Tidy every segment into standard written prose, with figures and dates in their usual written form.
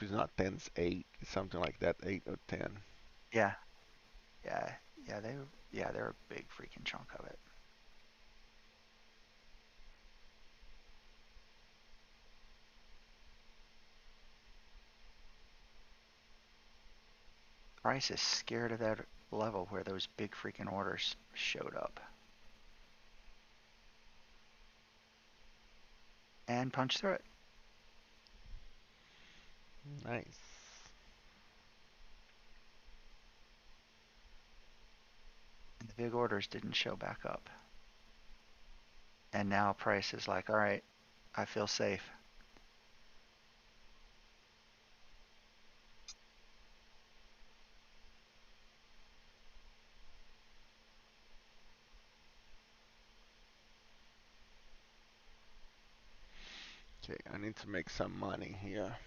If it's not 10, it's 8, something like that, 8 or 10. Yeah, yeah, yeah, they're a big freaking chunk of it. Price is scared of that level where those big freaking orders showed up and punched through it. Nice. And the big orders didn't show back up. And now price is like, all right, I feel safe. Okay, I need to make some money here.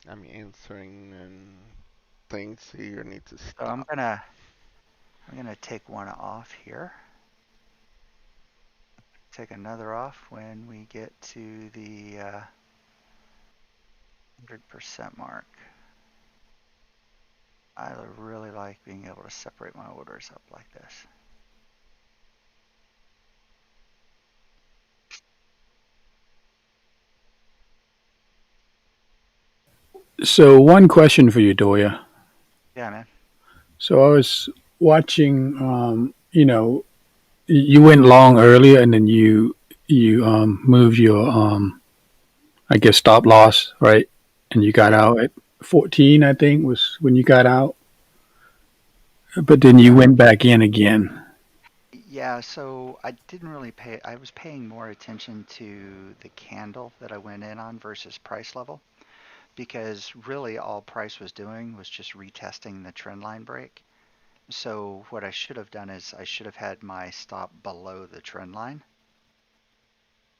I'm answering and things here need to So stop. I'm gonna take one off here. Take another off when we get to the 100% mark. I really like being able to separate my orders up like this. So one question for you, Doya. Yeah, man. So I was watching, you went long earlier, and then you moved your, I guess, stop loss, right? And you got Yeah, out at 14, I think, was when you got out. But then you yeah. went back in again. Yeah, so I didn't really pay, I was paying more attention to the candle that I went in on versus price level because really all price was doing was just retesting the trend line break. So what I should have done is I should have had my stop below the trend line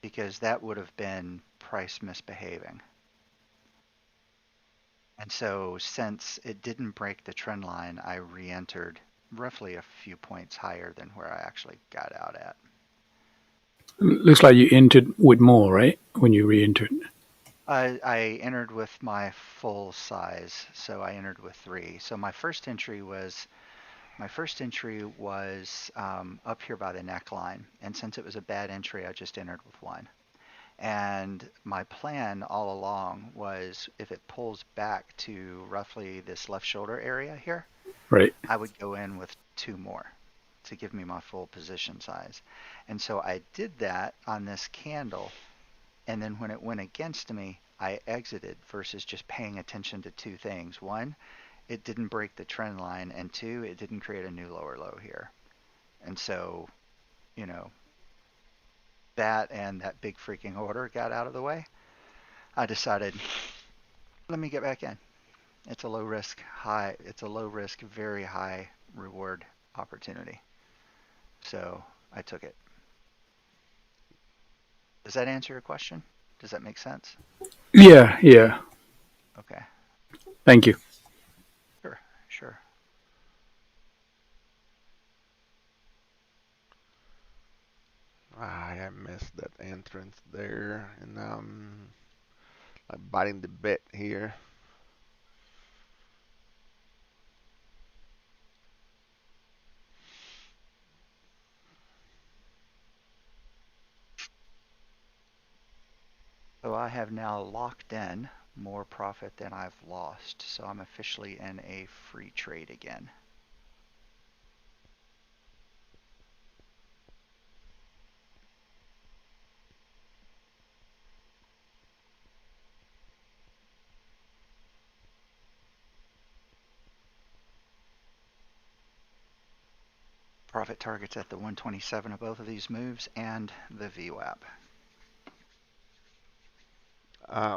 because that would have been price misbehaving. And so since it didn't break the trend line, I re-entered roughly a few points higher than where I actually got out at. Looks like you entered with more, right? When you re-entered. I entered with my full size, so I entered with three. So my first entry was up here by the neckline, and since it was a bad entry, I just entered with one. And my plan all along was if it pulls back to roughly this left shoulder area here, Right. I would go in with two more to give me my full position size. And so I did that on this candle. And then when it went against me, I exited versus just paying attention to two things. One, it didn't break the trend line. And two, it didn't create a new lower low here. And so, you know, that and that big freaking order got out of the way. I decided, let me get back in. It's a low risk, very high reward opportunity. So I took it. Does that answer your question? Does that make sense? Yeah, yeah. Okay. Thank you. Sure. Sure. Ah, I missed that entrance there, and I'm biting the bit here. So I have now locked in more profit than I've lost. So I'm officially in a free trade again. Profit targets at the 127 of both of these moves and the VWAP.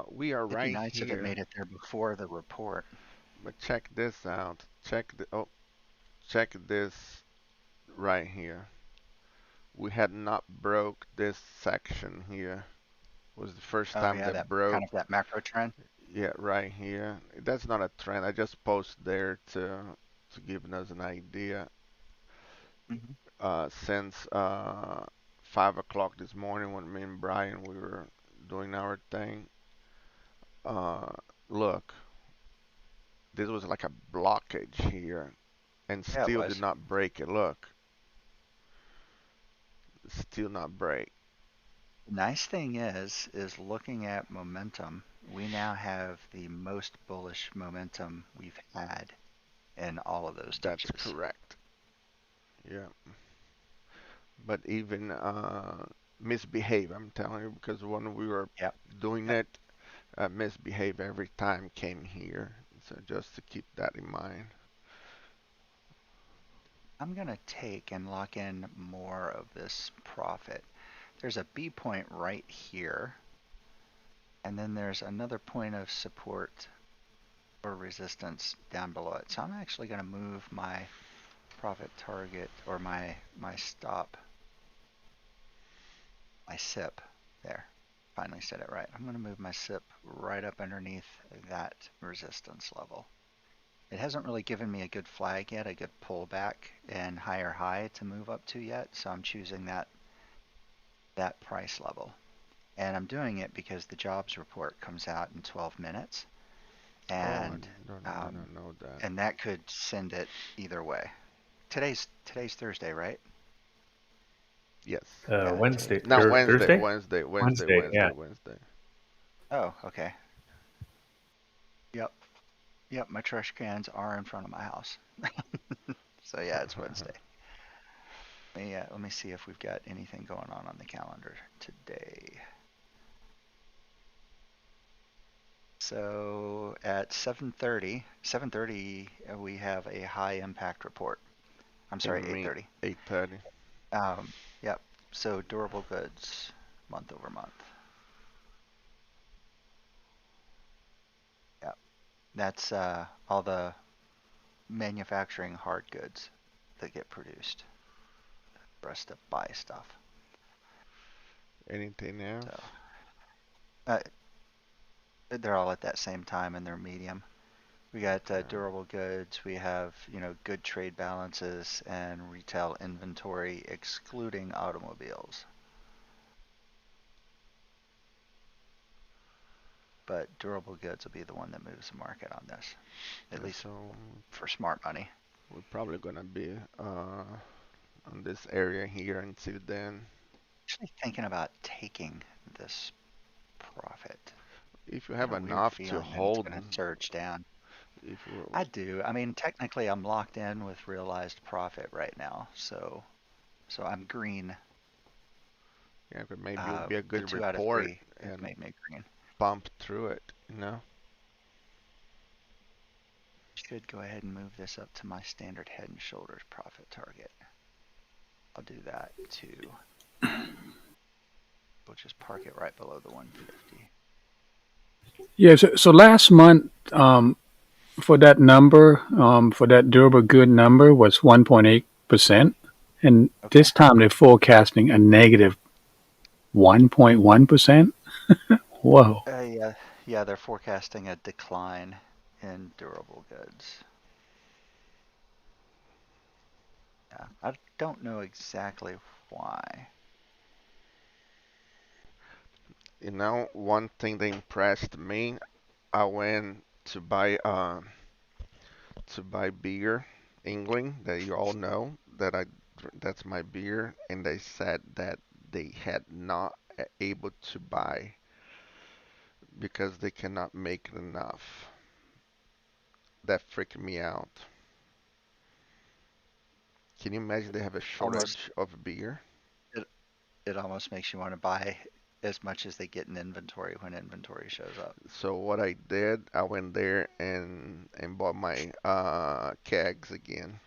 We are It'd be right nice if it here, made it there before the report. but check this out. Check this right here. We had not broke this section here. Was the first Oh time yeah, that that kind broke. of that macro trend. Yeah, right here. That's not a trend. I just post there to give us an idea. Hmm. Since 5 o'clock this morning when me and Brian we were doing our thing. Uh, Look, this was like a blockage here, and Yeah, it still did was. not break it. Look, still not break. Nice thing is looking at momentum, we now have the most bullish momentum we've had in all of those That's touches. correct. Yeah, but even misbehave. I'm telling you because when we were Yep. doing Yep. it, misbehave every time came here. So just to keep that in mind. I'm gonna take and lock in more of this profit. There's a B point right here, and then there's another point of support or resistance down below it. So I'm actually gonna move my profit target or my stop, my SIP there. Finally said it right. I'm gonna move my SIP right up underneath that resistance level. It hasn't really given me a good flag yet, a good pullback and higher high to move up to yet, so I'm choosing that price level. And I'm doing it because the jobs report comes out in 12 minutes, Oh, I and did um, not know that. and that could send it either way. Today's Thursday, right? Yes. Yeah, today's Wednesday Not or Thursday. Wednesday, Thursday? Wednesday, Wednesday, Wednesday, Wednesday, yeah. Wednesday. Oh, okay. Yep, yep. My trash cans are in front of my house, so yeah, it's Wednesday. Let me see if we've got anything going on the calendar today. So at 7:30, we have a high impact report. I'm You sorry, mean 8:30. 8:30? Yep. So durable goods, month over month. Yep. That's all the manufacturing hard goods that get produced for us to buy stuff. Anything else? So uh, they're all at that same time and they're medium. We got Okay. durable goods. We have, good trade balances and retail inventory excluding automobiles. But durable goods will be the one that moves the market on this, at Yeah, least so for smart money. we're probably gonna be on this area here until then. Actually thinking about taking this profit. If you Got have a weird enough to feeling that it's hold, going to surge down. if you I do. I mean, technically, I'm locked in with realized profit right now, so I'm green. yeah, but maybe it would be a The good two out of report three have and made me green. bump through it. Should go ahead and move this up to my standard head and shoulders profit target. I'll do that too. We'll just park it right below the 150. Yeah. So last month, for that number, for that durable good number was 1.8%, and Okay. this time they're forecasting a negative 1.1%. Whoa. Yeah, yeah, they're forecasting a decline in durable goods. Yeah, I don't know exactly why. One thing that impressed me, I went to buy beer, England, that you all know that's my beer, and they said that they had not able to buy because they cannot make enough. That freaked me out. Can you imagine they have a Almost shortage of beer? it, it almost makes you want to buy as much as they get in inventory when inventory shows up. So what I did, I went there and bought my kegs again.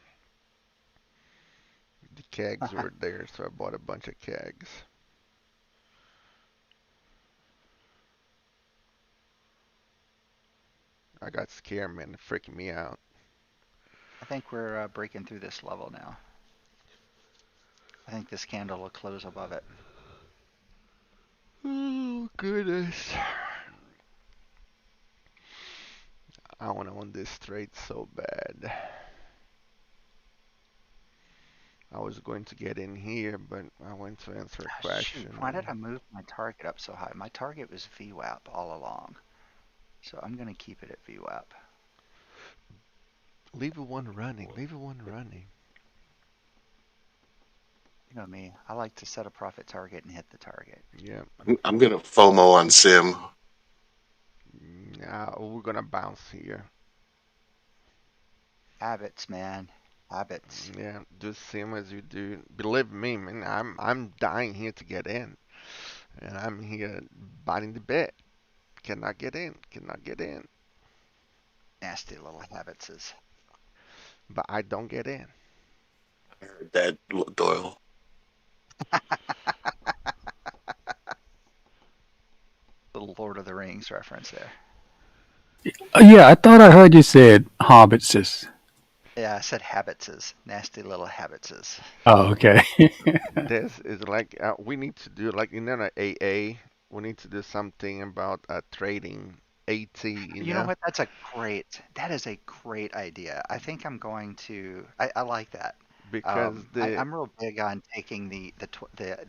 The kegs were there, so I bought a bunch of kegs. I got scared, man. It freaked me out. I think we're breaking through this level now. I think this candle will close above it. Oh, goodness. I want to win this straight so bad. I was going to get in here, but I went to answer a Ah, shoot, question why did and I move my target up so high? My target was VWAP all along. So I'm going to keep it at VWAP. leave one running. Leave one running. You know me, I like to set a profit target and hit the target. Yeah. I'm gonna FOMO on Sim. We're gonna bounce here. Habits, man. Habits. Yeah, do same as you do. Believe me, man. I'm dying here to get in, and I'm here biting the bit. Cannot get in. Cannot get in. Nasty little habits is But I don't get in. I heard that, Doyle. little Lord of the Rings reference there. Yeah, I thought I heard you said hobbitses. Yeah, I said habits is nasty little habits is. Oh, okay. This is like we need to do like in an AA. We need to do something about trading AT. You You know know, what? That is a great idea. I think I'm going to, I like that. because the I'm real big on taking the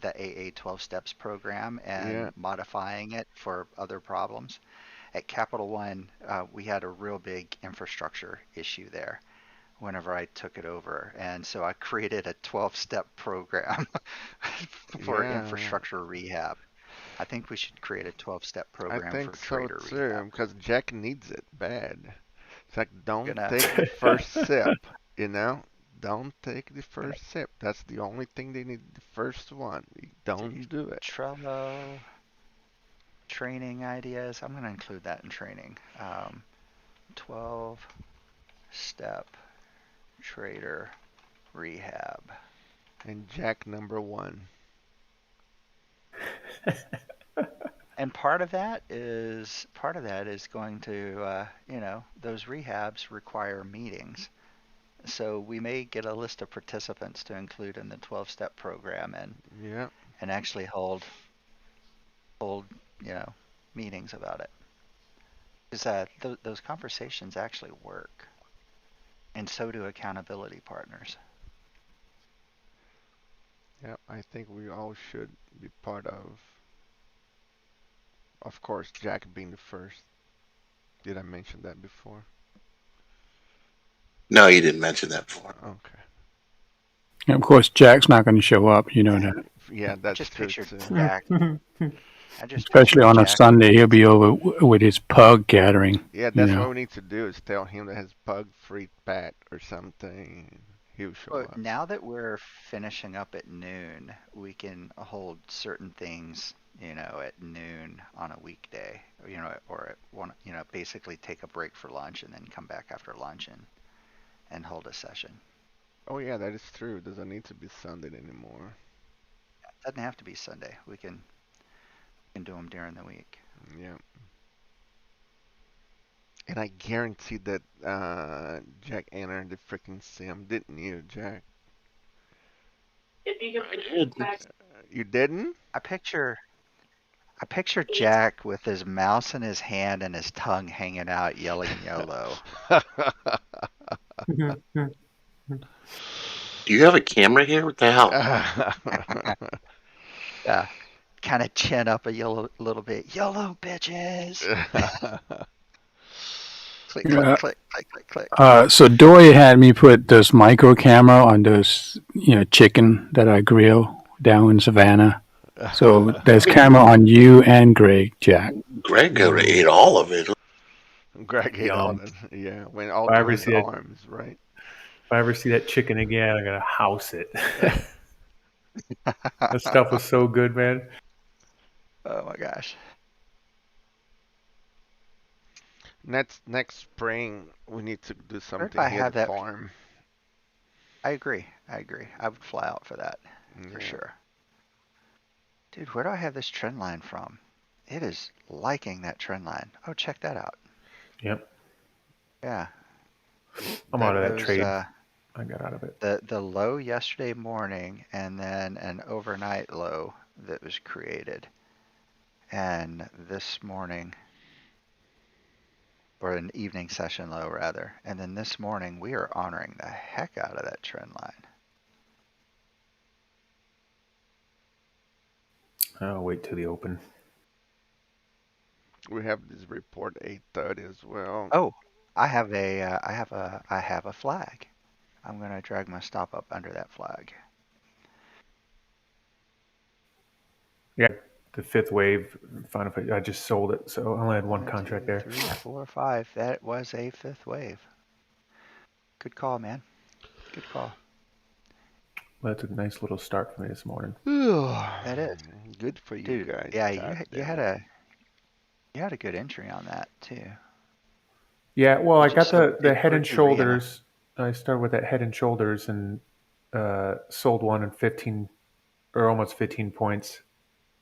AA 12 steps program yeah and modifying it for other problems. At Capital One, we had a real big infrastructure issue there whenever I took it over. And so I created a 12-step program for yeah infrastructure rehab. I think we should create a 12-step I program think for so trader too. rehab. Because Jack needs it bad. It's like don't Gonna, take the first sip. You know, don't take the gonna first sip. That's the only thing they need. The first one. see Don't do it. Trello training ideas. I'm gonna include that in training. 12-step trader rehab. And Jack number one. And part of that is going to those rehabs require meetings. So we may get a list of participants to include in the 12-step program Yeah. and actually hold you know meetings about it. Because those conversations actually work, and so do accountability partners. Yeah. I think we all should be part of course, Jack being the first. Did I mention that before? No, you didn't mention that before. Okay. And of course, Jack's not going to show up. You know Yeah, that. Yeah, I that's just true pictured too. Jack. I just Especially pictured on a Jack with Sunday, he'll his. be over with his pug gathering. Yeah, You that's what know. we need to do is tell him that his pug free pat or something. He'll show But up. now that we're finishing up at noon, we can hold certain things, at noon on a weekday, or at one, basically take a break for lunch and then come back after lunch and hold a session. Oh yeah, that is true. It doesn't need to be Sunday anymore. It doesn't have to be Sunday. We can do them during the week. Yeah. And I guarantee that Jack entered the freaking sim, didn't you, Jack? I did. You didn't? I picture I picture Jack with his mouse in his hand and his tongue hanging out, yelling YOLO. Do you have a camera here? What the hell? Yeah, kind of chin up little bit. YOLO, bitches! Click, click, Yeah. click, click, click, click. So Dory had me put this micro camera on this, chicken that I grill down in Savannah. So there's camera on you and Greg, Jack. Greg could have Ooh, ate all of it. Greg ate all yum. that. Yeah, went If all I through ever his see that, arms, right? if I ever see that chicken again, I'm gonna house it. That stuff was so good, man. Oh my gosh. Next spring, we need to do Where do something I here at have the that? farm. I agree. I agree. I would fly out for that for Yeah. sure. Dude, where do I have this trend line from? It is liking that trend line. Oh, check that out. Yep, Yeah, I'm That out of that those trade. I got out of it. the low yesterday morning and then an overnight low that was created. And this morning, or an evening session low rather. And then this morning we are honoring the heck out of that trend line. I'll wait till the open. We have this report 8:30 as well. Oh, I have a flag. I'm gonna drag my stop up under that flag. Yeah, the fifth wave. I just sold it, so I only had one One, contract two, there. three, four, five. That was a fifth wave. Good call, man. Good call. Well, that's a nice little start for me this morning. That is, Good for you dude. guys. Yeah, God you damn had it. a good entry on that too. Yeah, well, I It just got so the it head and broke your Rihanna. shoulders. I started with that head and shoulders and sold one in 15 or almost 15 points,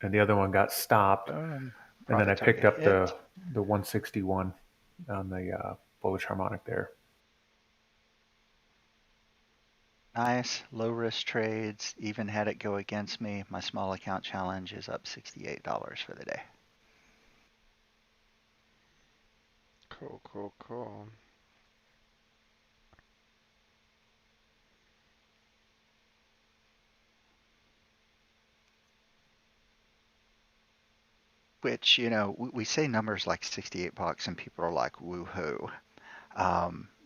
and the other one got stopped. Boom. And then I Profit picked target up hit. the 161 on the bullish harmonic there. Nice low risk trades. Even had it go against me. My small account challenge is up $68 for the day. Cool, cool, cool. Which, we say numbers like $68 and people are like, woohoo.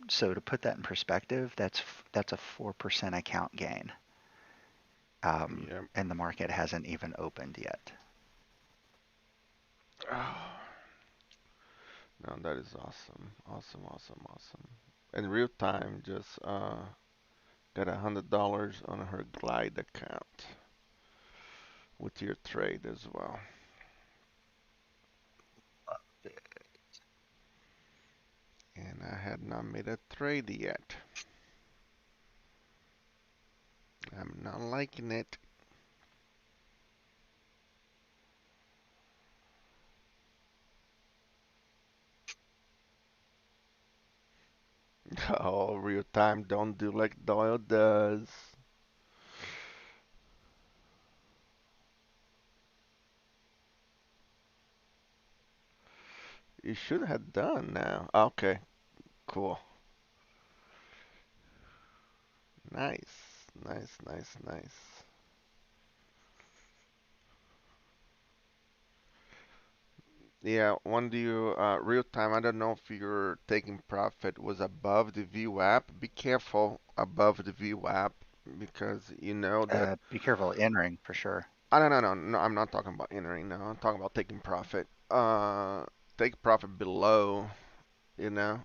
So to put that in perspective, that's a 4% account gain. Yep. And the market hasn't even opened yet. Oh, no, that is awesome. Awesome, awesome, awesome. In real time, just got $100 on her Glide account with your trade as well. And I had not made a trade yet. I'm not liking it. Oh, real time, don't do like Doyle does. You should have done now. Okay, cool. Nice, nice, nice, nice. Yeah, when do you real time? I don't know if your taking profit was above the VWAP. Be careful above the VWAP because you know that. Be careful entering for sure. No. I'm not talking about entering. No, I'm talking about taking profit. Take profit below. You know,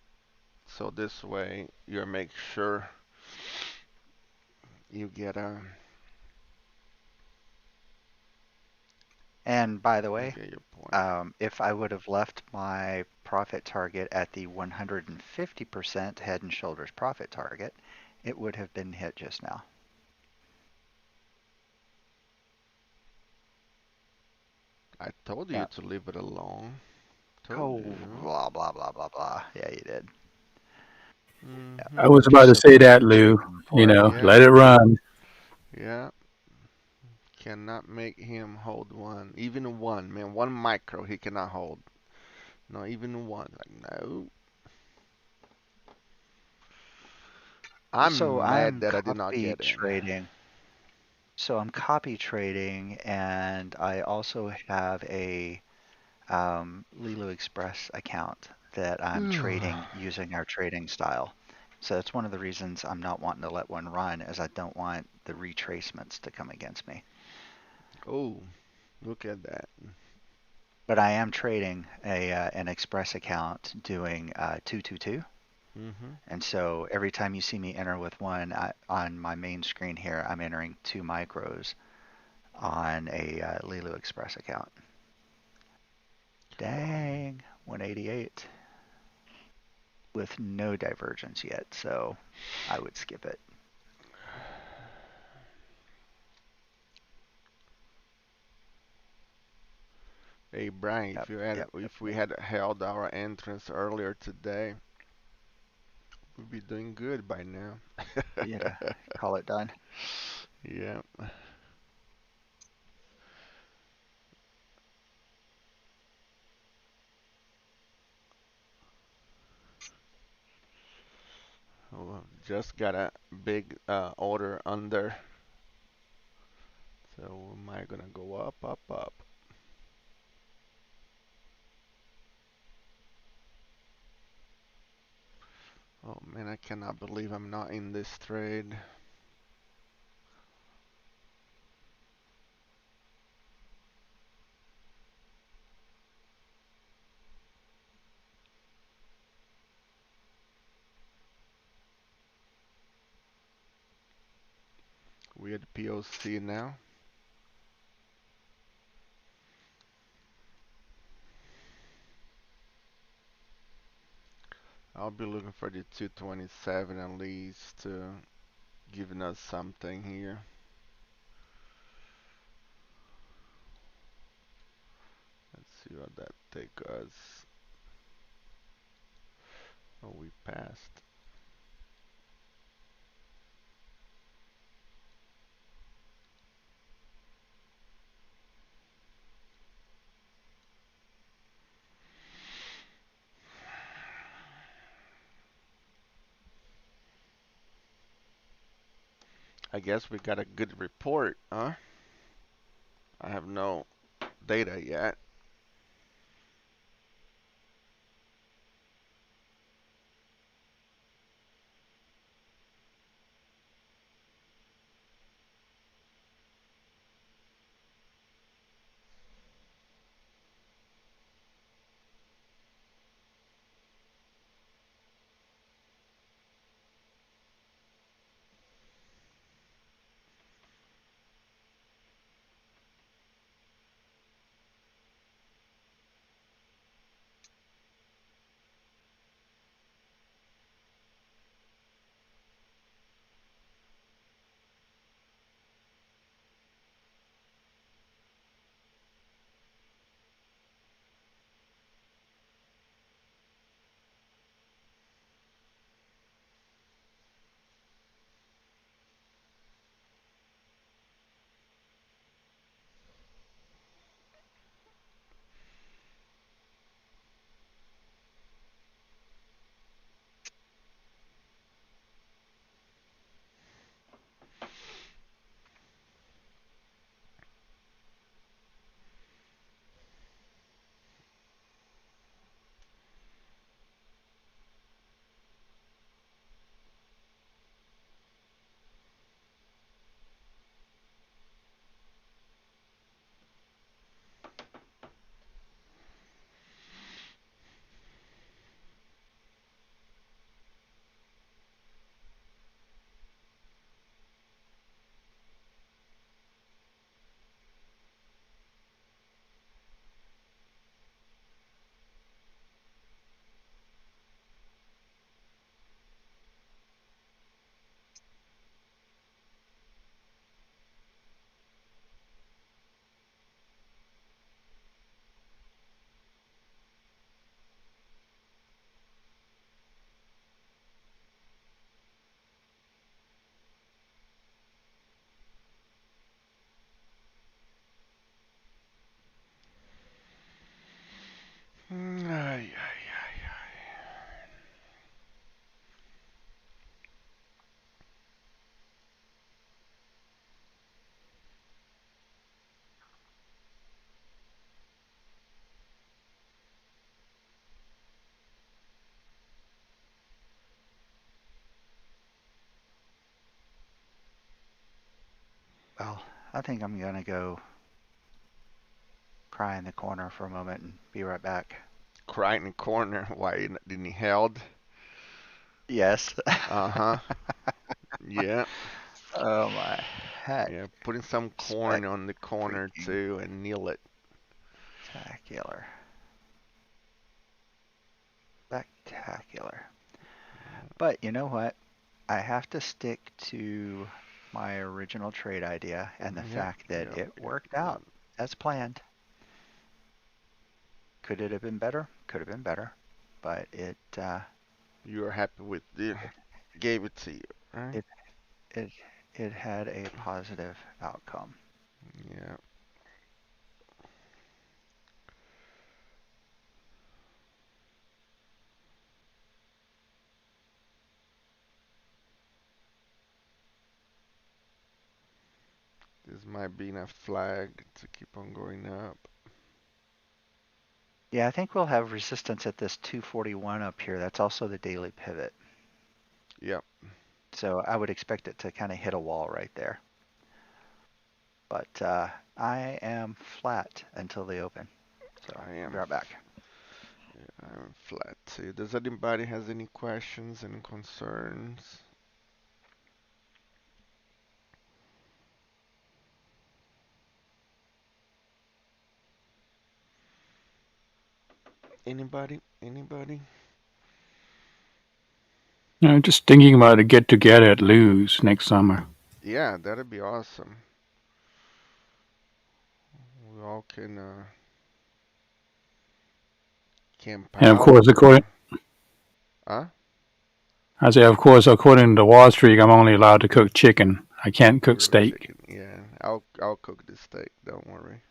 so this way you make sure you get And by the you way, get your point. if I would have left my profit target at the 150% head and shoulders profit target, it would have been hit just now. I told you Yeah. to leave it alone. Told Oh, you. blah, blah, blah, blah, blah. Yeah, you did. Yeah. I Mhm. was about to So say put that, some Lou. trade room for it. Yeah. Let it run. Yeah. Cannot make him hold one. Even one, man. One micro he cannot hold. Not even one. Like, no. So I'm mad I'm that I did not copy get in. trading. So I'm copy trading, and I also have a Lilu Express account that I'm trading using our trading style. So that's one of the reasons I'm not wanting to let one run, is I don't want the retracements to come against me. Oh, look at that. But I am trading an Express account doing 222. Mhm. And so every time you see me enter with one on my main screen here, I'm entering 2 micros on a Lilu Express account. Cool. Dang, 188 with no divergence yet, so I would skip it. Hey Brian, Yep, yep, yep, if we yep. had held our entrance earlier today, we'd be doing good by now. You to call it done. Yeah. Well, just got a big order under, so we Am I gonna go up, up, up? Oh man, I cannot believe I'm not in this trade. We at POC now. I'll be looking for the 227 at least, giving us something here. Let's see what that take us. Oh, we passed. I guess we got a good report, huh? I have no data yet. Ay, ay, ay, ay. Well, I think I'm going to go cry in the corner for a moment and be right back. Cry in the corner. Why didn't he held? Yes. Uh-huh. Yeah. Oh my heck. Yeah. Putting some corn on the corner Freaking too and kneel it. spectacular. Spectacular. But you know what? I have to stick to my original trade idea and the Yep. fact that Yep. it Yep. worked Yep. out as planned. Could it have been better? Could have been better. But You are happy with the gave it to you, right? it it it had a positive outcome. Yeah. This might be enough flag to keep on going up. Yeah, I think we'll have resistance at this 241 up here. That's also the daily pivot. Yep. So I would expect it to kind of hit a wall right there. But I am flat until they open. So I am. be right back. Yeah, I'm flat too. Does anybody has any questions, any concerns? Anybody? Anybody? Just thinking about a get together at Lou's next summer. Yeah, that'd be awesome. We all can camp And of out course, or huh? of course, according to Wall Street, I'm only allowed to cook chicken. I can't cook Grilled steak. chicken. Yeah, I'll cook the steak. Don't worry.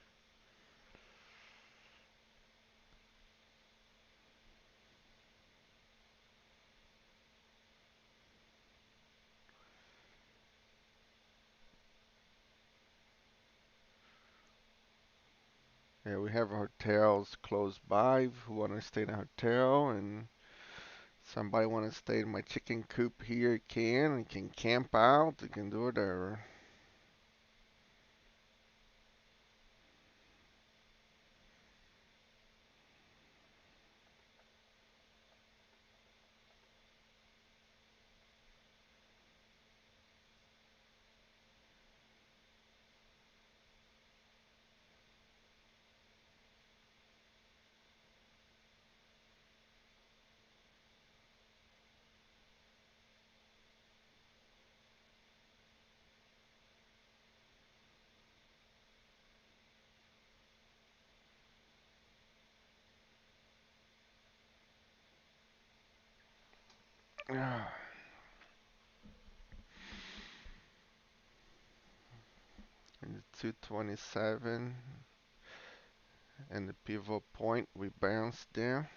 Yeah, we have hotels close by. Who want to stay in a hotel and somebody want to stay in my chicken coop here, you can. You can camp out. You can do whatever. And the 227 and the pivot point, we bounced there.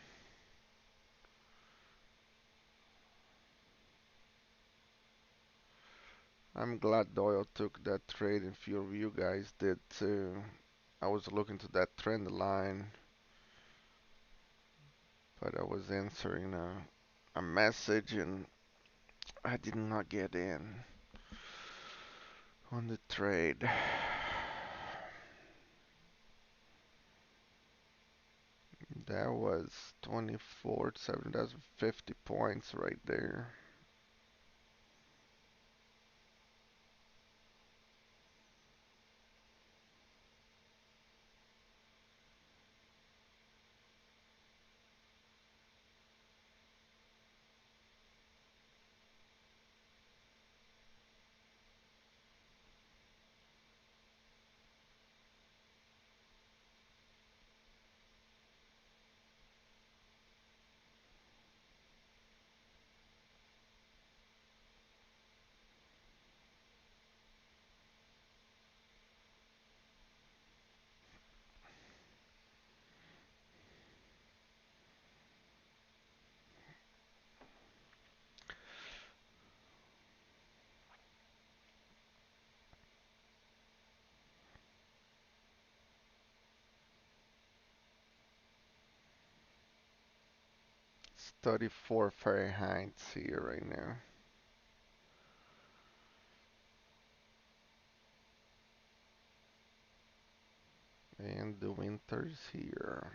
I'm glad Doyle took that trade and few of you guys did too. I was looking to that trend line, but I was answering a message and I did not get in on the trade. That was 24.7. That's 50 points right there. It's 34 Fahrenheit here right now. And the winter's here.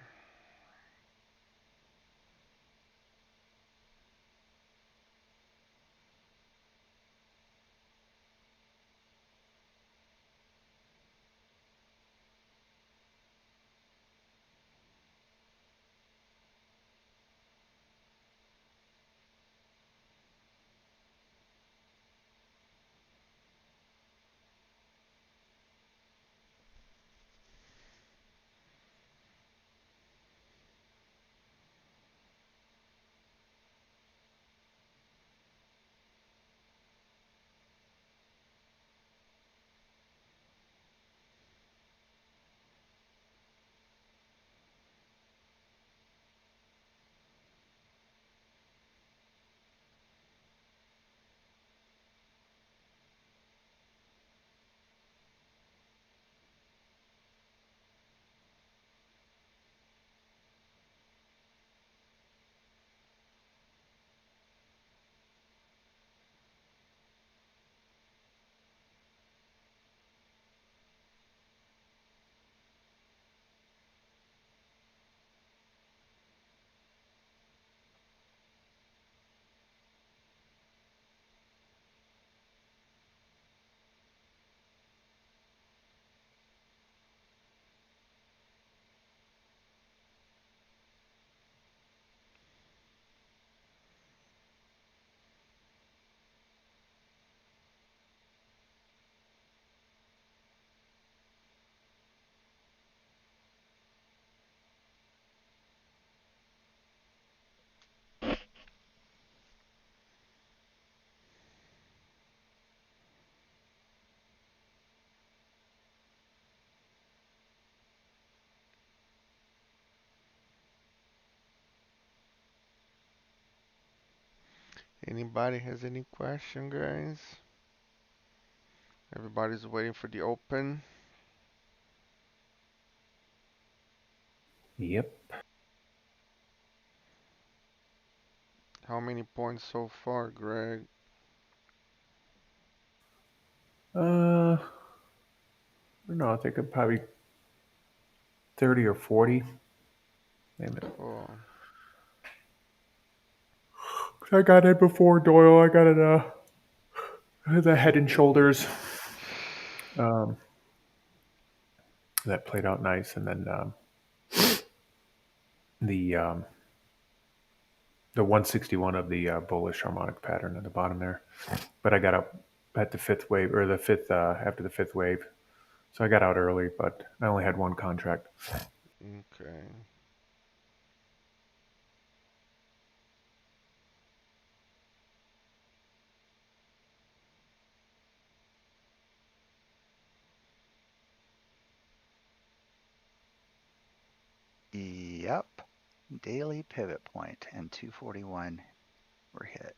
Anybody has any question, guys? Everybody's waiting for the open. Yep. How many points so far, Greg? I don't know. I think I'm probably 30 or 40. Wait a minute. Cool. I got it before Doyle. I got it. The Head and Shoulders. Um, that played out nice, and then the um, the 161 of the bullish harmonic pattern at the bottom there. But I got up at the fifth wave, or the fifth after the fifth wave, so I got out early. But I only had one contract. Okay. Yep. Daily pivot point and 241 were hit.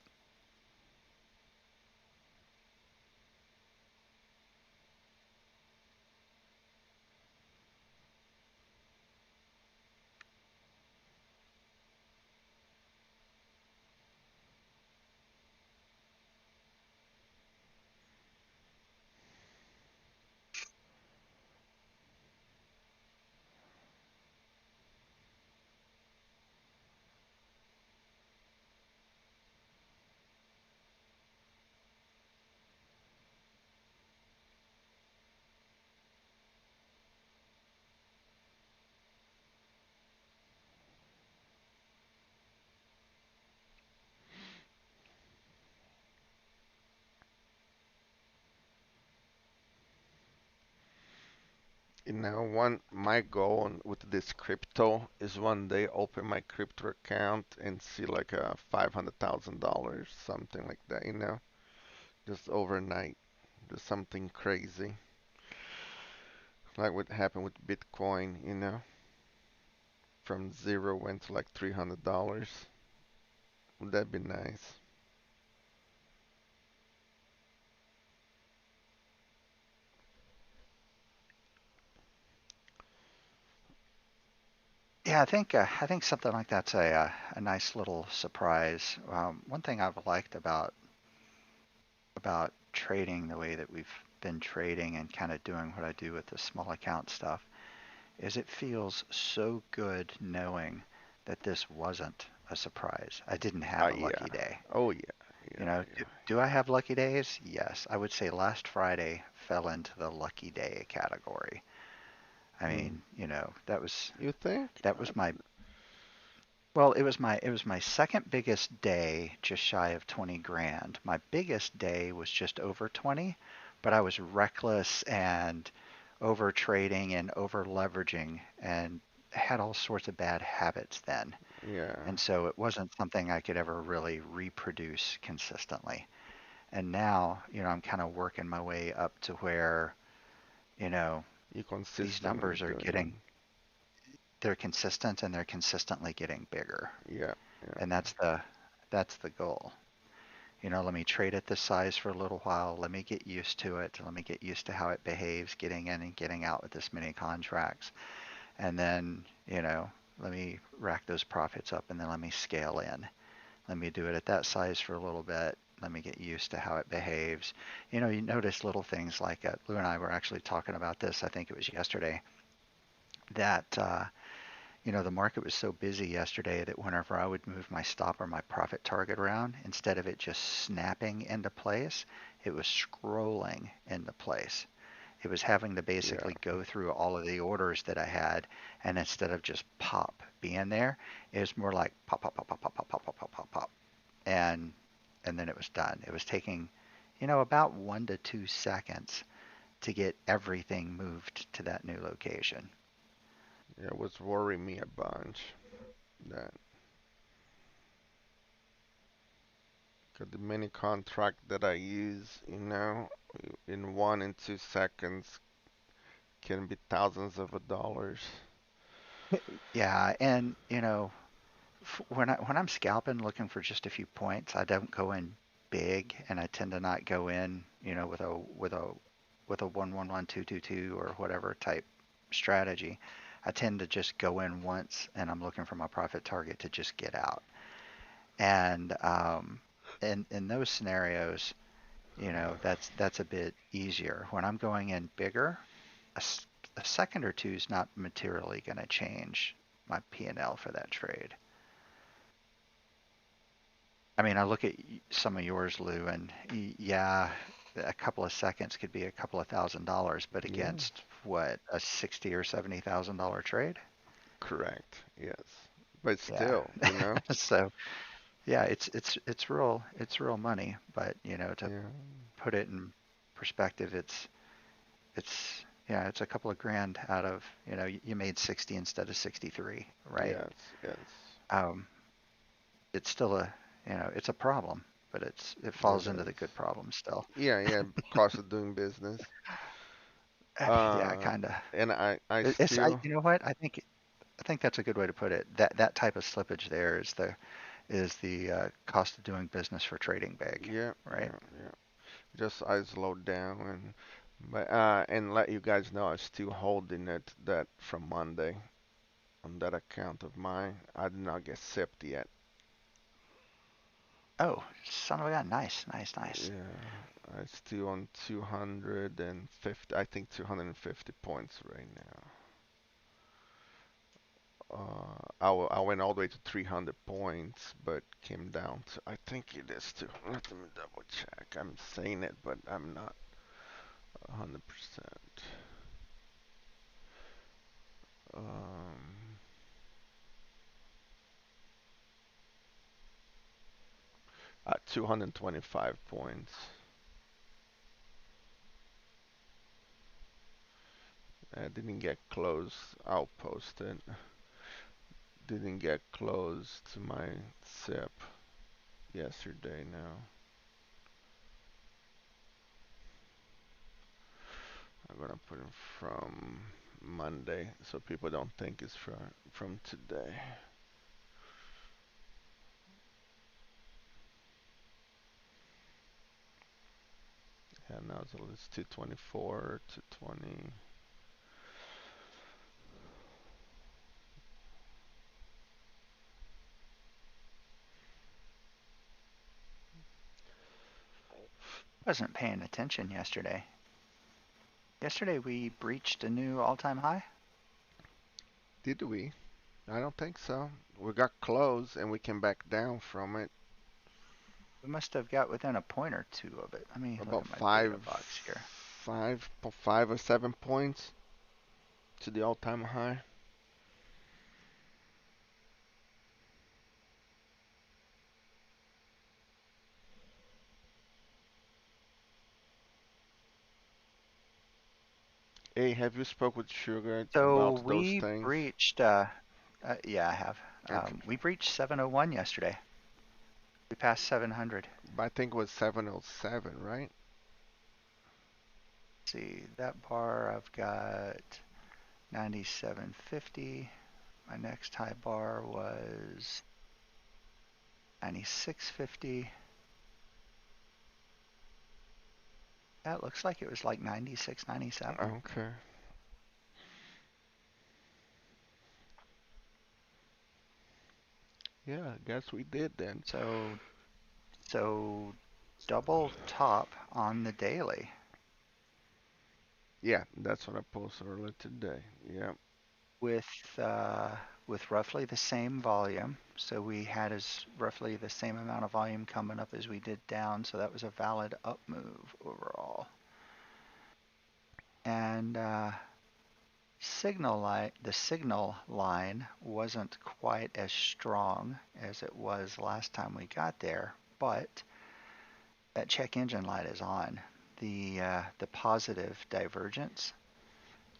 One my goal with this crypto is one day open my crypto account and see like a $500,000, something like that, just overnight, just something crazy, like what happened with Bitcoin, from zero went to like $300. Would that be nice? Yeah, I think something like that's a nice little surprise. One thing I've liked about trading the way that we've been trading and kind of doing what I do with the small account stuff is it feels so good knowing that this wasn't a surprise. I didn't have a Yeah. lucky day. Oh yeah. You Yeah. know, Yeah. do I have lucky days? Yes. I would say last Friday fell into the lucky day category. I Hmm. mean, You think? that was my well, it was my second biggest day, just shy of 20 grand. My biggest day was just over 20, but I was reckless and over trading and over leveraging and had all sorts of bad habits then. Yeah. And so it wasn't something I could ever really reproduce consistently. And now, I'm kind of working my way up to where, you know, You these consistently numbers are doing. they're consistent and they're consistently getting bigger. Yeah. Yeah. And that's the goal. Let me trade at this size for a little while. Let me get used to it. Let me get used to how it behaves getting in and getting out with this many contracts. And then, let me rack those profits up and then let me scale in. Let me do it at that size for a little bit. Let me get used to how it behaves. You notice little things like Lou and I were actually talking about this. I think it was yesterday that the market was so busy yesterday that whenever I would move my stop or my profit target around, instead of it just snapping into place, it was scrolling into place. It was having to Yeah. basically go through all of the orders that I had, and instead of just pop being there, it was more like pop, pop, pop, pop, pop, pop, pop, pop, pop, pop, pop, and and then it was done. It was taking, about 1 to 2 seconds to get everything moved to that new location. Yeah. It was worrying me a bunch. That cause the mini contract that I use, in 1 and 2 seconds can be thousands of dollars. Yeah, and when I'm scalping looking for just a few points, I don't go in big, and I tend to not go in, with a 111 222 or whatever type strategy. I tend to just go in once, and I'm looking for my profit target to just get out. And in those scenarios, that's a bit easier. When I'm going in bigger, a second or two is not materially going to change my P&L for that trade. I mean, I look at some of yours, Lou, and yeah, a couple of seconds could be a couple of $1,000, but Yeah, against what, a 60 or $70,000 trade? correct. Yes. But Yeah. still, you know? So yeah, it's real money, but to Yeah. put it in perspective, it's yeah, it's a couple of grand out of, you made 60 instead of 63, right? Yes, yes. Um, it's still it's a problem, but it It falls into is. the good problem still. Yeah, yeah, cost of doing business. Yeah, Uh, kind of. and I It's I still, you know what? I think that's a good way to put it. That type of slippage there is the cost of doing business for trading big, yeah, right? yeah, yeah. Just I slowed down and let you guys know I'm still holding it that from Monday on that account of mine. I did not get sipped yet. Oh, son of a gun! Nice, nice, nice. Yeah, I still on 250. I think 250 points right now. I went all the way to 300 points, but came down to, I think it is to, let me double check. I'm saying it, but I'm not 100%. Um, 225 points. I didn't get close. I'll post it. Didn't get close to my SIP yesterday now. I'm gonna put it from Monday so people don't think it's from today. Yeah, now it's 224 to 20. Wasn't paying attention yesterday. Yesterday we breached a new all-time high. Did we? I don't think so. We got close and we came back down from it We must have got within a point or two of it. Let me look about at my data box here. 5 or 7 points to the all-time high. Hey, have you spoke with Sugar So about those we things? breached. Yeah, I have. Okay. We breached 701 yesterday. We passed 700. But I think it was 707, right? Let's see, that bar I've got 97.50. My next high bar was 96.50. That looks like it was like 96, 97. Okay. Yeah, I guess we did then. So double top on the daily Yeah, that's what I posted earlier today. Yeah. with uh, with roughly the same volume. So we had as roughly the same amount of volume coming up as we did down. So that was a valid up move overall. And the signal line wasn't quite as strong as it was last time we got there, but that check engine light is on. The positive divergence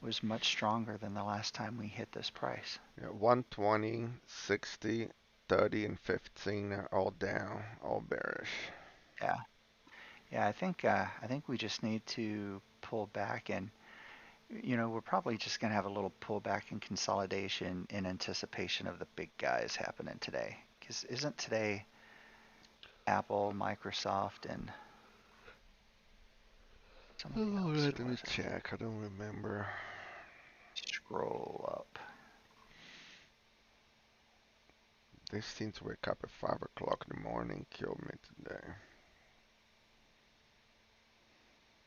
was much stronger than the last time we hit this price. Yeah, 120, 60, 30, and 15 are all down, all bearish. Yeah, yeah. I think we just need to pull back and we're probably just going to have a little pullback and consolidation in anticipation of the big guys happening today. Because isn't today Apple, Microsoft, and somebody Oh, else? let Who me was it? check. I don't remember. Scroll up. They seem to wake up at 5 o'clock in the morning. Kill me today.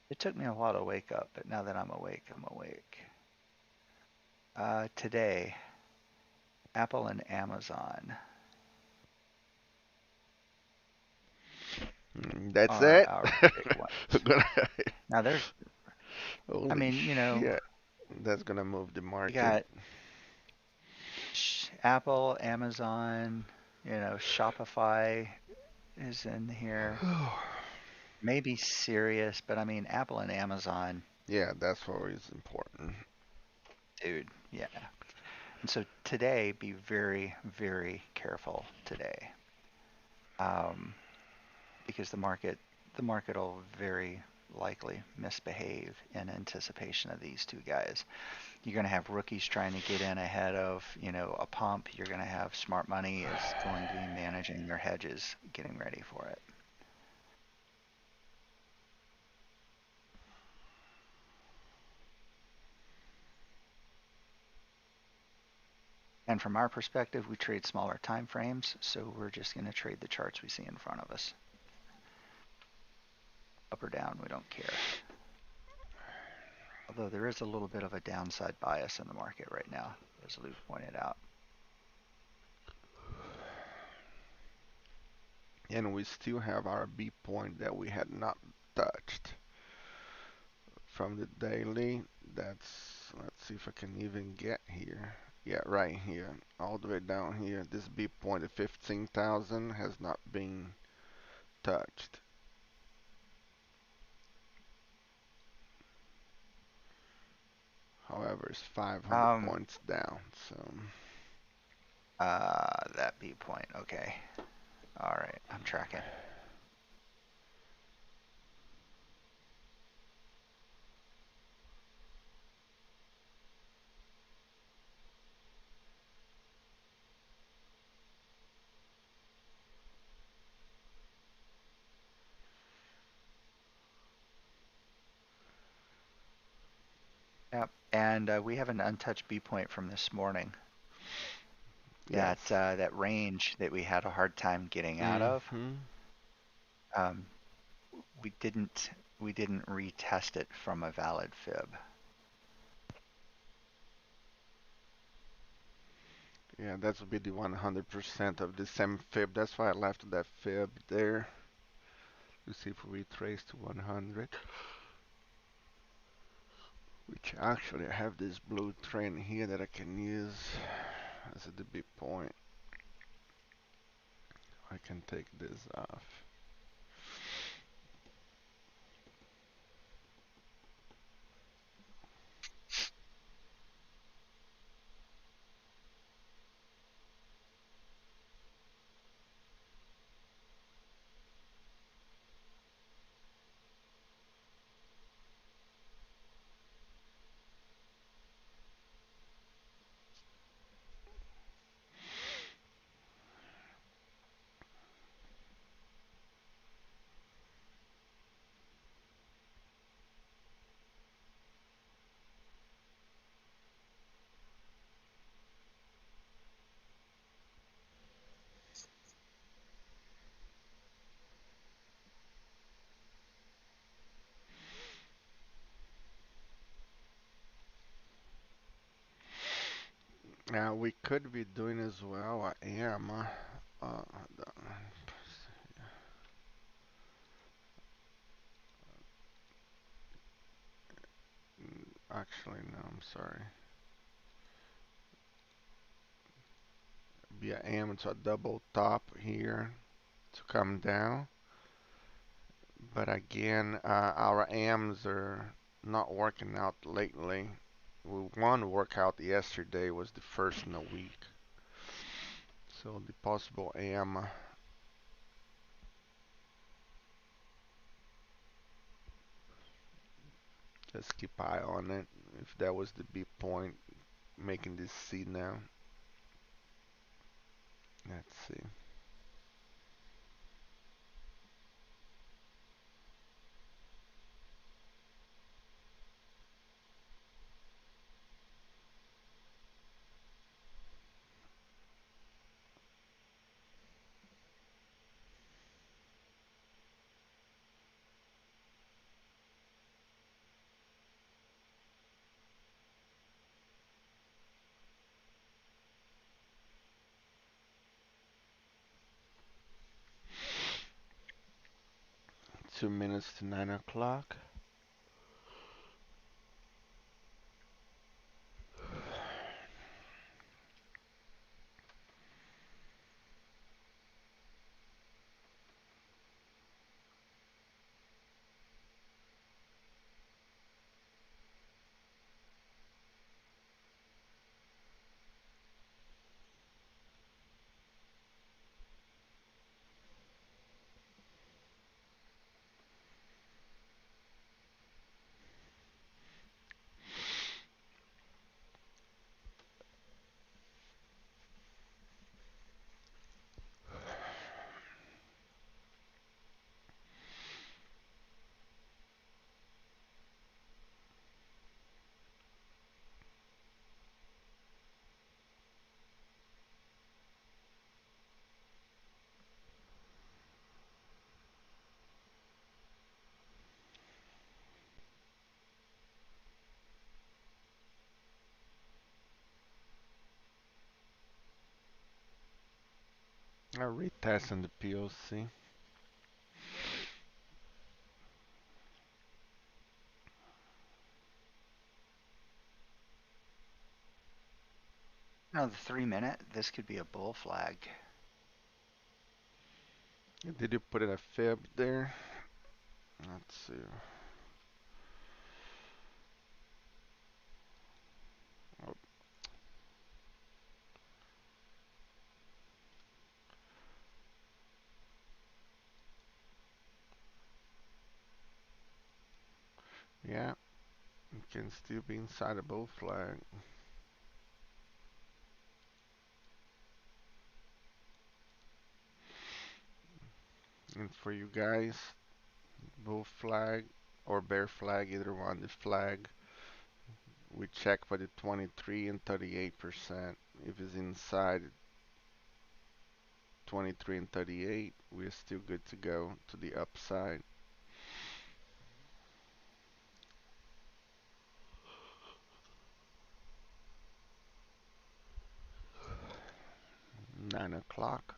It took me a while to wake up, but now that I'm awake, I'm awake. Today, Apple and Amazon That's are it? our big ones. Now there's, I Holy mean, shit. That's gonna move the you market. got Apple, Amazon, Shopify is in here. Maybe Sirius, but I mean Apple and Amazon, Yeah, that's always important. dude, yeah. And so today, be very, very careful today, because the market will very likely misbehave in anticipation of these two guys. You're going to have rookies trying to get in ahead of, a pump. You're going to have smart money is going to be managing their hedges, getting ready for it. And from our perspective, we trade smaller time frames, so we're just going to trade the charts we see in front of us. Up or down, we don't care. Although there is a little bit of a downside bias in the market right now, as Luke pointed out. And we still have our B point that we had not touched. From the daily, let's see if I can even get here. Yeah, right here, all the way down here. This B point at 15,000 has not been touched. However, it's 500 Um, points down, so that B point, okay. All right, I'm tracking. Yep, and we have an untouched B point from this morning. yes. That range that we had a hard time getting out of. Mm-hmm. Um, we didn't retest it from a valid fib. Yeah, that would be the 100% of the same fib. That's why I left that fib there. To see if we retrace to 100. Which actually I have this blue trend here that I can use as a DB point. I can take this off. Now we could be doing as well. I am. Uh, actually, no, I'm sorry. Be I am to a double top here to come down. But again, our AMs are not working out lately. One workout yesterday was the first in a week. So the possible AM, just keep eye on it. if that was the B point, making this C now. Let's see. Two minutes to 9 o'clock. I'll retest on the POC. No, the 3 minute, this could be a bull flag. Did you put in a fib there? Let's see. Oh, yeah, it can still be inside a bull flag. And for you guys, bull flag or bear flag, either one, the flag, we check for the 23 and 38%. If it's inside 23 and 38, we're still good to go to the upside. Mm, 9 o'clock.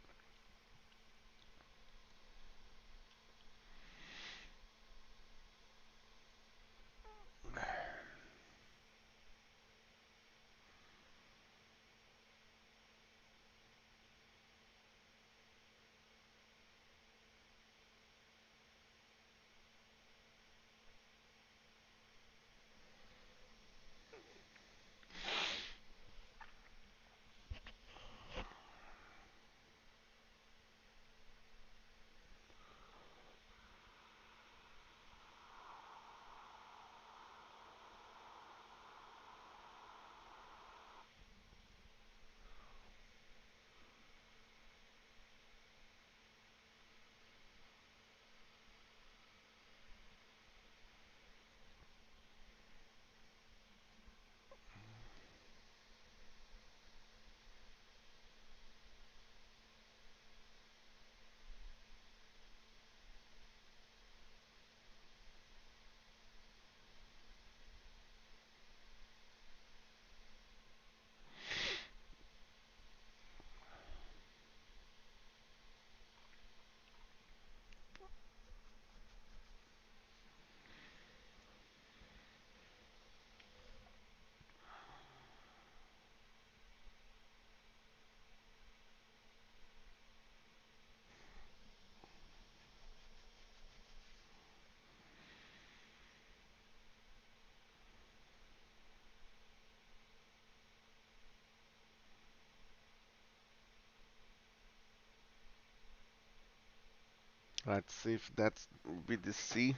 Let's see if that's with the C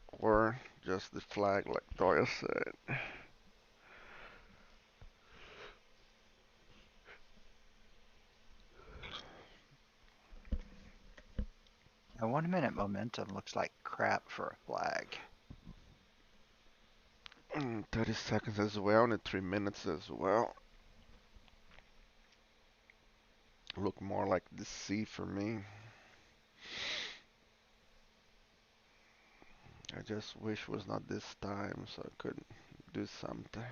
or just the flag, like Doyle said. A 1 minute momentum looks like crap for a flag. 30 seconds as well, and 3 minutes as well. Look more like the C for me. I just wish it was not this time so I could do something.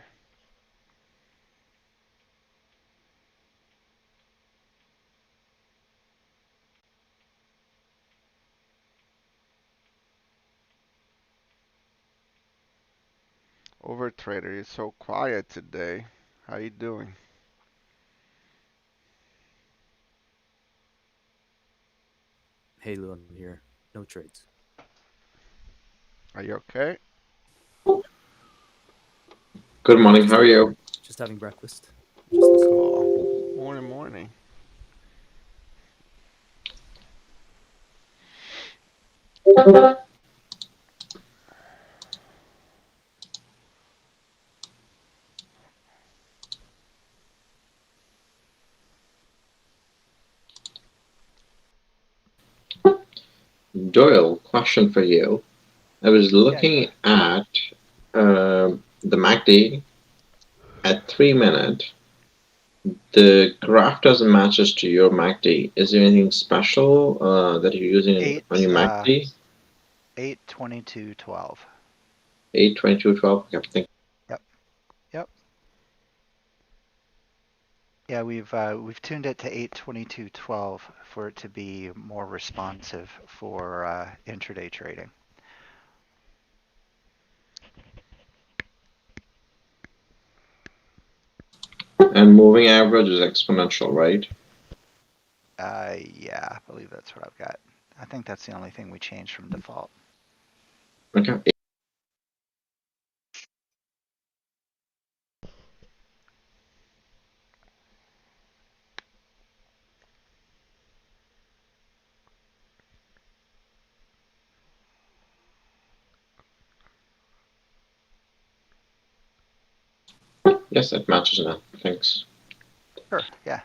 Overtrader, you're so quiet today. How you doing? Hey Lou, I'm here. No trades. Are you okay? Good morning. Just How are having you? just having breakfast. Just listening. Cool. Morning, morning. Doyle, question for you. I was Yeah, go looking ahead. at the MACD at 3 minute. The graph doesn't match us to your MACD. Is there anything special that you're using on Eight, your uh, MACD? 8:22:12. 8:22:12. Okay, thank Yep, yep. Yeah, we've tuned it to 8:22:12 for it to be more responsive for intraday trading. you. And moving average is exponential, right? Yeah, I believe that's what I've got. I think that's the only thing we changed from default. Okay. Yes, that matches now. Thanks. Sure, yeah.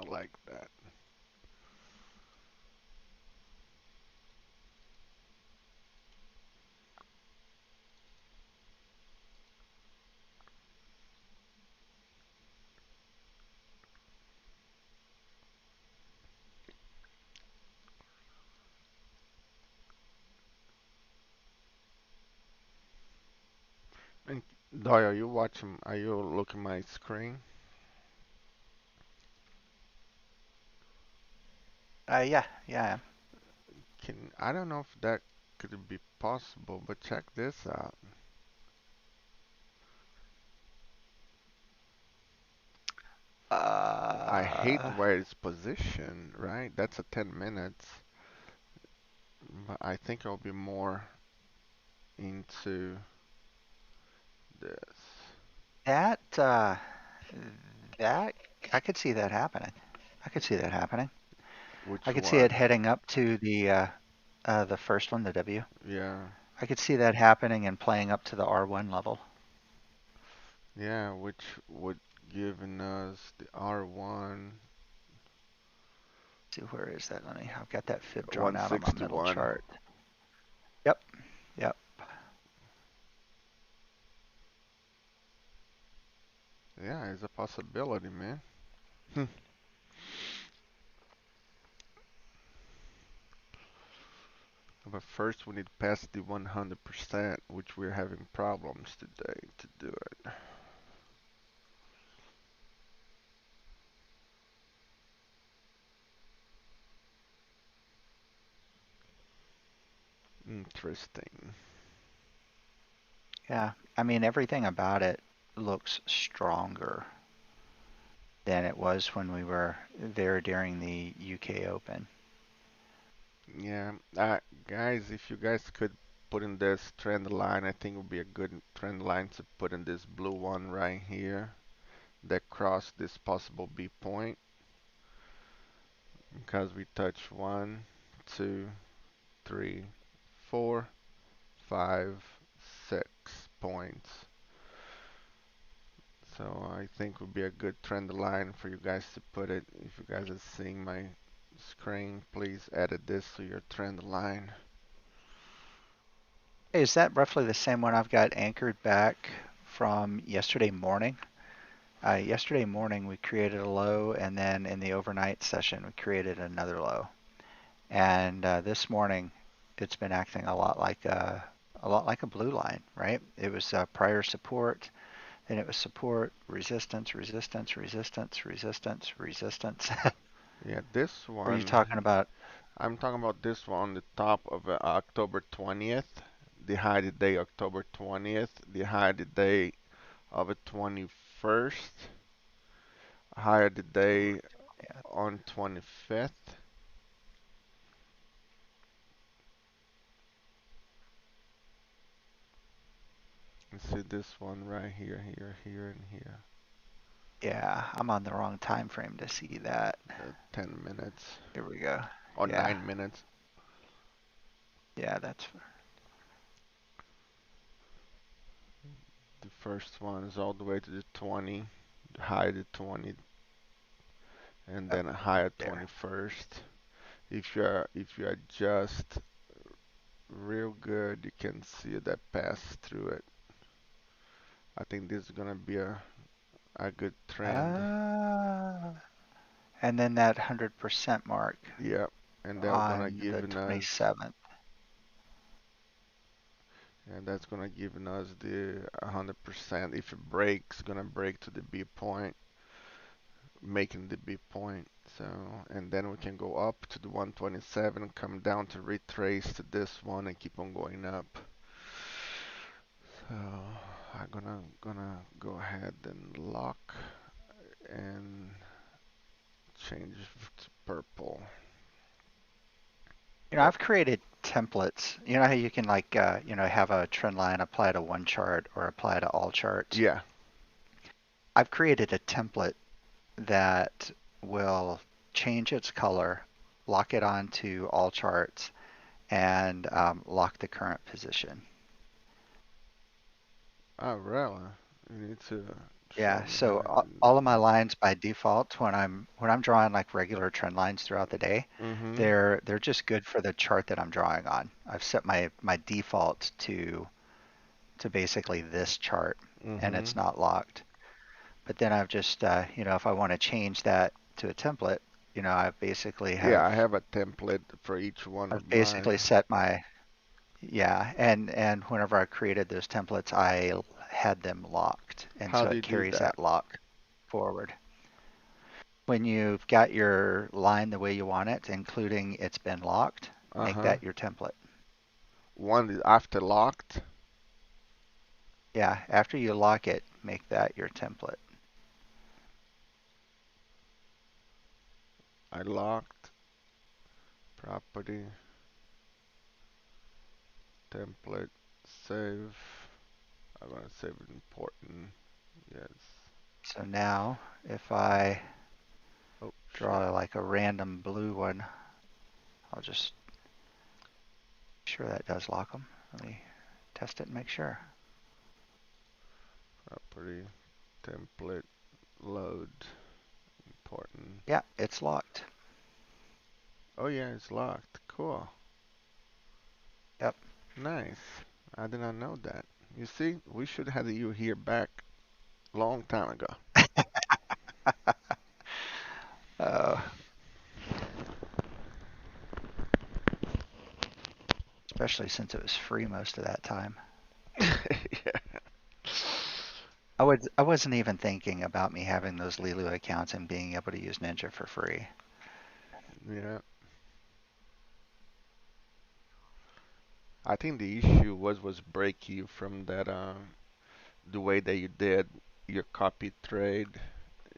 I like that. And Doy, are you watching? Are you looking my screen? Yeah, yeah. I don't know if that could be possible, but check this out. I hate Uh, where it's positioned, right? That's a 10 minutes, but I think I'll be more into this. that that I could see that happening. I could see that happening. I Which could see it one? heading up to the first one, the W. Yeah, I could see that happening and playing up to the R1 level. yeah, which would given us the R1 See, where is that? I've got that fib drawn out on my middle 161. chart. Yep, yep. Yeah, it's a possibility, man. But first we need to pass the 100%, which we're having problems today to do it. Interesting. Yeah, I mean, everything about it looks stronger than it was when we were there during the UK Open. Yeah, guys, if you guys could put in this trend line, I think it would be a good trend line to put in this blue one right here that cross this possible B point because we touch one, two, three, 4, 5, 6 points. So I think would be a good trend line for you guys to put it. If you guys are seeing my screen, please edit this to your trend line. Hey, is that roughly the same one I've got anchored back from yesterday morning? Yesterday morning we created a low, and then in the overnight session we created another low. And this morning it's been acting a lot like a blue line, right? It was prior support, then it was support, resistance, resistance, resistance, resistance, resistance. Yeah, this Were you one, talking about? I'm talking about this one on the top of October 20th, the high the day October 20th, the high the day of the 21st, higher the day Yeah, on 25th. You see this one right here, here, here, and here. yeah, I'm on the wrong time frame to see that. 10 minutes Here we go. or Yeah, 9 minutes. yeah, that's The first one is all the way to the 20, high to 20, and up then a high at there. 21st. If you adjust real good, you can see that pass through it. I think this is gonna be a good trend. Ah, and then that 100% mark Yep. And they're gonna on the give us 27th. and that's gonna give us the 100%. If it breaks, gonna break to the B point, making the B point. So, and then we can go up to the 127, come down to retrace to this one and keep on going up. So I'm gonna go ahead and lock and change to purple. You know, Oh, I've created templates. You know how you can have a trend line apply to one chart or apply to all charts. yeah. I've created a template that will change its color, lock it onto all charts, and lock the current position. Oh, really? You need to show Yeah, me how so I can all of do my lines by default when I'm drawing like regular trend lines throughout the day, that. Mm-hmm. they're just good for the chart that I'm drawing on. I've set my default to basically this chart, and Mm-hmm. it's not locked. But then I've just if I want to change that to a template, I basically Yeah, have I have a template for each one I've of basically mine. set my yeah, and whenever I created those templates, I had them locked, and How so do it you do carries that? that lock forward. when you've got your line the way you want it, including it's been locked, make Uh-huh. that your template. One is after locked. Yeah, after you lock it, make that your template. I locked property template save. I'm gonna save it important. Yes. So now if I Oh shit. draw like a random blue one, I'll just make sure that does lock them. Let me test it and make sure. Property template load important. Yeah, it's locked. Oh yeah, it's locked. Cool. Yep. Nice. I did not know that. You see, we should have you here back long time ago. uh, Especially since it was free most of that time. Yeah. I wasn't even thinking about me having those Lilu accounts and being able to use Ninja for free. Yeah. I think the issue was break you from that the way that you did your copy trade,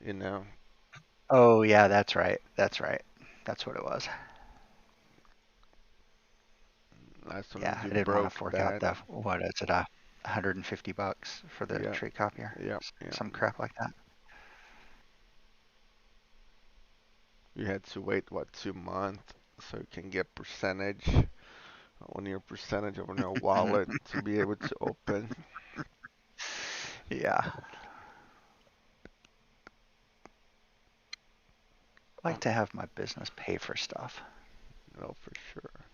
you know. Oh yeah, that's right. That's right. That's what it was. As soon Yeah, as I you didn't want to broke fork out that, the what is it, $150 for the yeah, tree copier, yeah, yeah. some crap like that. You had to wait what 2 months so you can get percentage on your percentage on your wallet to be able to open. Yeah, I like to have my business pay for stuff. No, for sure.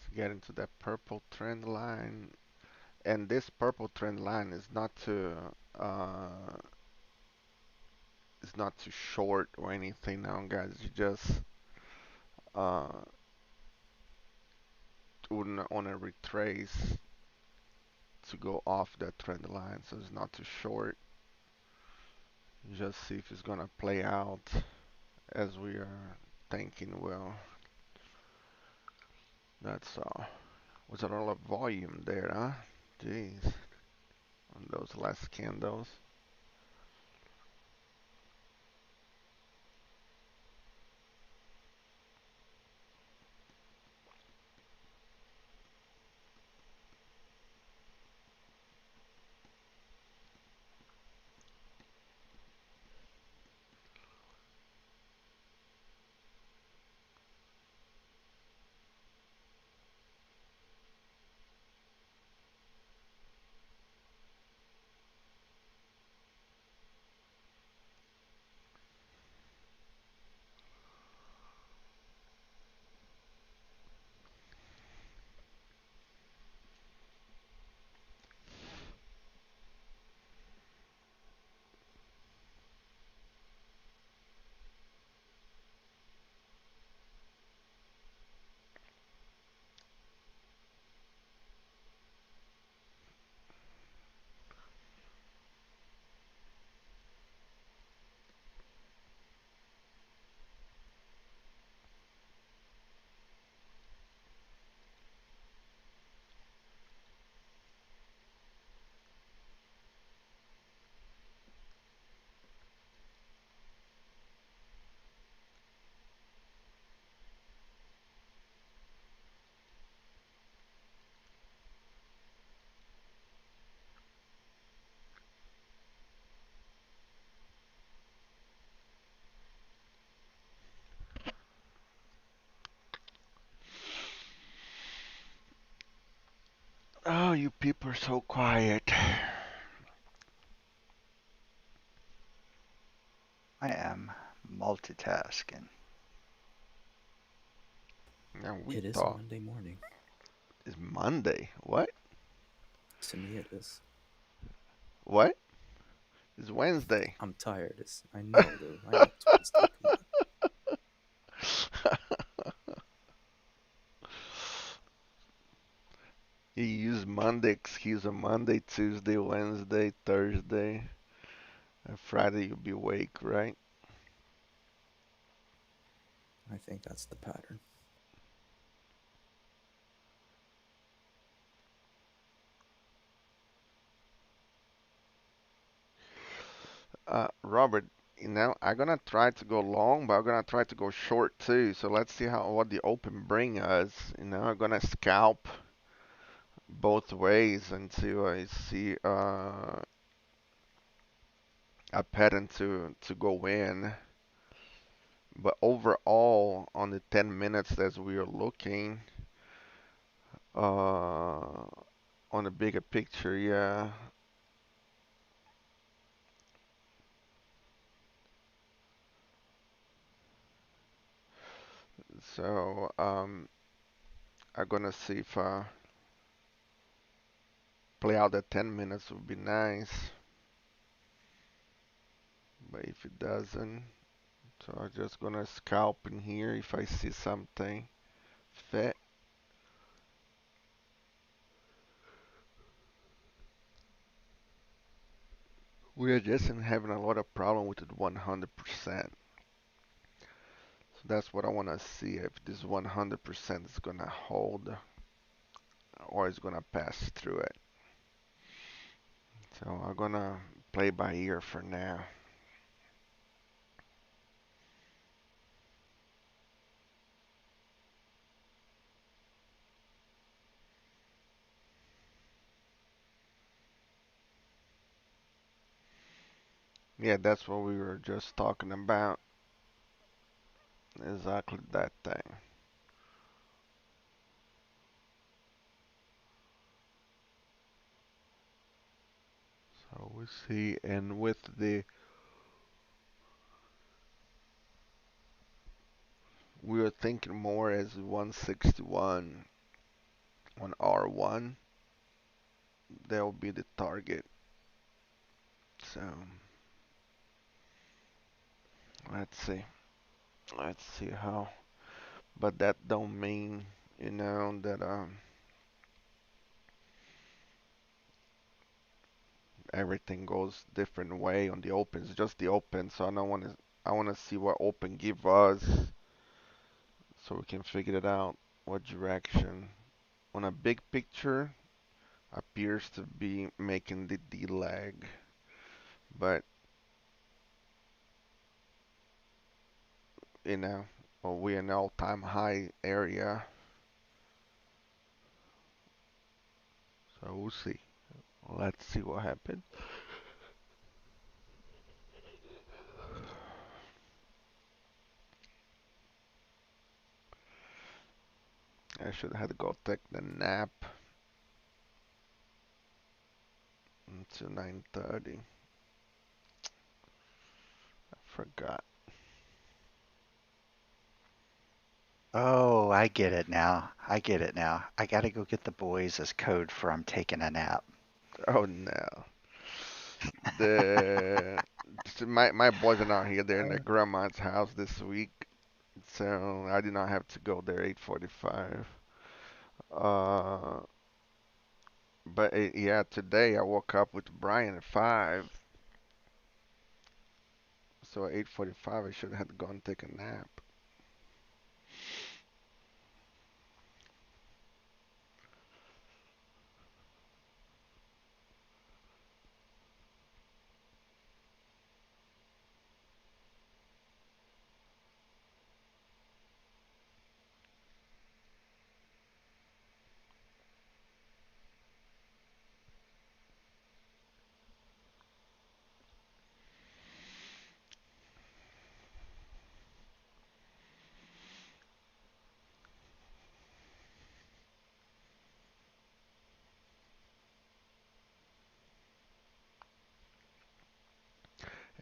To get into that purple trend line, and this purple trend line uh is not too short or anything now, guys. You just uh on a retrace to go off that trend line, so it's not too short. You just see if it's gonna play out as we are thinking. Well, that's was a lot of volume there, huh? Jeez, on those last candles. you people are so quiet. I am multitasking. Now we It is a thought Monday morning. it's Monday. What? To me, it is. What? It's Wednesday. I'm tired. I know, dude. I know it's Wednesday. Come on. You use Monday excuse on Monday, Tuesday, Wednesday, Thursday, and Friday you'll be awake, right? I think that's the pattern. Robert, I'm gonna try to go long, but I'm gonna try to go short too. So let's see how what the open bring us. I'm gonna scalp both ways until I see a pattern to go in. But overall, on the 10 minutes that we are looking, on the bigger picture, yeah. So I'm gonna see if play out that 10 minutes would be nice. But if it doesn't, so I'm just gonna scalp in here if I see something fit. We are just having a lot of problem with it 100%. So that's what I wanna see if this 100% is gonna hold or is gonna pass through it. So I'm gonna play by ear for now. Yeah, that's what we were just talking about. Exactly that thing. So we see, and with we were thinking more as 161 on R1. That will be the target. So let's see. Let's see how. But that don't mean, that everything goes different way on the open. It's just the open. So I don't want to. I want to see what open give us, so we can figure it out. What direction on a big picture appears to be making the D leg, but you know, well, we're in all-time high area, so we'll see. Let's see what happens. I should have to go take the nap until 9:30. I forgot. Oh, I get it now. I get it now. I gotta go get the boys as code for I'm taking a nap. Oh no. The my boys are not here. They're in their grandma's house this week, so I did not have to go there 8:45. Uh, but yeah, today I woke up with Brian at 5, so at 8:45 I should have gone take a nap.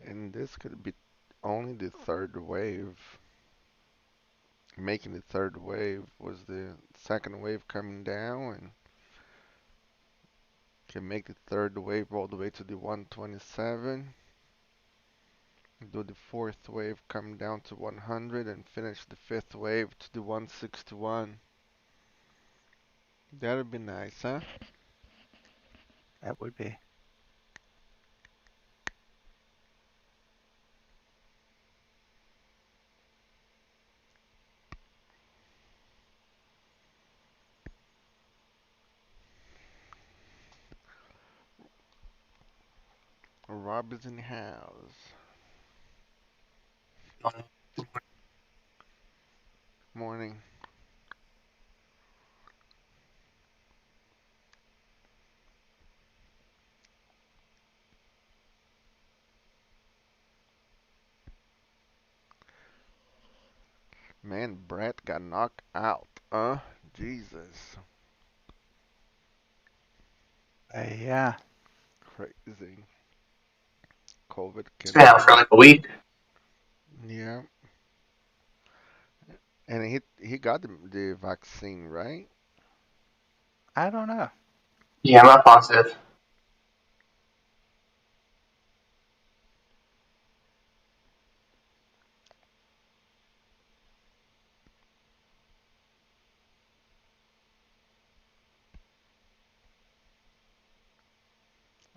And this could be only the third wave. Making the third wave was the second wave coming down and can make the third wave all the way to the 127. Do the fourth wave come down to 100 and finish the fifth wave to the 161. That'd be nice, huh? That would be. Rob is in the house. Morning. Man, Brett got knocked out. Jesus. Yeah. Crazy. COVID It's can. been out for like a week. Yeah. And he got the vaccine, right? I don't know. Yeah, I'm not positive.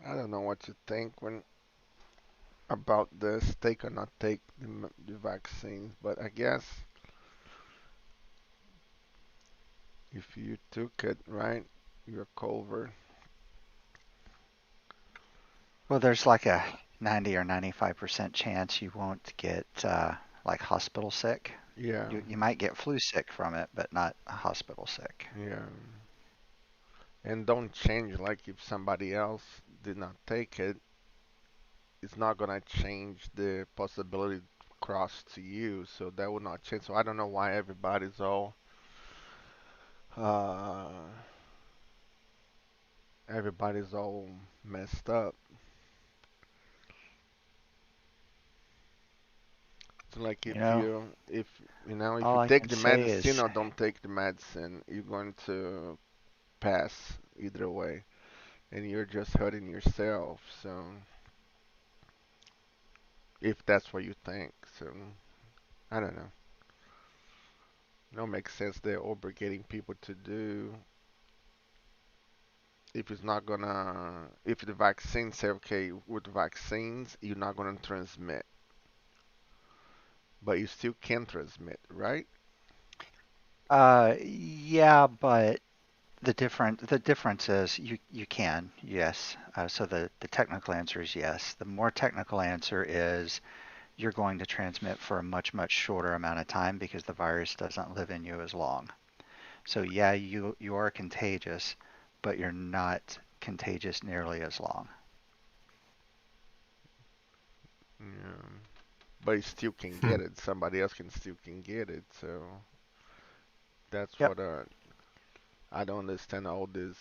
I don't know what to think when about this. Take or not take the vaccines, but I guess if you took it, right, you're covered. Well, there's like a 90 or 95% chance you won't get like hospital sick. Yeah, You might get flu sick from it, but not hospital sick. yeah. And don't change like if somebody else did not take it, it's not gonna change the possibility cross to you, so that would not change. So I don't know why uh everybody's all messed up. So like You know, if if all you I take can the say medicine is, or don't take the medicine, you're going to pass either way, and you're just hurting yourself. So if that's what you think, so I don't know. It don't make sense they're obligating people to do if it's not gonna if the vaccine say okay with vaccines you're not gonna transmit, but you still can transmit, right? yeah, but the difference is you can, yes. So the technical answer is yes. The more technical answer is you're going to transmit for a much shorter amount of time because the virus doesn't live in you as long. So yeah, you are contagious, but you're not contagious nearly as long. Yeah. But you still can Hmm. get it. Somebody else can still can get it. So that's Yep. what I don't understand all this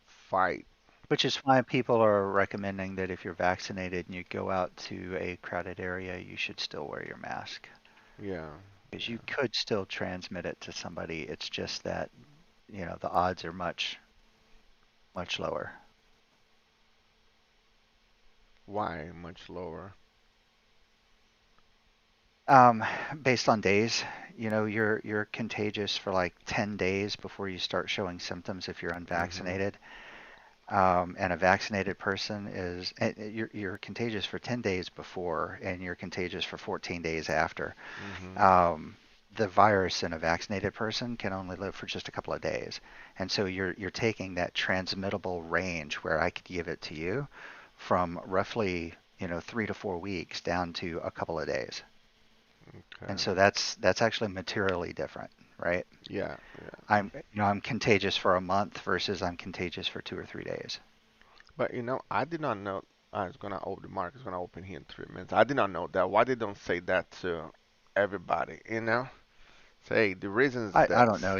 fight. Which is why people are recommending that if you're vaccinated and you go out to a crowded area, you should still wear your mask. Yeah, Because you yeah. could still transmit it to somebody. It's just that, the odds are much lower. Why much lower? Um, Based on days, you're contagious for like 10 days before you start showing symptoms if you're Mhm. unvaccinated. And a vaccinated person you're contagious for 10 days before, and you're contagious for 14 days after. Mhm. Um, the virus in a vaccinated person can only live for just a couple of days, and so you're taking that transmittable range where I could give it to you from roughly 3 to 4 weeks down to a couple of days, and Okay. so that's actually materially different, right? Yeah, yeah. I'm contagious for a month versus I'm contagious for 2 or 3 days. But I did not know. I was gonna open the market. Is gonna open here in 3 minutes. I did not know that. Why they don't say that to everybody? Say the reason is I don't this. know.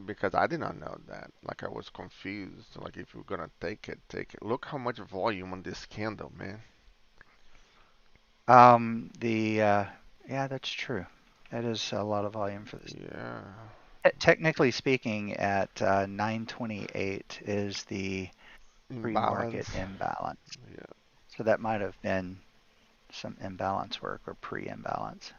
Because I did not know that. Like I was confused. Like if you're gonna take it, take it. Look how much volume on this candle, man. Yeah, that's true. That is a lot of volume for this. Yeah. Technically speaking, at 928 is the pre-market Imbalance. imbalance. Yeah. So that might have been some imbalance work or pre-imbalance.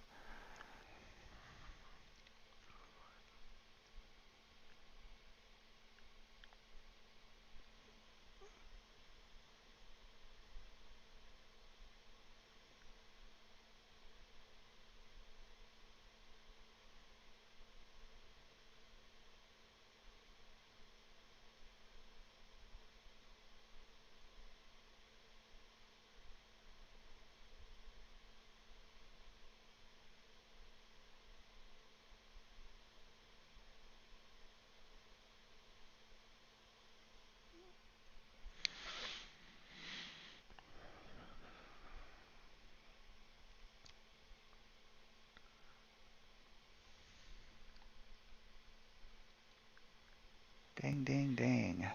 Ding, ding, ding.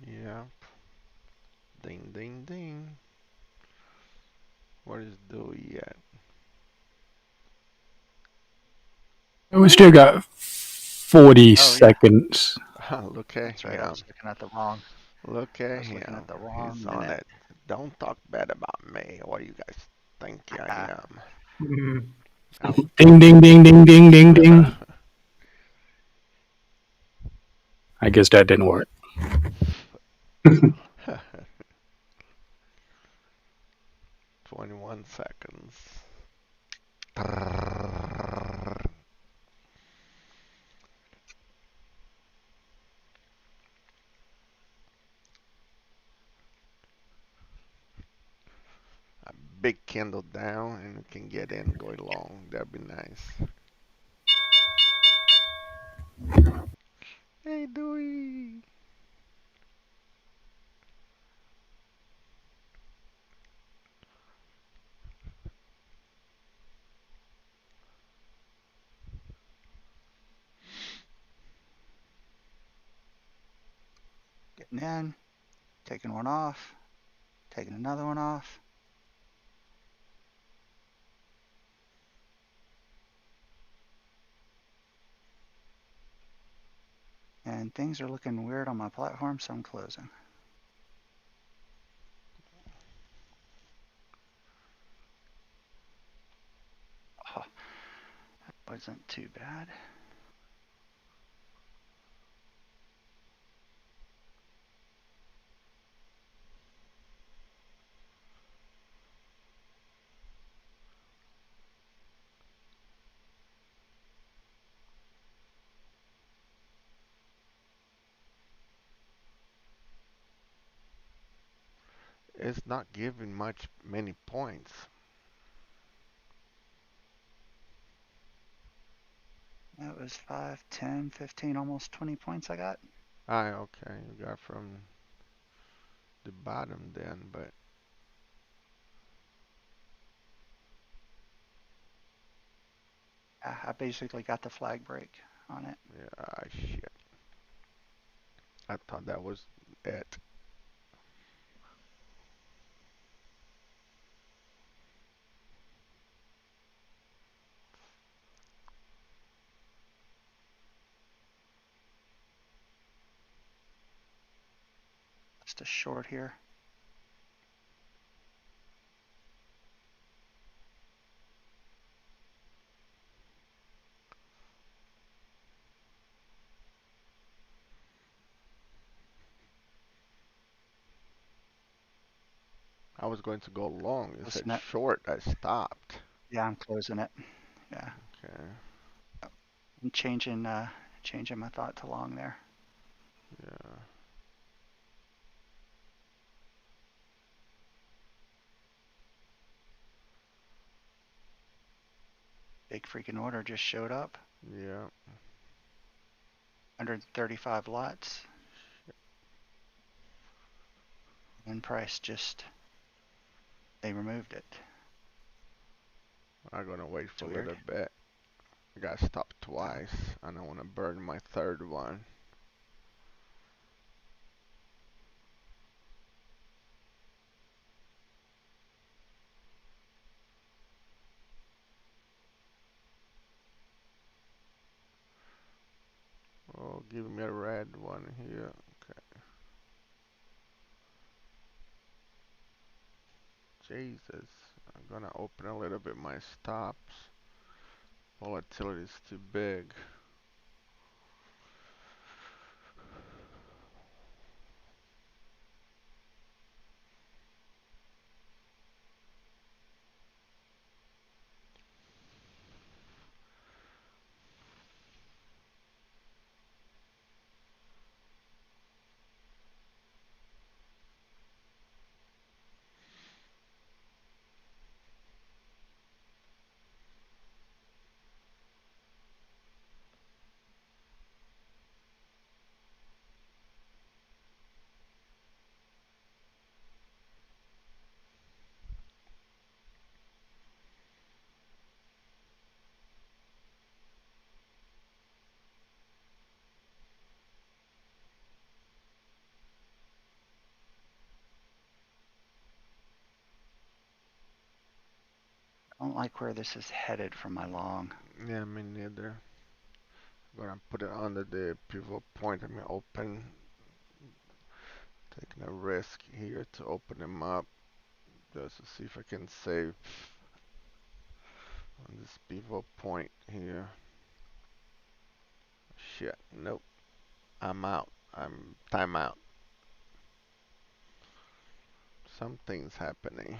Yeah. Ding, ding, ding. What is Dewey at? We still got 40 Oh yeah, seconds. Look at that's right. I him. was looking at the wrong. Look I at was looking at him. the He's wrong on minute. it. Don't talk bad about me. What do you guys think I am? Out. Ding, ding, ding, ding, ding, ding, ding. I guess that didn't work. 21 seconds. A big candle down and we can get in going long. That'd be nice. Hey, Dewey. Getting in, taking one off, taking another one off. And things are looking weird on my platform, so I'm closing. Oh, that wasn't too bad. It's not giving many points. That was 5, 10, 15, almost 20 points I got. Ah, okay. You got from the bottom then, but I basically got the flag break on it. yeah, shit. I thought that was it. Just a short here. I was going to go long. You said Closing it. short. I stopped. Yeah, I'm closing it. Yeah, Okay. I'm changing my thought to long there. Yeah. Big freaking order just showed up. Yeah. 135 lots. And price just, they removed it. I'm gonna wait It's for a weird. little bit. I got stopped twice. I don't want to burn my third one. give me a red one here. Okay. Jesus. I'm gonna open a little bit my stops. Volatility is too big. I don't like where this is headed for my long. Yeah, me neither. I'm gonna put it under the pivot point. I'm gonna open, taking a risk here to open them up just to see if I can save on this pivot point here. Shit, nope. I'm out. I'm time out. Something's happening.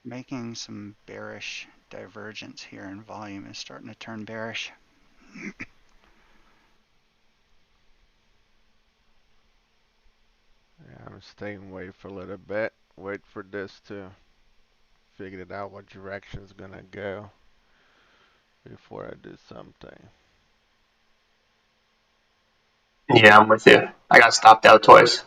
Making some bearish divergence here in volume is starting to turn bearish. Yeah, I'm staying away for a little bit. Wait for this to figure it out what direction it's gonna go before I do something. Yeah, I'm with you. I got stopped out twice.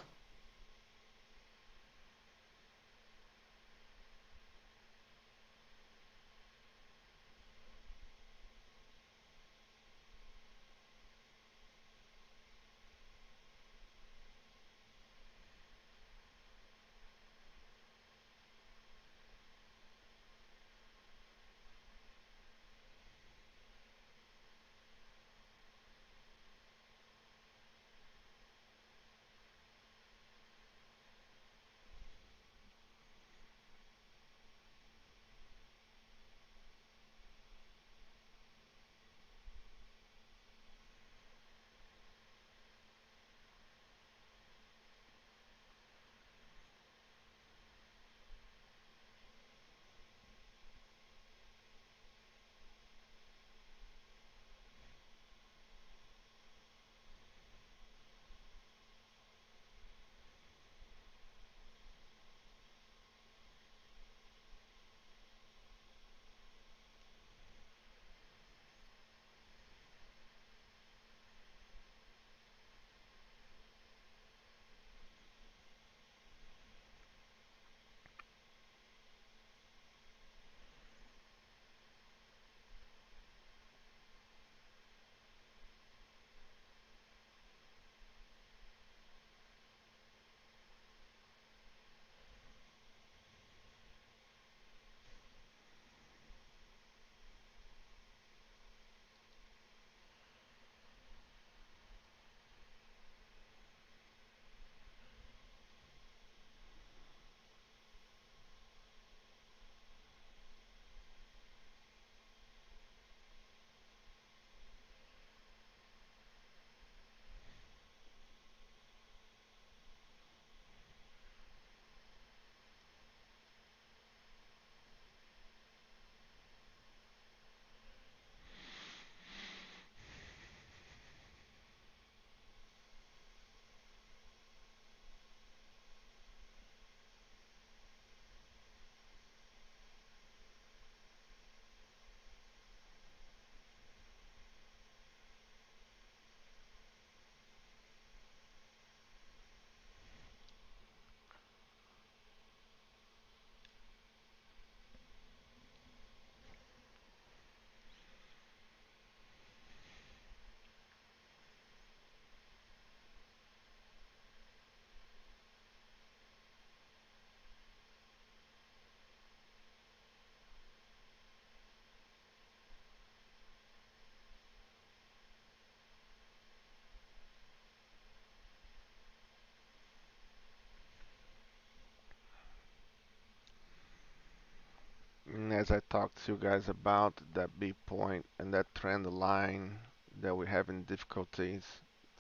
as I talked to you guys about that B point and that trend line that we're having difficulties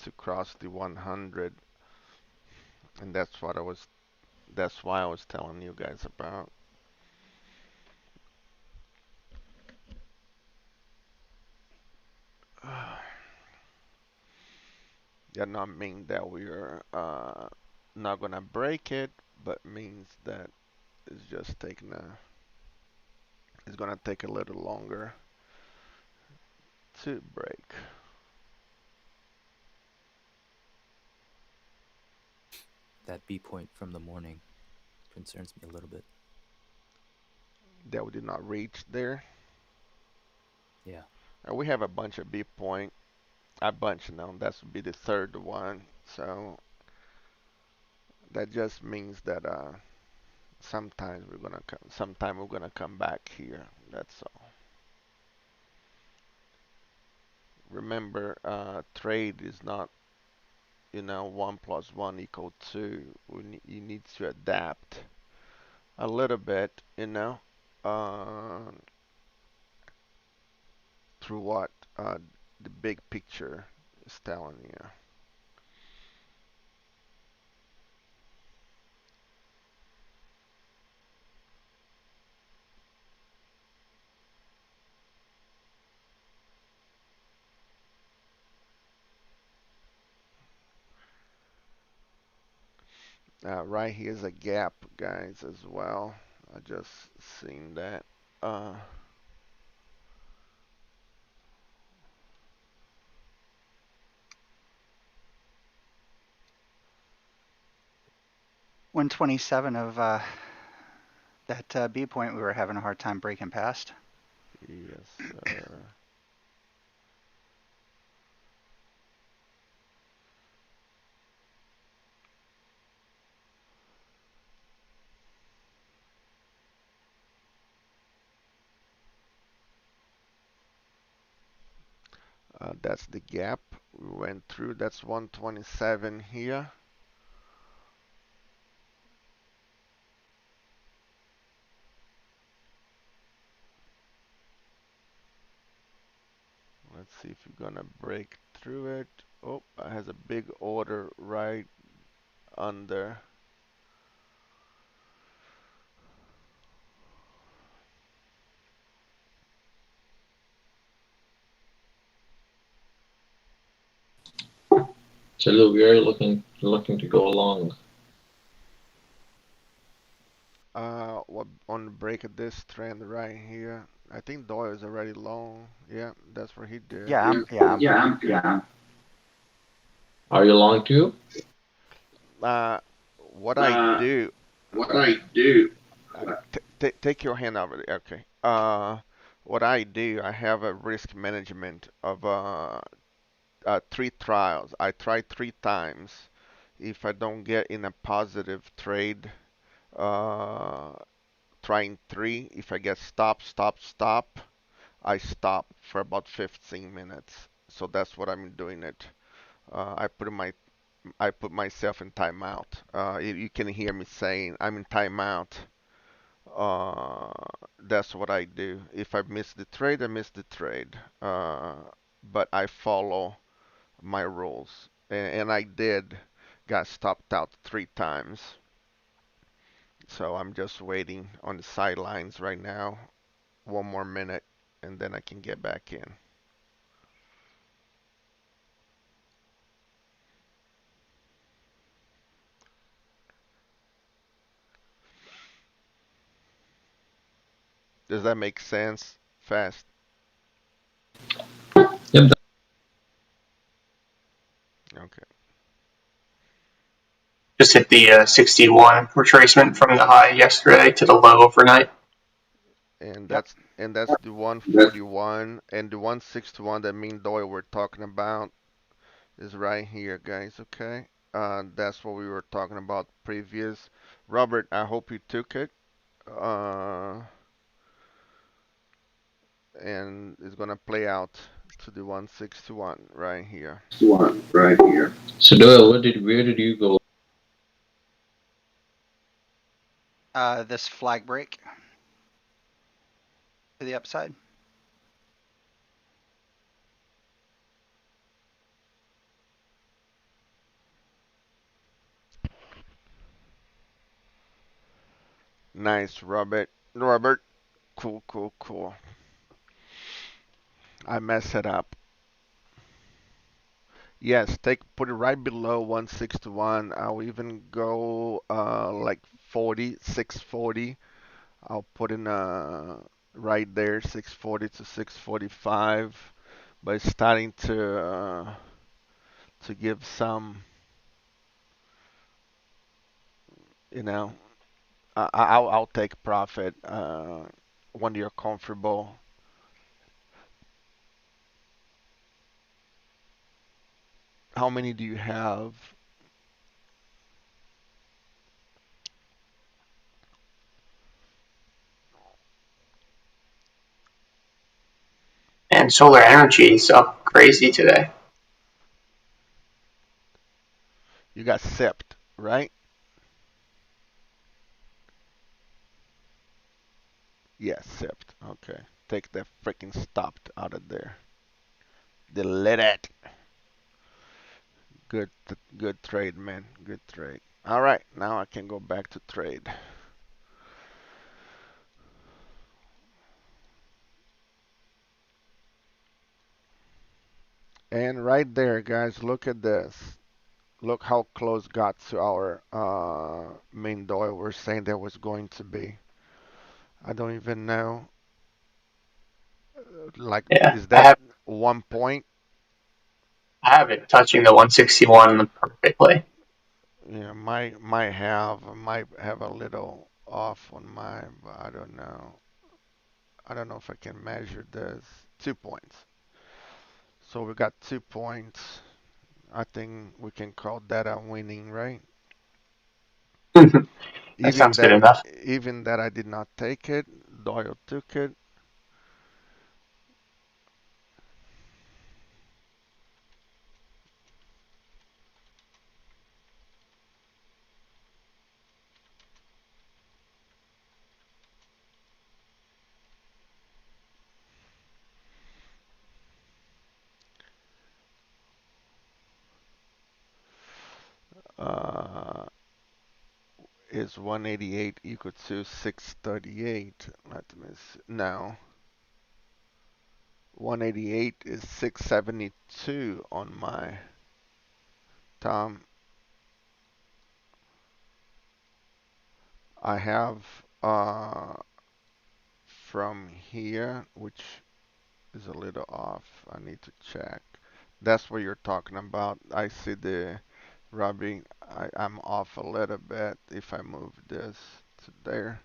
to cross the 100, and that's why I was telling you guys about. That not mean that we're not gonna break it, but means that it's just it's gonna take a little longer to break. That B point from the morning concerns me a little bit. That we did not reach there. Yeah. We have a bunch of B point. A bunch now. That would be the third one. So that just means that sometime we're gonna come back here. That's all. Remember, trade is not, 1 plus 1 equal 2. You need to adapt a little bit, uh, through what the big picture is telling you. Right here's a gap, guys, as well. I just seen that. Uh, 127 of that B point we were having a hard time breaking past. yes, sir. That's the gap we went through. That's 127 here. Let's see if you're gonna break through it. Oh, it has a big order right under. So Lou, we are looking to go along. What on the break of this trend right here? I think Doyle is already long. Yeah, that's what he did. Yeah, Yeah. Are you along too? Uh, what I Uh, do, what I do. take your hand over there. Okay. What I do, I have a risk management of 3 trials. I try 3 times. If I don't get in a positive trade, uh, trying 3. If I get stop, I stop for about 15 minutes. So that's what I'm doing it. I put myself in timeout. You can hear me saying I'm in timeout. Uh, that's what I do. If I miss the trade, I miss the trade. But I follow my rules, and I did got stopped out 3 times. So I'm just waiting on the sidelines right now. 1 more minute, and then I can get back in. Does that make sense? Fast. Yep. Okay. Just hit the 61 retracement from the high yesterday to the low overnight. And yep. that's the 141 and the 161 that mean Doyle we're talking about is right here, guys. Okay. That's what we were talking about previous. Robert, I hope you took it. Uh, and it's gonna play out to the 161 right here. One right here. So Doyle, where did you go? This flag break. to the upside. Nice, Robert. Robert, cool, cool, cool. I messed it up. Yes, put it right below 161. I'll even go like 40, 640. I'll put in right there 640 to 645, but it's starting to give some, you know, I'll take profit when you're comfortable. How many do you have? And solar energy is up crazy today. You got sipped, right? Yes, sipped. Okay. Take that freaking stopped out of there. Delete it. Good, good trade, man. Good trade. All right, now I can go back to trade. And right there, guys, look at this. Look how close got to our main door we're saying there was going to be. I don't even know. Like, Yeah, is that 1 point? I have it touching the 161 perfectly. Yeah, might have a little off on mine, but I don't know. I don't know if I can measure this. 2 points. So we got 2 points. I think we can call that a winning, right? That Even sounds good that, enough. even that I did not take it, Doyle took it. Uh, is 188 equal to 638? Let me see. No, 188 is 672 on my Tom. I have from here, which is a little off. I need to check. That's what you're talking about. I see the rubbing. I'm off a little bit if I move this to there.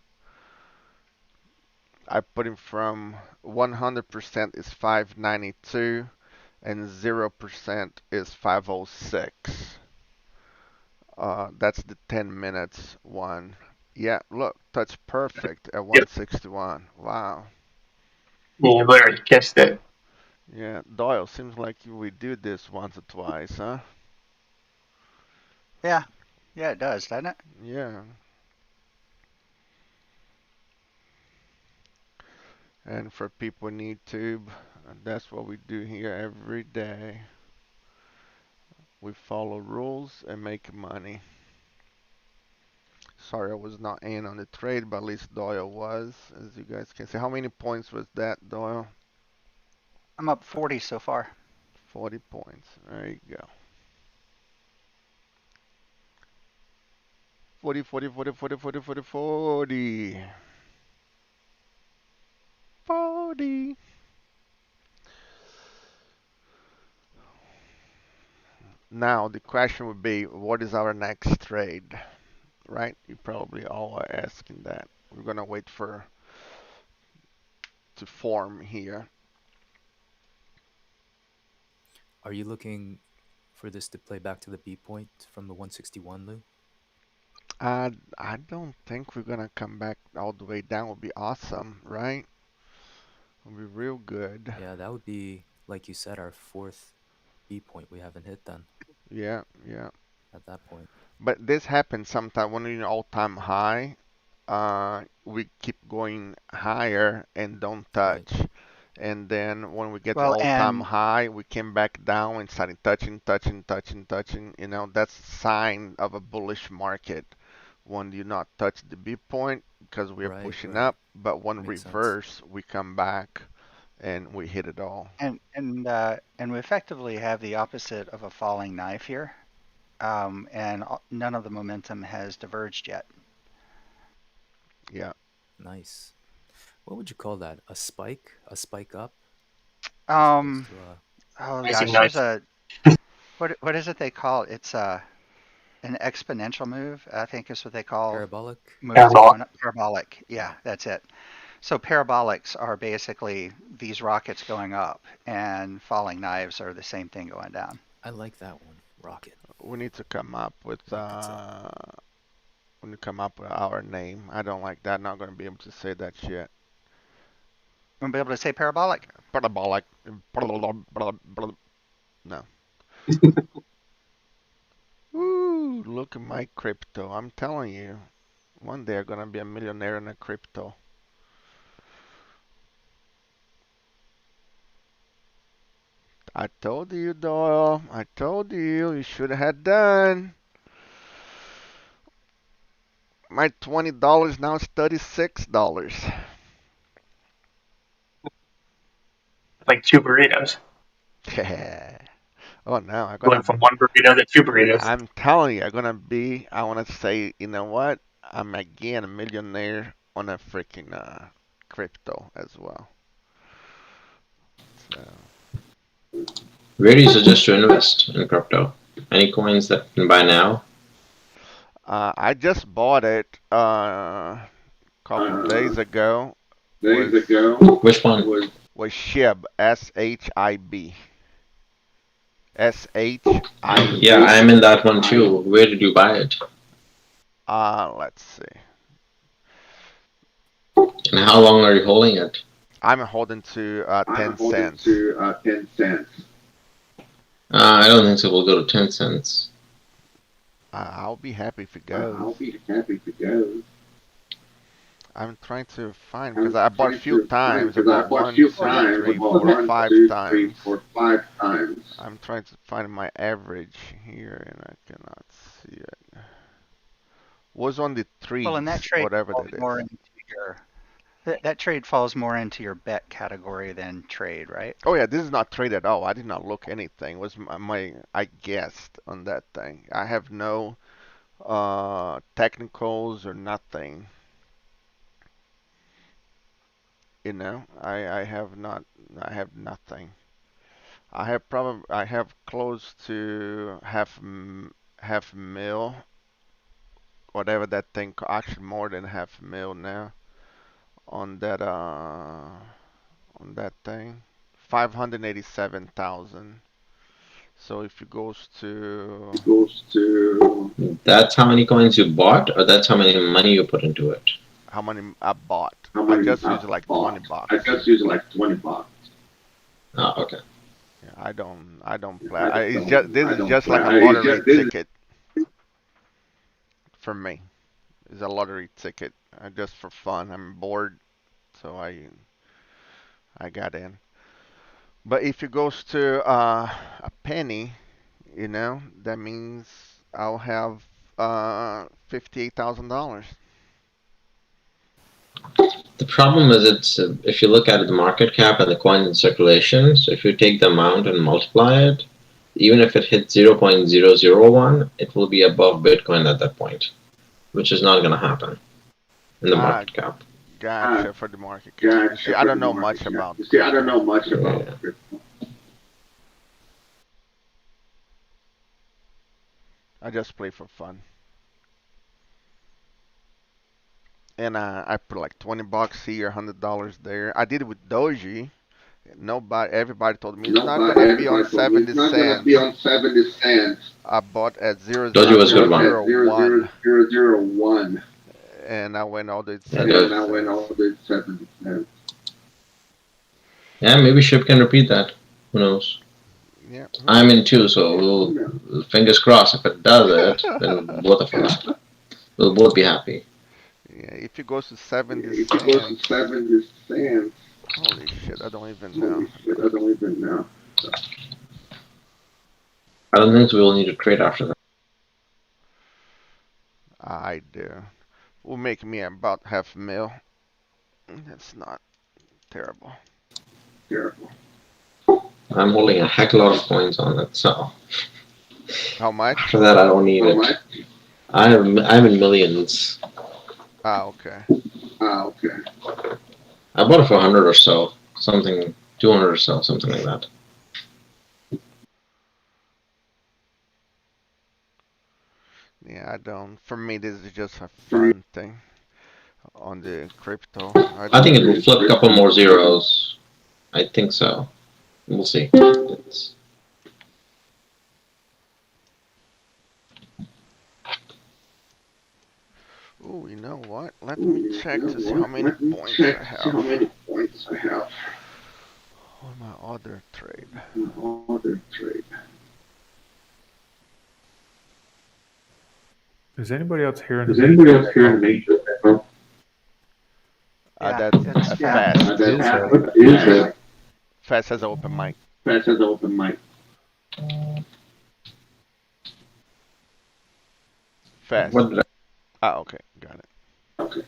I put in from 100% is 592 and 0% is 506. That's the 10 minutes one. Yeah, look, touch perfect at Yep. 161. Wow. You literally kissed it. Yeah, Doyle, seems like we do this once or twice, huh? Yeah, yeah, it does, doesn't it? Yeah. And for people in YouTube, that's what we do here every day. We follow rules and make money. Sorry, I was not in on the trade, but at least Doyle was, as you guys can see. How many points was that, Doyle? I'm up 40 so far. 40 points. There you go. 40, 40, 40, 40, 40, 40, 40. 40. Now, the question would be, what is our next trade? Right? You probably all are asking that. We're going to wait for to form here. Are you looking for this to play back to the B point from the 161, Lou? I don't think we're gonna come back all the way down. Would be awesome, right? Would be real good. Yeah, that would be, like you said, our fourth B point we haven't hit then Yeah, yeah. at that point. But this happens sometime when you're in all-time high. we keep going higher and don't Right. touch. And then when we get to Well, all-time and high, we came back down and started touching, touching, touching, touching. That's a sign of a bullish market. When you not touch the B point because we are Right. pushing Right. up, but when Makes sense. reverse, we come back and we hit it all. and we effectively have the opposite of a falling knife here, and none of the momentum has diverged yet. Yeah. Nice. What would you call that? A spike? A spike up? As Um, opposed to a oh Rising gosh, there's knife. a what is it they call it? It's an exponential move, I think is what they call parabolic? moves Parabolic. going up. Parabolic. Yeah. Yeah, that's it. So parabolics are basically these rockets going up, and falling knives are the same thing going down. I like that one. Rocket. We need to come up with Rockets up. our name. I don't like that. Not gonna be able to say that shit. We'll be able to say parabolic. Parabolic. No. Woo! Look at my crypto. I'm telling you, one day I'm gonna be a millionaire in a crypto. I told you, Doyle. I told you. You should have done. My $20 now is $36. Like two burritos. Oh, now I'm Going gonna. from one burrito to two burritos. I'm telling you, I'm gonna be. I wanna say, you know what? I'm again a millionaire on a freaking crypto as well. So Where do you suggest to invest in crypto? Any coins that you can buy now? I just bought it couple days ago. Was Which one? SHIB, SHIB, Yeah, SHIB. I'm in that one too. Where did you buy it? Let's see. And how long are you holding it? I'm holding to 10 cents. I don't think so. We'll go to 10 cents. I'll be happy if it goes. I'm trying to find because I bought a few times. I bought one, two, three, four, 5 times. I'm trying to find my average here and I cannot see it. Was on the Well, and that threes, trade whatever falls that is. more into your that trade falls more into your bet category than trade, right? Oh yeah, this is not trade at all. I did not look anything. It was I guessed on that thing. I have no technicals or nothing. I have not. I have nothing. I have close to half mil, whatever that thing. Actually, more than half mil now on that thing. 587,000. So if it goes to That's how many coins you bought, or that's how many money you put into it? how many I bought, I just used like $20. Oh, okay. Yeah, I don't play. It's just this is just like a lottery ticket for me. It's a lottery ticket just for fun. I'm bored, so I got in. But if it goes to a penny, that means I'll have $58,000. The problem is, it's if you look at the market cap and the coins in circulation, so if you take the amount and multiply it, even if it hits 0.001, it will be above Bitcoin at that point, which is not going to happen in the Ah, market cap. gotcha for the market cap. You see, I don't know much about crypto. Yeah. I just play for fun. And I put like $20 here, $100 there. I did it with Doji. Everybody told me it's not gonna be on 70 cents. I bought at zero Doji zero was a good zero one. zero one, and I went all the way to Yeah, 70 cents. yeah, maybe Ship can repeat that. Who knows? Yeah, who I'm in knows? too, so fingers crossed. If it does it, then both of us will both be happy. Yeah, if it goes to 70 If it goes to cents, 70 cents, holy shit, I don't even know. holy shit, I don't even know. I don't think we will need to trade after that. I do. Will make me about half a mil. That's not terrible. Terrible. I'm holding a heck of a lot of coins on it, so How much? after that I don't need it. I'm in millions. Ah, okay. Okay. I bought it for 100 or so, something 200 or so, something like that. Yeah, I don't. For me, this is just a fun thing on the crypto. I I think don't. it will flip a couple more zeros. I think so. We'll see. It's, Oh, you know what? Let me Ooh, you check know to see how what? many Let me points check I to see have how many points I have on my other trade. on other trade. Is anybody else hearing a Is major anybody else hearing echo? major echo? Yeah, That's it's a bad. fast. It is What is that? Fast has an open mic. Fast has open mic. Fast. what did I, Ah, okay, got it. Okay.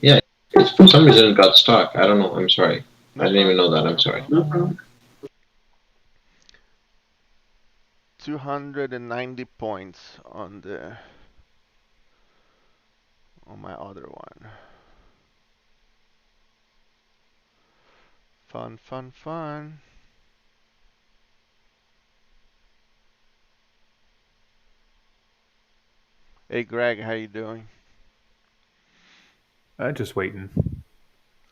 yeah, it's, for some reason it got stuck. I don't know. I'm sorry. I No didn't even problem. know that. I'm No sorry. problem. No problem. 290 points on my other one. Fun, fun, fun. Hey, Greg, how you doing? Just waiting.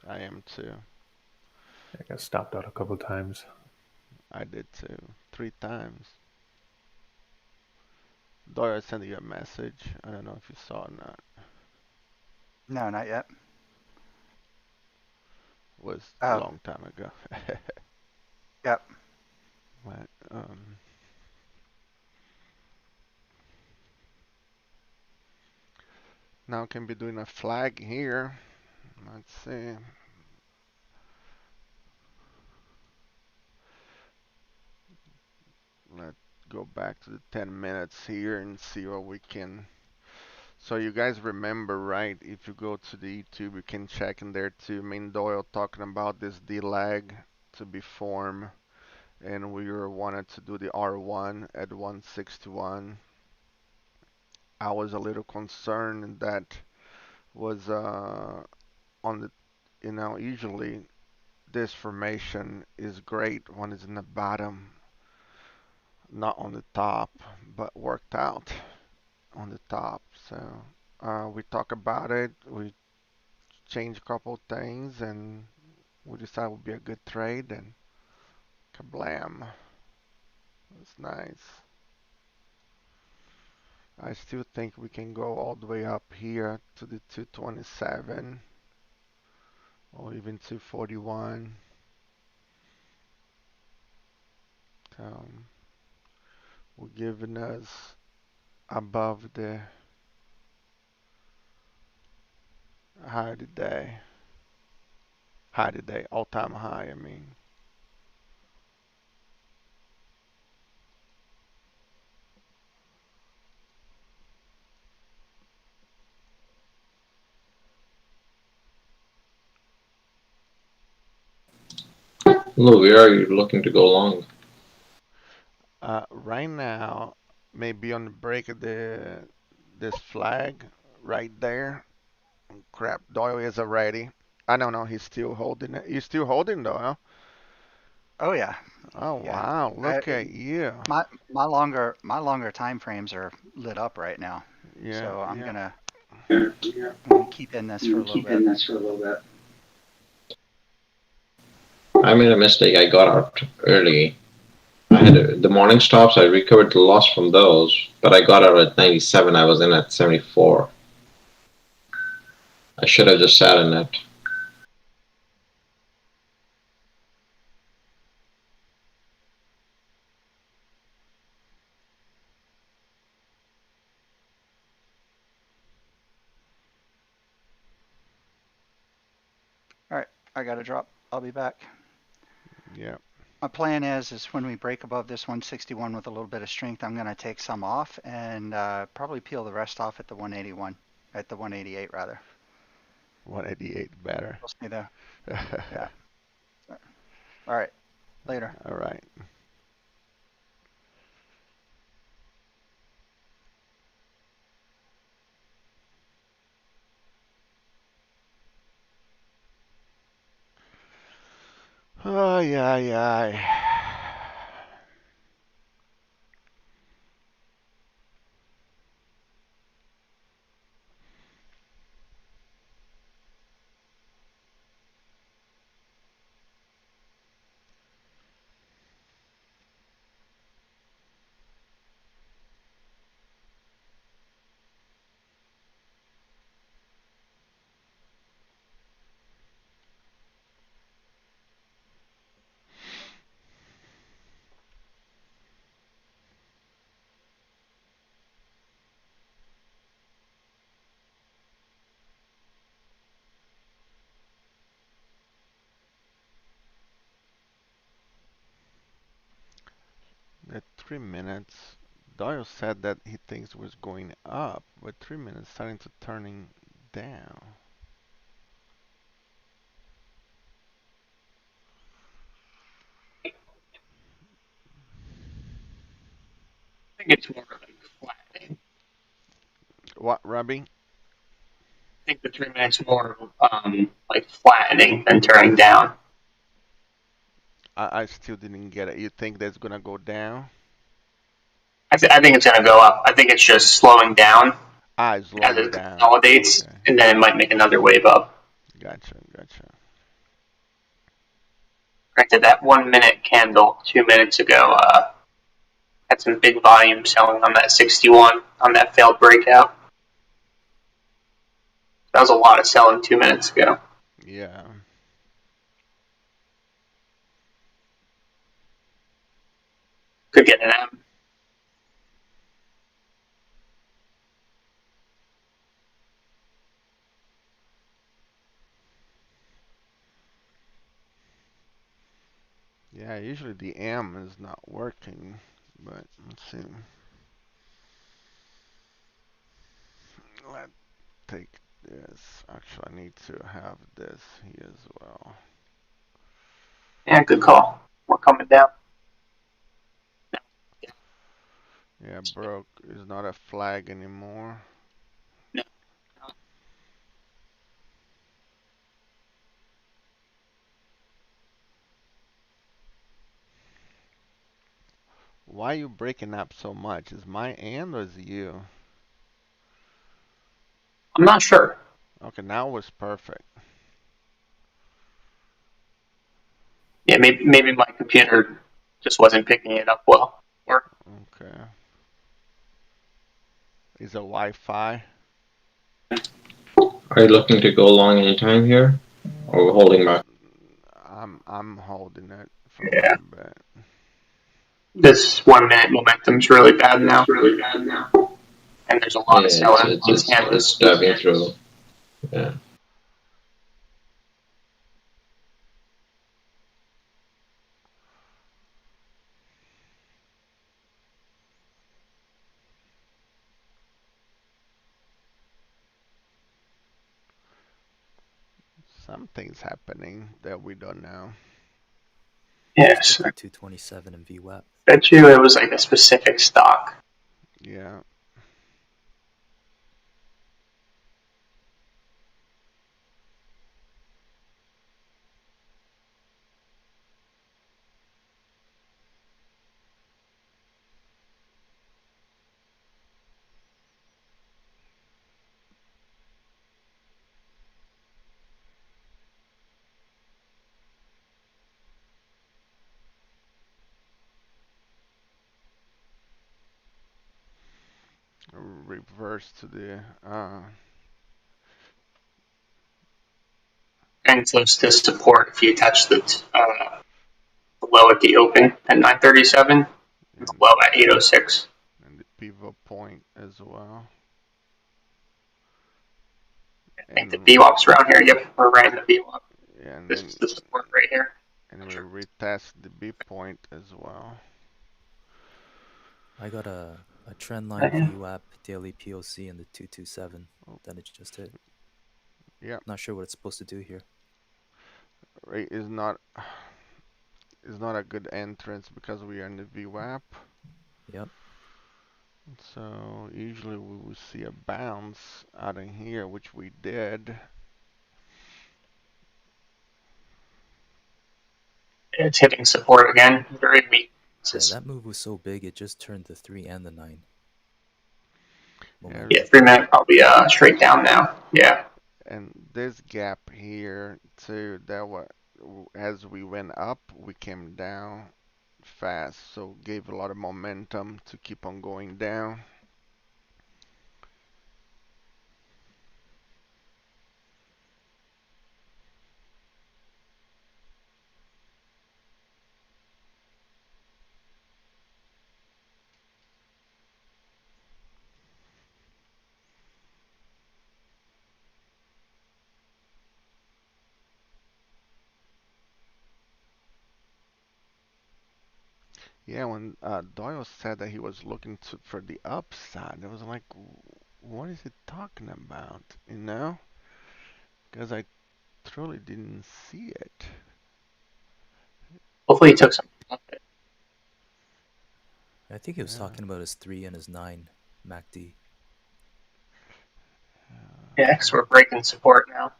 I am too. I got stopped out a couple times. I did too. 3 times. Dora sent you a message. I don't know if you saw or not. No, not yet. Was a Oh, long time ago. yep. But, now can be doing a flag here. Let's see. Let's go back to the 10 minutes here and see what we can. So you guys remember, right? If you go to the YouTube, you can check in there too. Main Doyle talking about this D lag to be formed, and we were wanted to do the R1 at 161. I was a little concerned that was on the, usually this formation is great when it's in the bottom, not on the top, but worked out on the top. So we talk about it. We change a couple things, and we decided it would be a good trade. And kablam! That's nice. I still think we can go all the way up here to the 227 or even 241. We're giving us above the high today. High today, all-time high. I mean, Lou, where are you looking to go long? right now, maybe on the break of this flag right there. Crap, Doyle is already. I don't know. He's still holding it. He's still holding though, huh? Oh yeah, Oh yeah. wow, I look at you. my longer time frames are lit up right now, Yeah, so I'm yeah. gonna Yeah. Yeah. keep in this for a You little keep bit. in this for a little bit. I made a mistake. I got out early. The morning stops. I recovered the loss from those, but I got out at 97. I was in at 74. I should have just sat in it. I got to drop. I'll be back. Yeah. My plan is when we break above this 161 with a little bit of strength, I'm going to take some off and probably peel the rest off at the 181, at the 188 rather. 188 better. We'll stay there. Yeah. All right. Later. All right. Oh, yeah. At 3 minutes, Doyle said that he thinks it was going up, but 3 minutes starting to turning down. I think it's more like flattening. What, Robbie? I think the 3 minutes more like flattening than turning down. I still didn't get it. You think that's gonna go down? I think it's going to go up. I think it's just slowing down Ah, it's as slowing it down. consolidates, Okay. and then it might make another wave up. Gotcha. Granted, that 1 minute candle 2 minutes ago had some big volume selling on that 61 on that failed breakout. That was a lot of selling 2 minutes ago. Yeah. Could get an M. Yeah, usually the M is not working, but let's see. Let's take this. Actually, I need to have this here as well. Yeah, good call. We're coming down. Yeah, broke is not a flag anymore. No. Why are you breaking up so much? Is my end or is it you? I'm not sure. Okay, now it was perfect. Yeah, maybe my computer just wasn't picking it up well. Or Okay. Is it Wi-Fi? Are you looking to go long anytime here, or we're holding back? I'm holding it for a yeah, little bit. this 1 minute momentum's really bad now, and there's a lot of Yeah, selling on this candle. it's stabbing through. Yeah. Something's happening that we don't know. Yes, 52.27 in VWAP. bet you it was like a specific stock. Yeah. Reverse to the And close to support if you touch the low at the open at 937, and the and low at 806. and the pivot point as well. I think the And VWAP's around here. Yep, we're right in the VWAP. Yeah, and This then is the support right here. and we retest the B point as well. I got a trend line Yeah. VWAP daily POC in the 227 Oh, that it just hit. yeah, Not sure what it's supposed to do here. rate is not a good entrance because we are in the VWAP. Yep. So usually we will see a bounce out in here, which we did. It's hitting support again. Very weak. Yeah, that move was so big it just turned the 3 and the 9 Yeah, Yeah, momentum. 3 minute probably straight down now. Yeah. and this gap here too, that was as we went up, we came down fast, so gave a lot of momentum to keep on going down. Yeah, when Doyle said that he was looking for the upside, I was like, what is he talking about? You know? Because I truly didn't see it. Hopefully he took some profit. I think he was Yeah. talking about his 3 and his 9 MACD. Yeah, because we're breaking support now.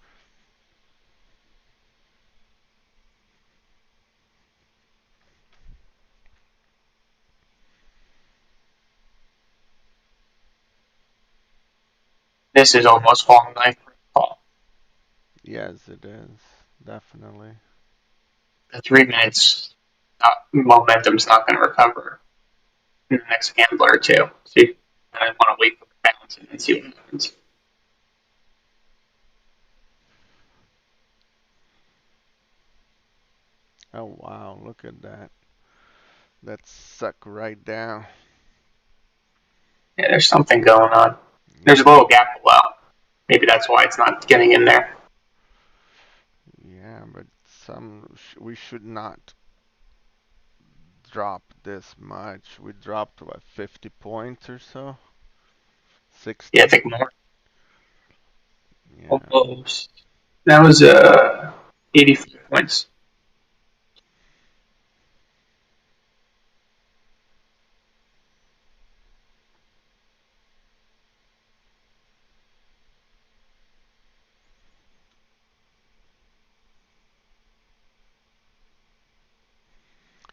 This is almost falling knife fall. Yes, it is. Definitely. The 3 minutes momentum's not going to recover in the next candle or two. So you kind of want to wait for the bounce and then see what happens. Oh, wow. Look at that. That suck right down. Yeah, there's something going on. There's a Yeah. little gap below. Maybe that's why it's not getting in there. Yeah, but we should not drop this much. We dropped what, 50 points or so? Yeah, I 60? think more. Yeah. Almost. That was 85 points.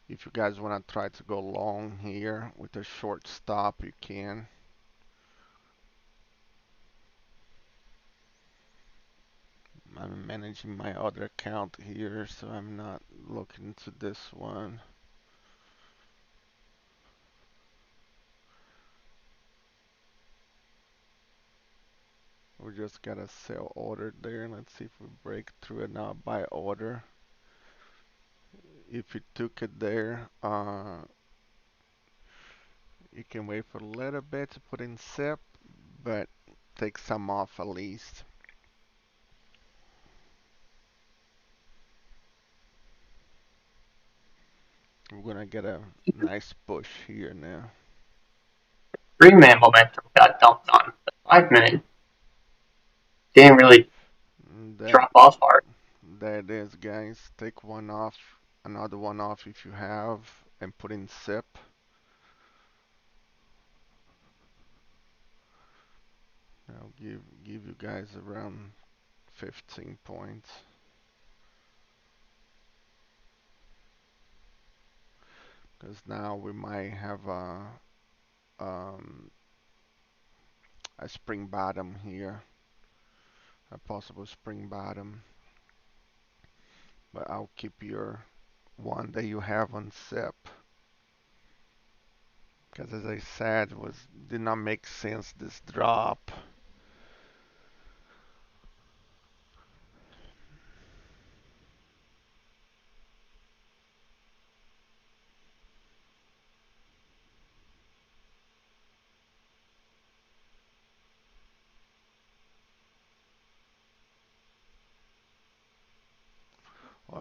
If you guys want to try to go long here with a short stop, you can. I'm managing my other account here, so I'm not looking to this one. We just got a sell order there. Let's see if we break through it now. Buy order. If you took it there, you can wait for a little bit to put in SIP, but take some off at least. We're gonna get a nice push here now. 3 minute momentum got dumped on. The 5 minute didn't really That drop off hard. that is, guys. Take one off, another one off if you have, and put in SIP. I'll give you guys around 15 points. Because now we might have um, a spring bottom here, a possible spring bottom. But I'll keep your one that you have on SIP. Because as I said, did not make sense this drop.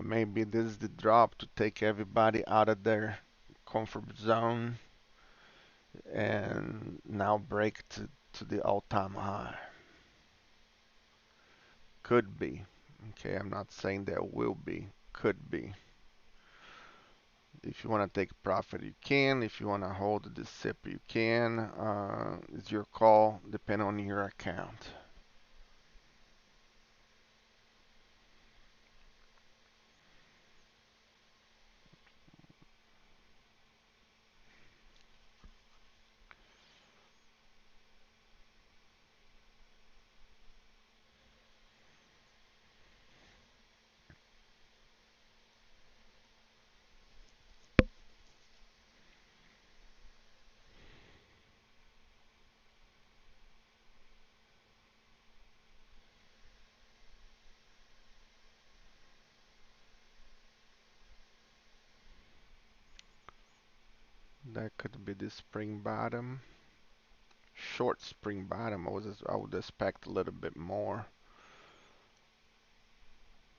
maybe this is the drop to take everybody out of their comfort zone and now break to the all-time high. Could be. Okay, I'm not saying there will be. Could be. If you want to take profit, you can. If you want to hold the SIP, you can. It's your call, depending on your account. That could be the spring bottom. Short spring bottom. I would expect a little bit more,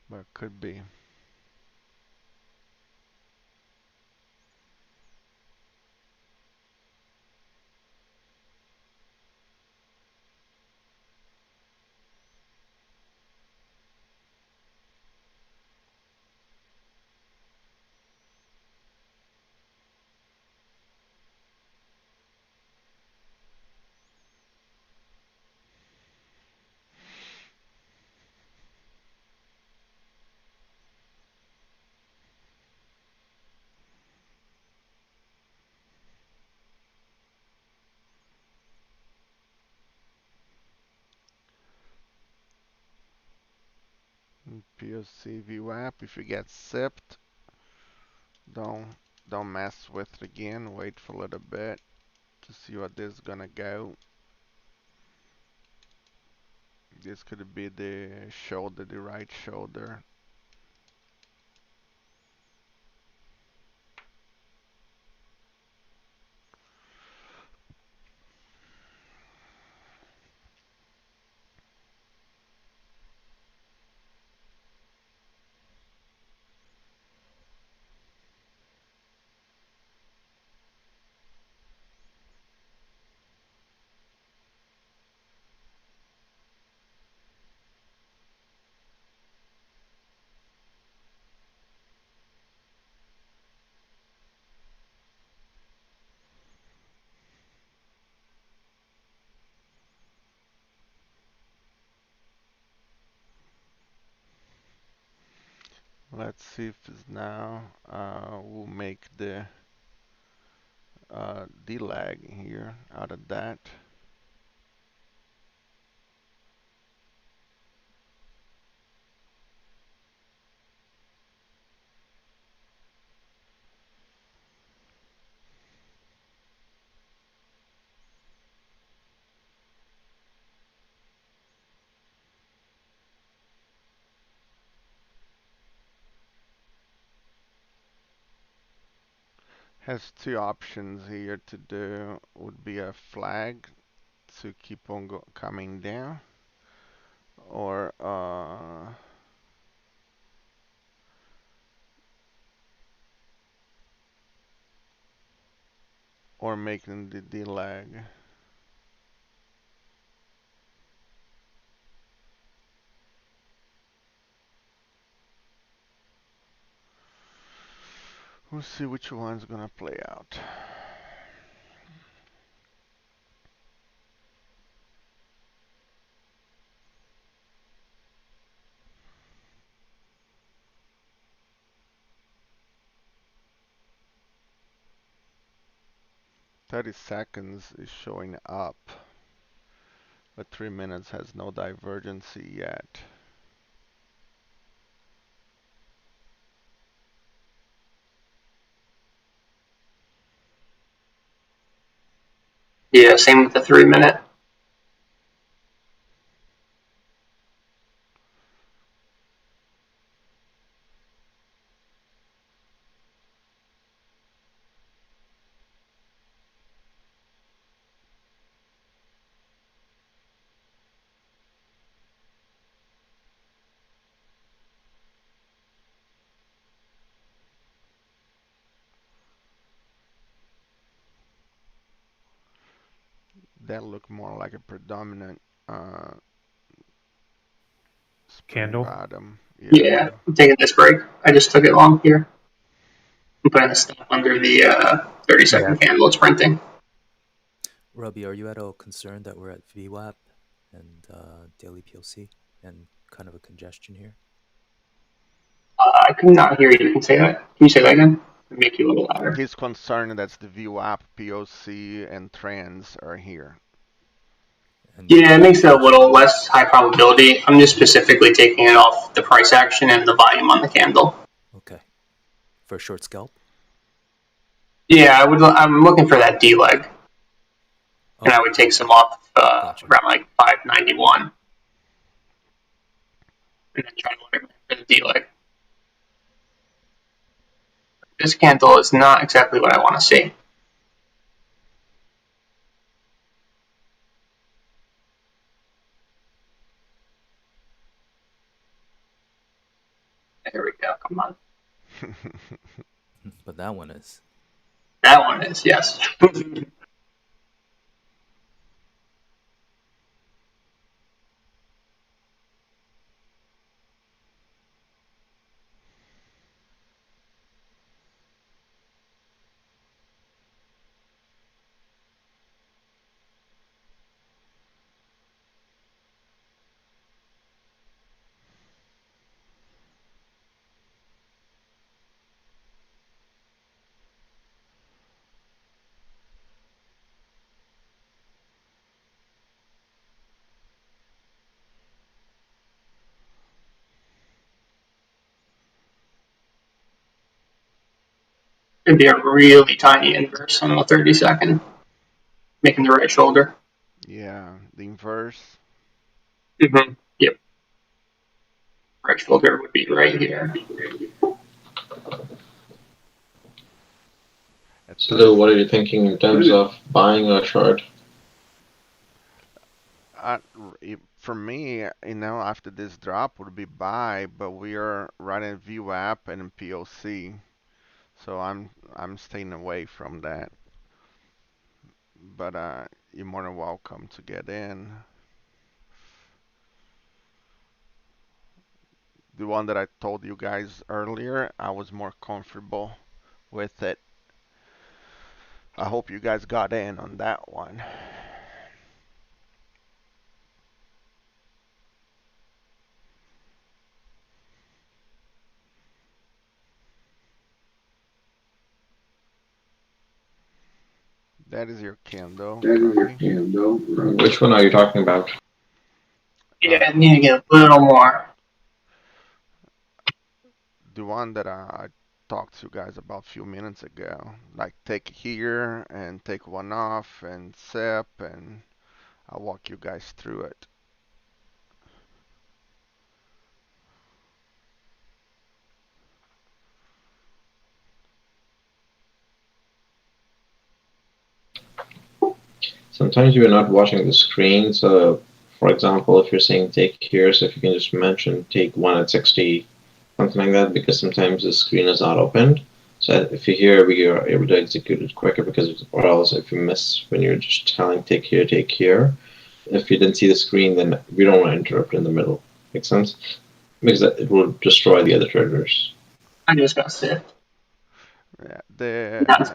but could be. POC VWAP. If you get sipped, don't don't mess with it again. Wait for a little bit to see what this is gonna go. This could be the shoulder, the right shoulder. Let's see if it's now. We'll make the D-lag here out of that. Has two options here to do. Would be a flag to keep on coming down, or making the D-lag. We'll see which one's gonna play out. 30 seconds is showing up, but 3 minutes has no divergency yet. Yeah, same with the 3 minute. That look more like a predominant uh, spring Candle. bottom. Yeah, Yeah. I'm taking this break. I just took it long here. I'm putting the stop under the 30 Yeah. second candle it's printing. Robbie, are you at all concerned that we're at VWAP and daily POC and kind of a congestion here? I could not hear you. Can you say that? Can you say that again? Make you a little louder. He's concerned that the VWAP, POC, and trends are here. And Yeah, it makes it a little potentially, less high probability. I'm just specifically taking it off the price action and the volume on the candle. okay, for a short scalp? Yeah, I'm looking for that D leg, and I Okay, would take some off gotcha. around like 591, and then try to look for the D leg. This candle is not exactly what I want to see. There we go. Come on. But that one is. That one is, yes. It'd be a really tiny inverse on the 30 second, making the right shoulder. Yeah, the inverse. Mm-hmm. Yep. Right shoulder would be right here. At So, 30, Lou, what are you thinking in terms of buying or short? I, for me, after this drop would be buy, but we are right in VWAP and in POC, so I'm staying away from that. But you're more than welcome to get in. The one that I told you guys earlier, I was more comfortable with it. I hope you guys got in on that one. That is your candle, That is your Robbie. candle. Which one are you talking about? Uh, Yeah, I need to get a little more. the one that I talked to you guys about a few minutes ago. Like take here and take one off and sip, and I'll walk you guys through it. Sometimes you're not watching the screen. So, for example, if you're saying take here, so if you can just mention take one at 60, something like that, because sometimes the screen is not opened. So if you hear, we are able to execute it quicker because, or else if you miss when you're just telling take here, if you didn't see the screen, then we don't want to interrupt in the middle. Make sense? Because it will destroy the other traders. I just got sick. Yeah, That's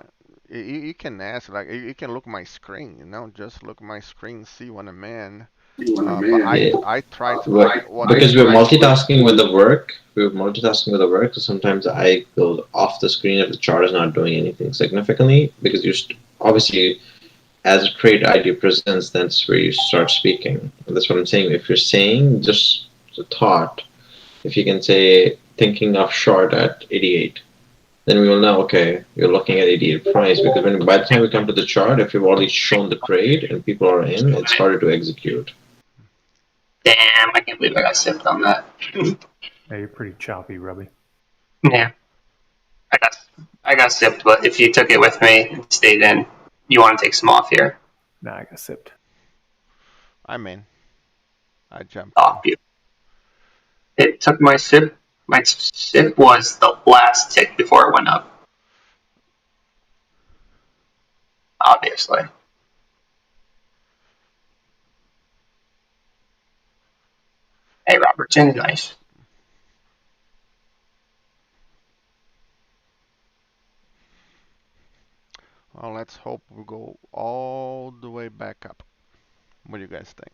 you can ask like you can look my screen, just look my screen, see when I'm in. You want a But man. Yeah, I try to but what I because we're try to do. multitasking with the work, so sometimes I go off the screen if the chart is not doing anything significantly, because obviously as a trade idea presents, that's where you start speaking. And that's what I'm saying. If you're saying just a thought, if you can say thinking of short at 88, then we will know, okay, you're looking at 88 price, because by the time we come to the chart, if you've already shown the trade and people are in, it's harder to execute. damn. I can't believe I got sipped on that. Yeah, you're pretty choppy, Robbie. Yeah, I got I got sipped, but if you took it with me and stayed in, you want to take some off here. Nah, I got sipped. I'm in. I jumped in. Off you. It took my sip. My sip was the last tick before it went up. Obviously. in nice. Well, let's hope we go all the way back up. What do you guys think?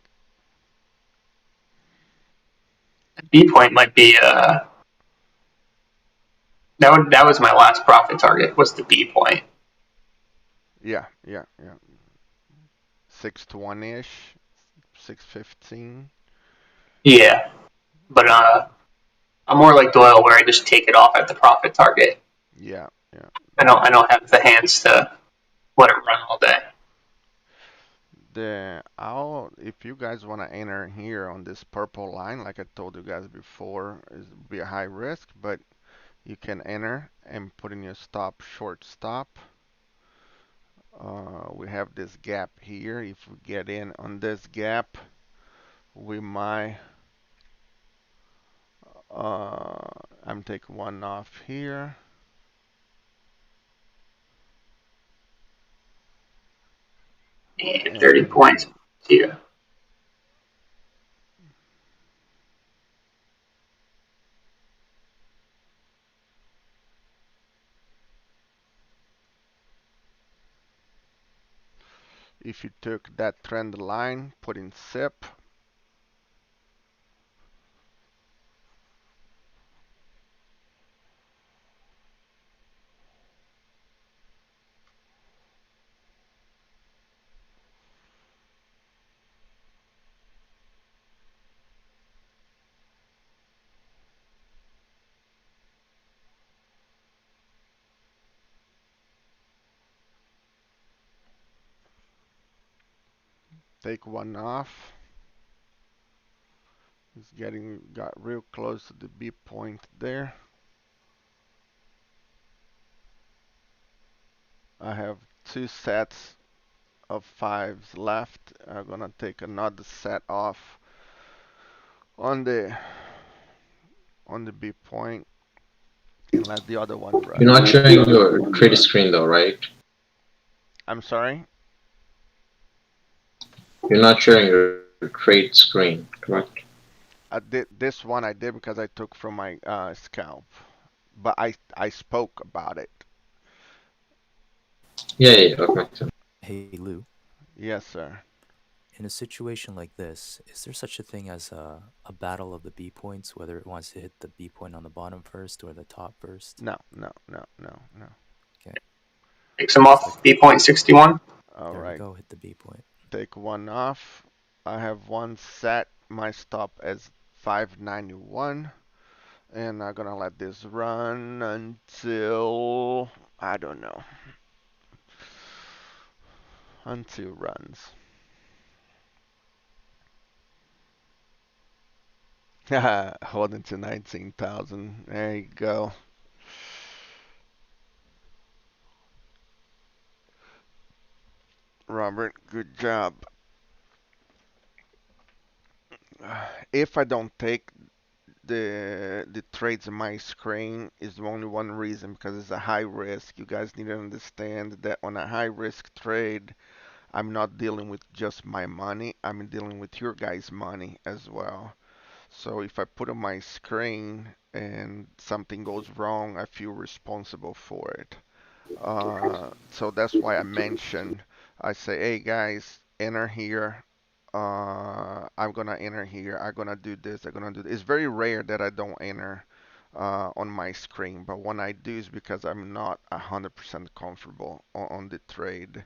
B point might be that was my last profit target was the B point. Yeah, yeah, yeah. 620-ish, 615. Yeah, but I'm more like Doyle where I just take it off at the profit target. Yeah, yeah. I don't have the hands to let it run all day. I'll if you guys want to enter here on this purple line, like I told you guys before, is be a high risk, but you can enter and put in your stop, short stop. We have this gap here. If we get in on this gap, we might. I'm taking one off here. And 30 And points. Yeah. if you took that trend line, put in SIP, take one off. It's got real close to the B point there. I have two sets of fives left. I'm gonna take another set off on the B point and let the other one You're run. not showing your trade screen though, right? I'm sorry. You're not showing your trade screen, correct? I did this one. I did because I took from my scalp, but I spoke about it. Yeah, that makes sense. Hey, Lou. Yes, sir. In a situation like this, is there such a thing as a battle of the B points, whether it wants to hit the B point on the bottom first or the top first? No, no, no, no, no. Okay. Take some Just like, off B.61. All there we right. go, hit the B point. Take one off. I have one set. My stop as 591. And I'm gonna let this run until I don't know. Until runs. Holding to 19,000. There you go. Robert, good job. If I don't take the trades in my screen is only one reason because it's a high risk. You guys need to understand that on a high risk trade, I'm not dealing with just my money. I'm dealing with your guys' money as well. So if I put on my screen and something goes wrong, I feel responsible for it. So that's why I mentioned, I say, hey guys, enter here. I'm gonna enter here. I'm gonna do this. I'm gonna do this. It's very rare that I don't enter on my screen, but when I do, it's because I'm not 100% comfortable on the trade.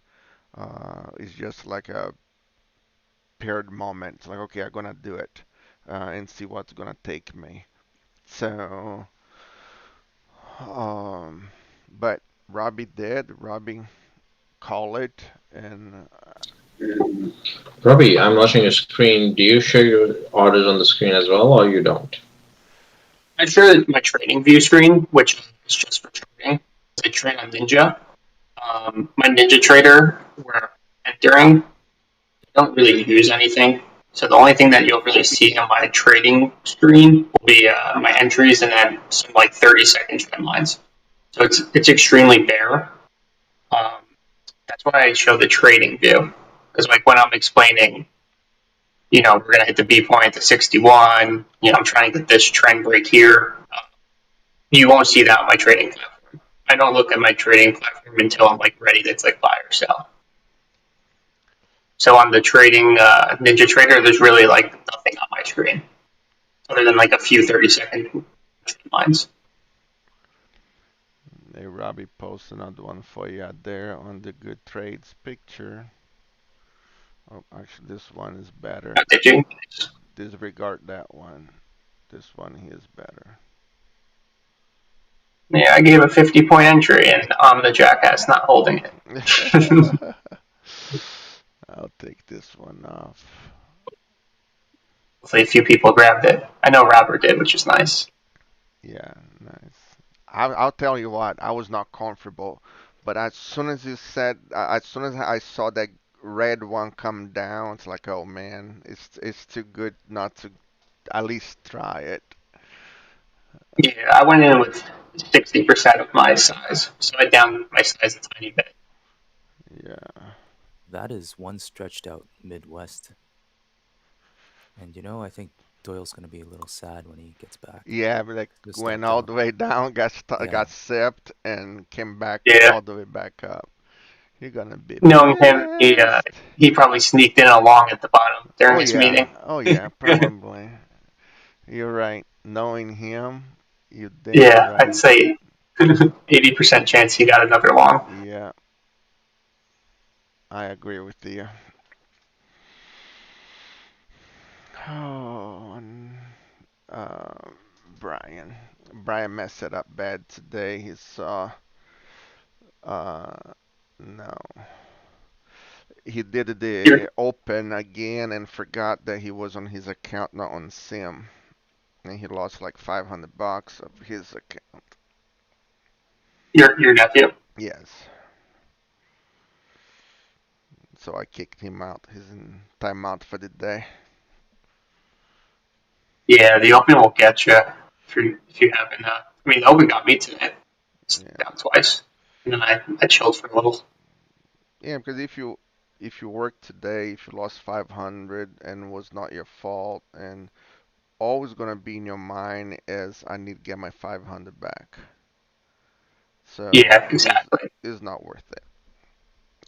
It's just like a paired moment. It's like, okay, I'm gonna do it and see what's gonna take me. So, um, but Robbie did. Robbie called it, and Robbie, I'm watching your screen. Do you show your orders on the screen as well, or you don't? I share my trading view screen, which is just for trading. I trade on Ninja. My Ninja trader, where I'm entering, I don't really use anything. So the only thing that you'll really see on my trading screen will be my entries and then some like 30-second trend lines. So it's extremely bare. Um, that's why I show the trading view because like when I'm explaining we're going to hit the B point at the 61. I'm trying to get this trend break here. You won't see that on my trading platform. I don't look at my trading platform until I'm like ready to click buy or sell. So on the trading Ninja Trader, there's really like nothing on my screen other than like a few 30-second lines. Hey, Robbie post another one for you out there on the good trades picture. Oh, actually, this one is better. Did you? Disregard that one. This one here is better. Yeah, I gave a 50-point entry, and I'm the jackass not holding it. I'll take this one off. Hopefully, a few people grabbed it. I know Robert did, which is nice. Yeah, nice. I'll tell you what, I was not comfortable, but as soon as you said, as soon as I saw that red one come down, it's like, oh man, it's too good not to at least try it. Yeah, I went in with 60% of my size, so I downed my size a tiny bit. Yeah. That is one stretched out Midwest. And I think Doyle's going to be a little sad when he gets back. Yeah, but like Just went stepped all out. the way down, Yeah. got sipped, and came back Yeah, all the way back up. You're gonna be knowing him, pissed. he probably sneaked in along at the bottom during his meeting. Oh yeah, probably. You're right. Knowing him, you're damn Yeah, I'd right. say 80% chance he got another long. Yeah, I agree with you. Oh, and, uh, Brian. Brian messed it up bad today. He saw, no. He did You're, the open again and forgot that he was on his account, not on Sim. And he lost like 500 bucks of his account. your nephew. Yes. So I kicked him out. He's in timeout for the day. Yeah, the open will get you if you haven't. I mean, the open got me today. It's Yeah. down twice, and then I chilled for a little. Yeah, because if you worked today, if you lost 500 and was not your fault, and always gonna be in your mind is I need to get my 500 back. So Yeah, it's exactly. it's not worth it.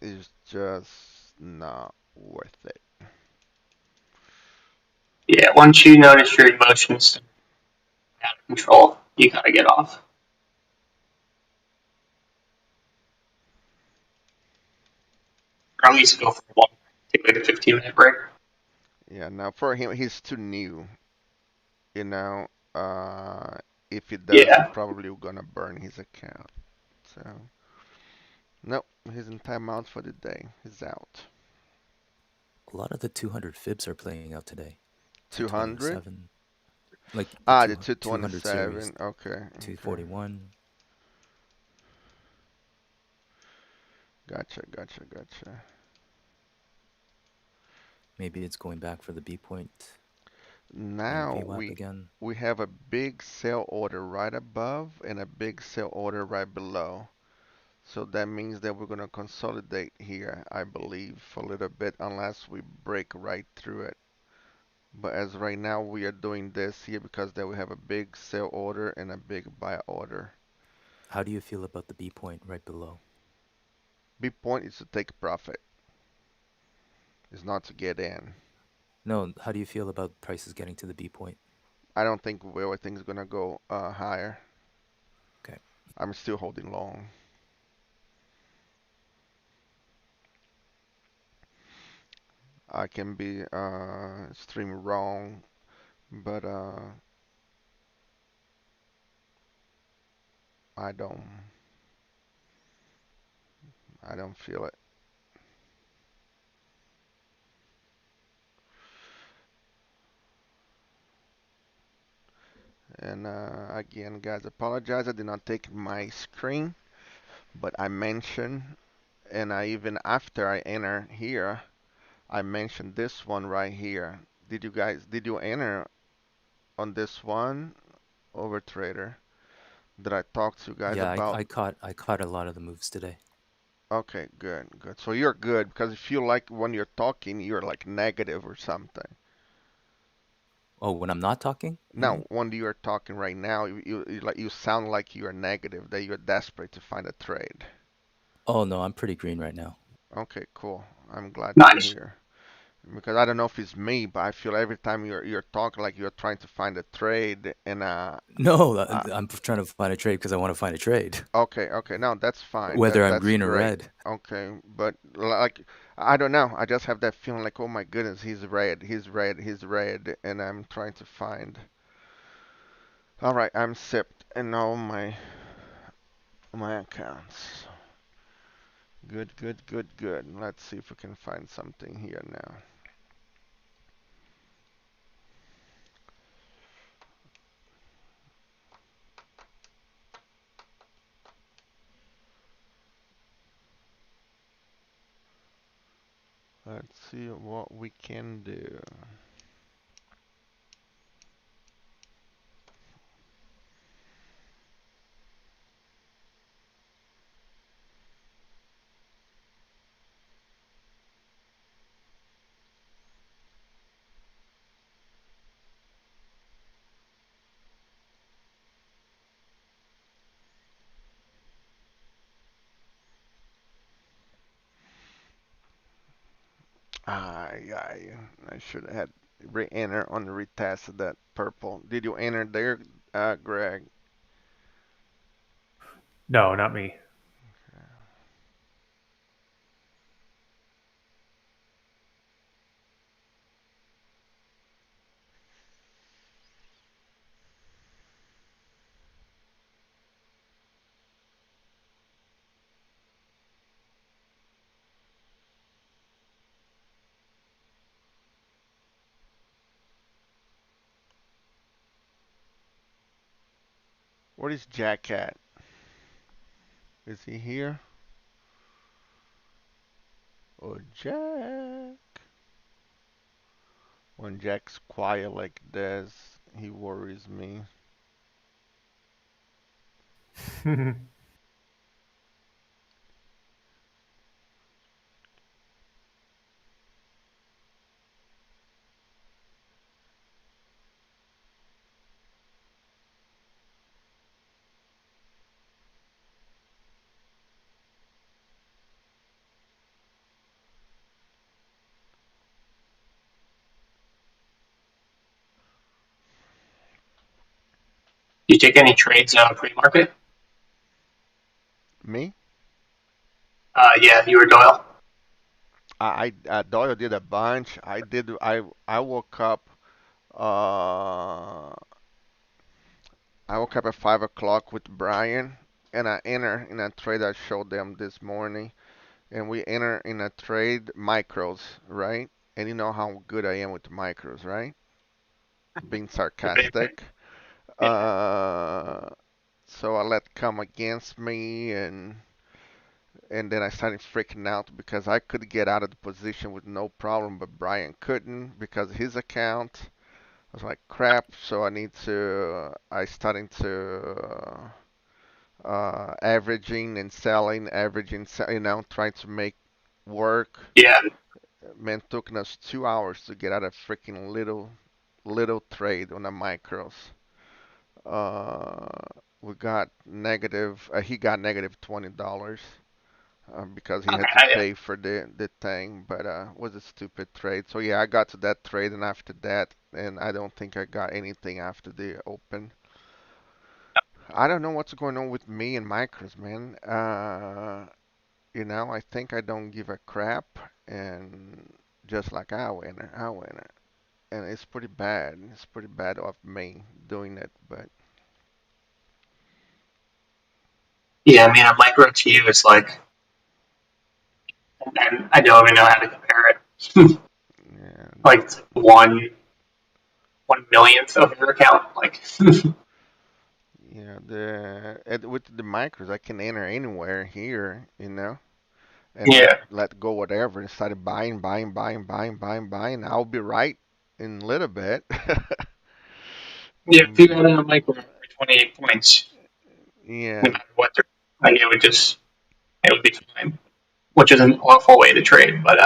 It's just not worth it. Yeah, once you notice your emotions are out of control, you gotta get off. Or at least go for a walk. Take like a 15-minute break. Yeah, now for him, he's too new. You know, uh, if he does, he Yeah, probably gonna burn his account. So, nope, he's in timeout for the day. He's out. A lot of the 200 fibs are playing out today. 200? 227, like the Ah, the 200 series, 227. Okay, okay. 241. Gotcha, gotcha, gotcha. Maybe it's going back for the B point and a Now VWAP again. we have a big sell order right above and a big sell order right below. So that means that we're gonna consolidate here, I believe, for a little bit unless we break right through it. But as right now we are doing this here because then we have a big sell order and a big buy order. How do you feel about the B point right below? Big point is to take profit, is not to get in. No, how do you feel about prices getting to the B point? I don't think everything's gonna go higher. Okay. I'm still holding long. I can be extremely wrong, but I don't I don't feel it. And again, guys, apologize. I did not take my screen, but I mentioned, and I even after I enter here, I mentioned this one right here. Did you enter on this one over trader that I talked to you guys Yeah, about? I caught a lot of the moves today. Okay, good, good. So you're good because if you like when you're talking, you're like negative or something. Oh, when I'm not talking, you Now, mean? when you're talking right now, you sound like you're negative, that you're desperate to find a trade. Oh no, I'm pretty green right now. Okay, cool. I'm glad to Nice. hear. Because I don't know if it's me, but I feel every time you're talking like you're trying to find a trade, and No, uh I'm trying to find a trade because I want to find a trade, okay, okay, no, that's fine. whether I'm That's green or great. red. Okay, but like I don't know, I just have that feeling like, oh my goodness, he's red, he's red, he's red, and I'm trying to find. All right, I'm sipped in all my accounts. Good, good, good, good. Let's see if we can find something here now. Let's see what we can do. I should have had re-enter on the retest of that purple. Did you enter there, Greg? No, not me. Where is Jack at? Is he here? Oh, Jack. When Jack's quiet like this, he worries me. Do you take any trades pre-market? Me? Yeah, you or Doyle. Doyle did a bunch. I woke up. Uh, I woke up at 5 o'clock with Brian, and I enter in a trade I showed them this morning. And we enter in a trade micros, right? And you know how good I am with micros, right? Being sarcastic. Yeah. Uh, so I let come against me, and then I started freaking out because I could get out of the position with no problem, but Brian couldn't because of his account. I was like, crap. So I started to averaging and selling, trying to make work. Yeah. Man, took us 2 hours to get out of freaking little trade on the micros. We got negative. He got negative $20 because he had to Okay. pay for the thing, but was a stupid trade. So yeah, I got to that trade, and after that, and I don't think I got anything after the open. I don't know what's going on with me and micros, man. I think I don't give a crap, and just like I win it, and it's pretty bad. It's pretty bad of me doing it, but Yeah, I mean, a micro to you is like, and I don't even know how to compare it. yeah, Like one millionth of your account. Like, yeah. With the micros, I can enter anywhere here, and let yeah, let go whatever, and started buying, buying, buying, buying, buying, buying. I'll be right in a little bit. yeah. If you got But on a micro for 28 points, no yeah, matter what, like it would be fine. Which is an awful way to trade, but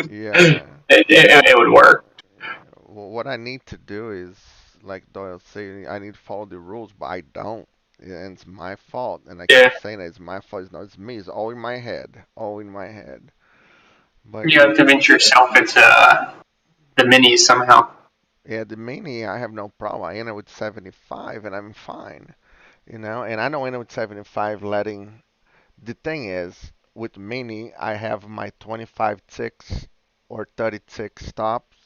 yeah. it would work. what I need to do is, like Doyle said, I need to follow the rules, but I don't. And it's my fault. And I keep Yeah, saying it's my fault. It's not. It's me. It's all in my head. All in my head. But you have to convince yourself it's the minis somehow. yeah, the mini, I have no problem. I enter with 75 and I'm fine. And I know enter with 75 letting. The thing is, with mini, I have my 25 ticks or 30 tick stops.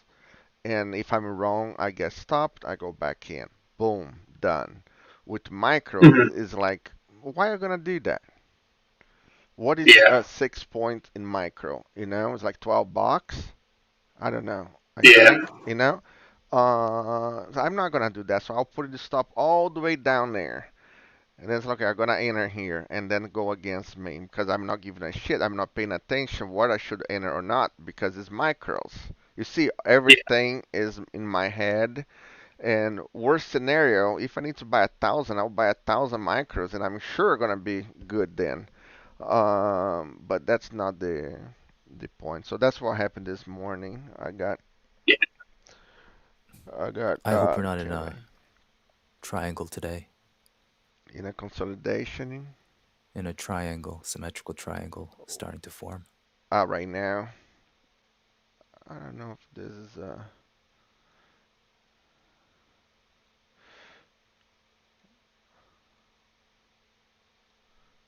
And if I'm wrong, I get stopped, I go back in. Boom, done. With micro, Hmm. is like, why are you gonna do that? What is Yeah, a 6 point in micro? It's like 12 bucks. I don't know. I yeah, think, so I'm not gonna do that. So I'll put the stop all the way down there. And then it's like, okay, I'm gonna enter here and then go against me because I'm not giving a shit. I'm not paying attention what I should enter or not because it's micros. You see, yeah, everything is in my head. And worst scenario, if I need to buy 1,000, I'll buy 1,000 micros, and I'm sure gonna be good then. But that's not the point. So that's what happened this morning. yeah. I got I hope we're not in can't wait. a triangle today. In a consolidation, In a triangle, symmetrical triangle starting to form. right now, I don't know if this is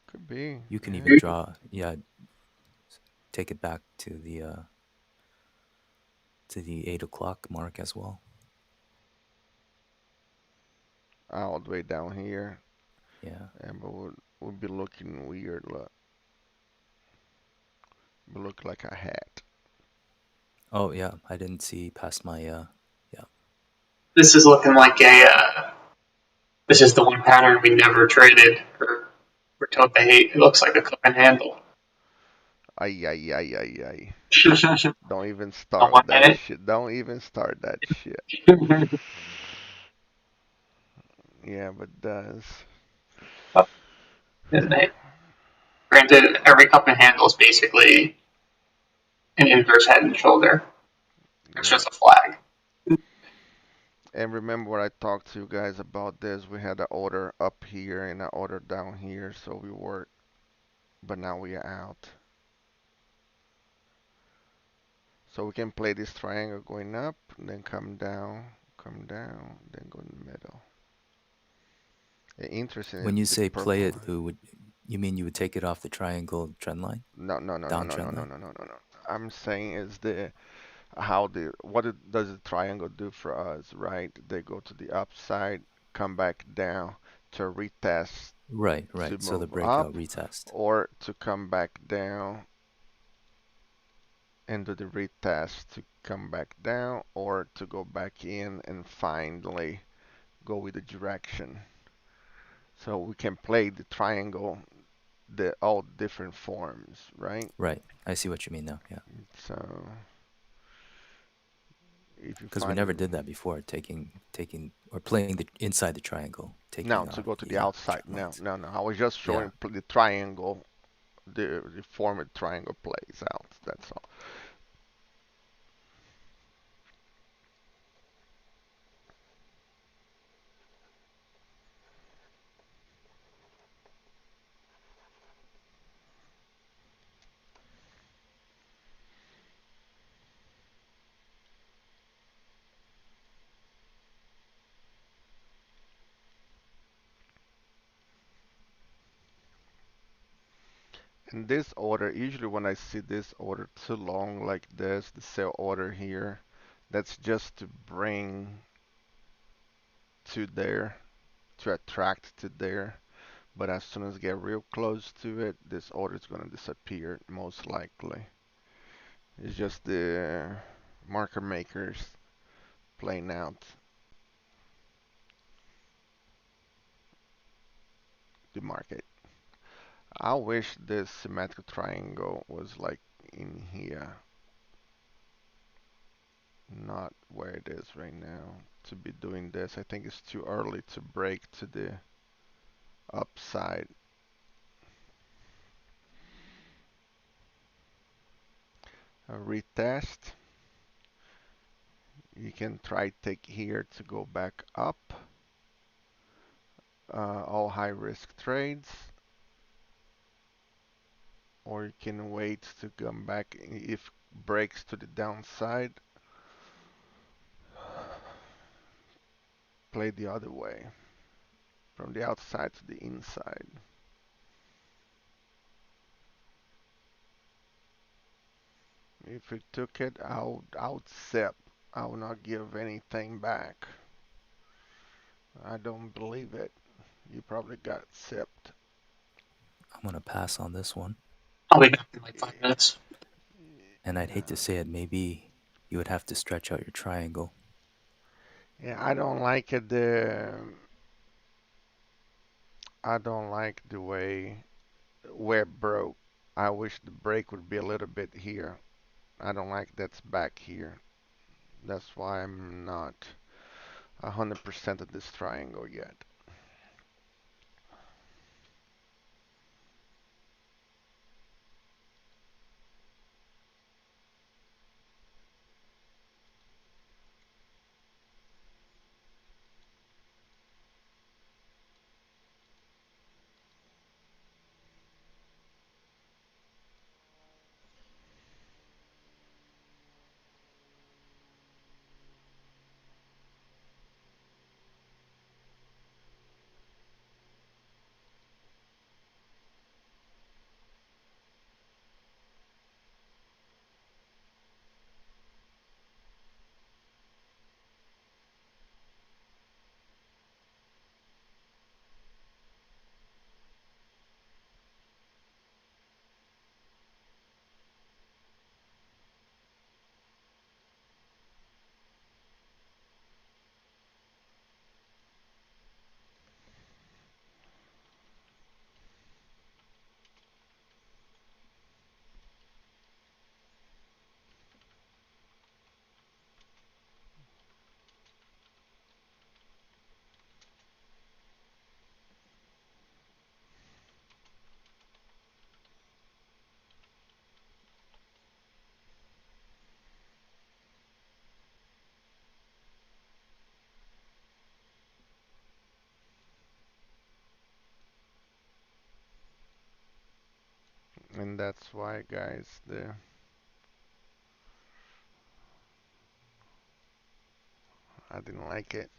could be, You can even yeah. draw, yeah, take it back to the 8 o'clock mark as well. All the way down here, Yeah. and but would be looking weird. Look like a hat. Oh yeah, I didn't see past my yeah. This is looking like a. This is the one pattern we never traded, or we're told to hate. It looks like a cup and handle. Ay ay ay ay ay. The Don't even start one with that minute. shit. Don't even start that shit. Yeah, but does. Isn't it? Granted, every cup and handle is basically an inverse head and shoulder. It's Yeah. just a flag. And remember what I talked to you guys about this? We had an order up here and an order down here, so we worked, but now we are out. So we can play this triangle going up, then come down, then go in the middle. Interesting When is you the say play purple it, line. Lou, you mean you would take it off the triangle trend line, No, no, no, no, no, no, downtrend no, line? no, no, no, no. I'm saying is the how the what it, does the triangle do for us, right? They go to the upside, come back down to retest Right, to right. So the move breakout up, retest. or to come back down and do the retest to come back down, or to go back in and finally go with the direction. So we can play the triangle, the all different forms, right? Right. I see what you mean now. Yeah. So if you Because we find never the did that before, taking or playing the inside the triangle, taking now it to off go to the the outside, trend no, lines. no, no. I was just Yeah. showing the triangle, the form a triangle plays out. That's all. In this order, usually when I see this order too long like this, the sell order here, that's just to bring to there, to attract to there. But as soon as get real close to it, this order is going to disappear most likely. It's just the market makers playing out the market. I wish this symmetrical triangle was like in here, not where it is right now. To be doing this, I think it's too early to break to the upside. A retest, You can try take here to go back up. All high risk trades, or you can wait to come back if breaks to the downside. Play the other way, from the outside to the inside. If you took it, I'll sip. I will not give anything back. I don't believe it. You probably got sipped. I'm gonna pass on this one. I'll be back in like 5 minutes. And I'd hate to say it, maybe you would have to stretch out your triangle. Yeah, I don't like it. I don't like the way where it broke. I wish the break would be a little bit here. I don't like that's back here. That's why I'm not 100% of this triangle yet. And that's why, guys, I didn't like it.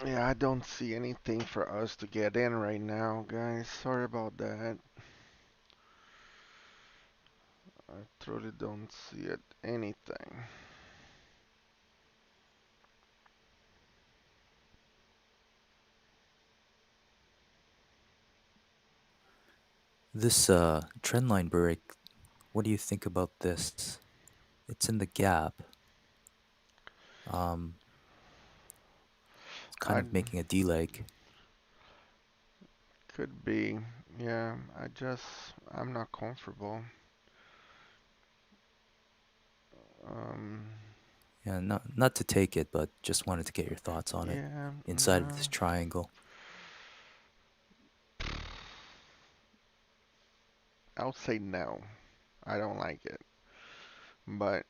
Yeah, I don't see anything for us to get in right now, guys. Sorry about that. I truly don't see it. Anything. This trend line break, what do you think about this? It's in the gap. Um, it's kind I of making a D leg. could be. Yeah, I'm not comfortable. Um, Yeah, not to take it, but just wanted to get your thoughts on it yeah, inside of no. this triangle. I would say no. I don't like it. But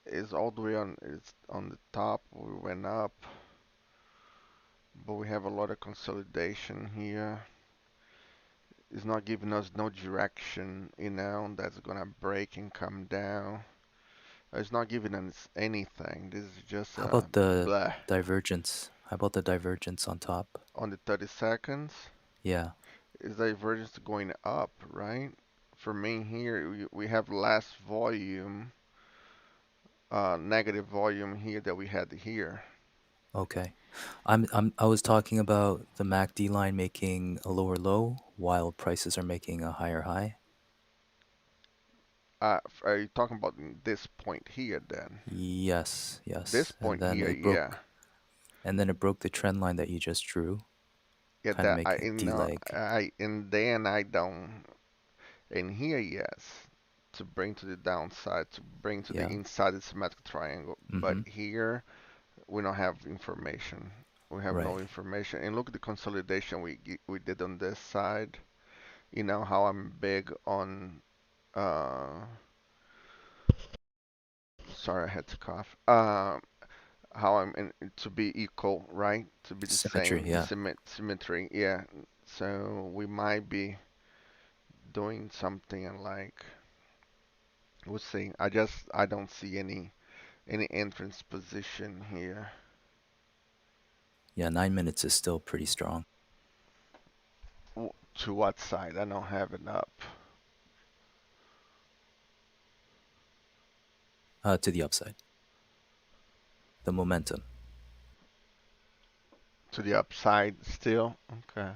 it's all the way on. It's on the top. We went up, but we have a lot of consolidation here. It's not giving us no direction, that's gonna break and come down. It's not giving us anything. This is just How about the blah. divergence? How about the divergence on top? On the 30 seconds, Yeah. is divergence going up, right? For me here, we have less volume, negative volume here that we had here. Okay. I was talking about the MACD line making a lower low while prices are making a higher high. Are you talking about this point here then? Yes, This yes. point here, yeah. And then it broke the trend line that you just drew, Yeah, kind of that I making a you D know leg. I and then I don't. And here, yes, to bring to the downside, to bring to the Yeah. inside the symmetric triangle. But Mm-hmm. here, we don't have information. We have no Right. information. And look at the consolidation we did on this side. You know how I'm big on. Uh, Sorry, I had to cough. How to be equal, right? To be the Symmetry, same yeah. symmetry. Yeah. So we might be doing something like we'll see. I don't see any entrance position here. Yeah, 9 minutes is still pretty strong. To what side? I don't have it up. To the upside. The momentum. To the upside still. Okay.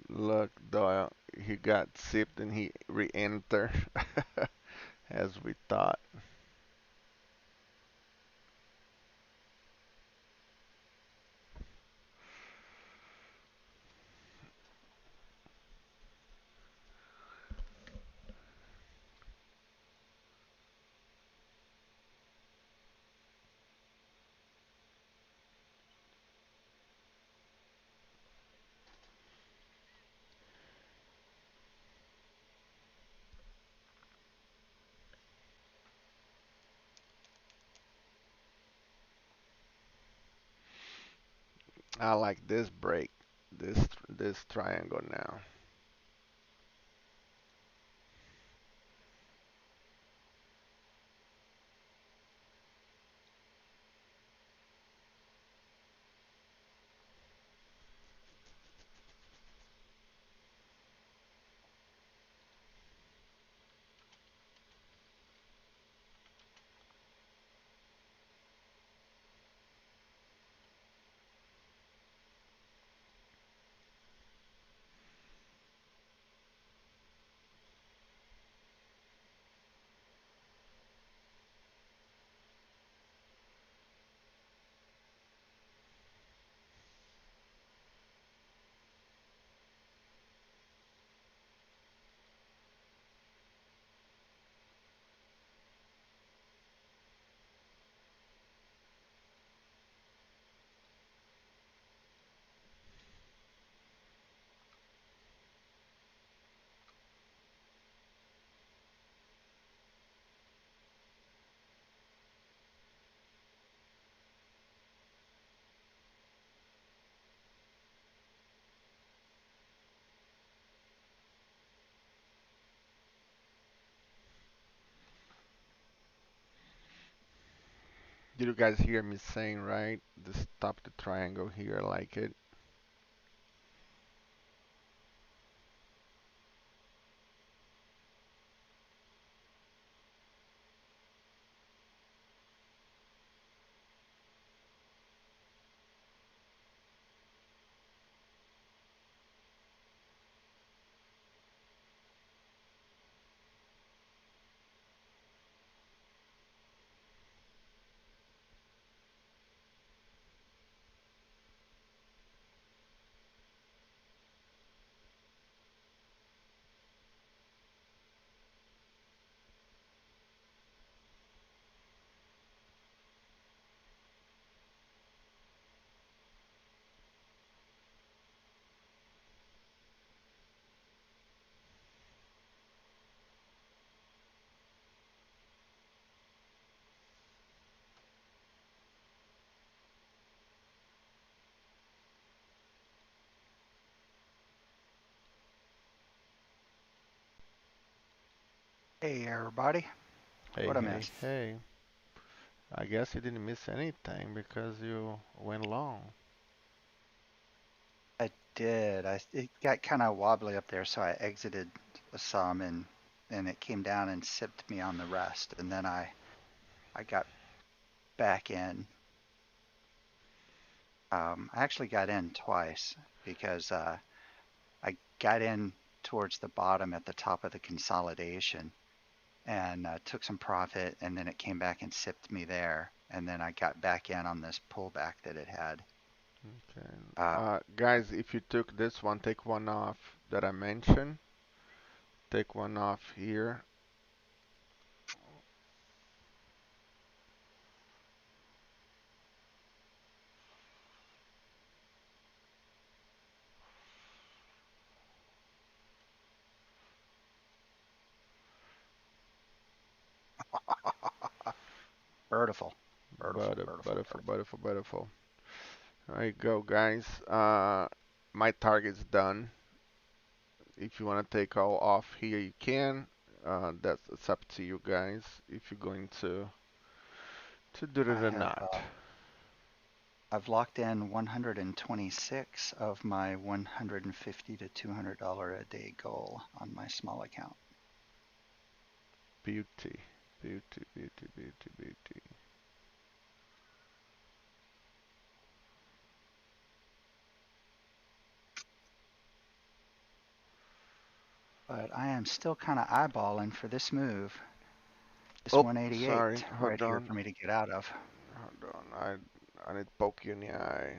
Look, Doyle, he got sipped and he re-entered as we thought. I like this break, this triangle now. Did you guys hear me saying right? The stop the triangle here, I like it. Hey, everybody. Hey, What I hey, missed? hey. I guess you didn't miss anything because you went long. I did. It got kind of wobbly up there, so I exited some and it came down and sipped me on the rest. And then I got back in. I actually got in twice because I got in towards the bottom at the top of the consolidation and took some profit, and then it came back and sipped me there. And then I got back in on this pullback that it had. Okay. Uh, Guys, if you took this one, take one off that I mentioned. Take one off here. Beautiful, beautiful, Beautiful, beautiful, beautiful, beautiful. beautiful, beautiful. There you go, guys. My target's done. If you want to take all off here, you can. That's it's up to you guys if you're going to do it I or have not. I've locked in 126 of my 150 to $200 a day goal on my small account. Beauty, beauty, beauty, beauty, beauty. But I am still kind of eyeballing for this move, this Oh, sorry. 188 right Hold here on. for me to get out of. Hold on. I need to poke you in the eye.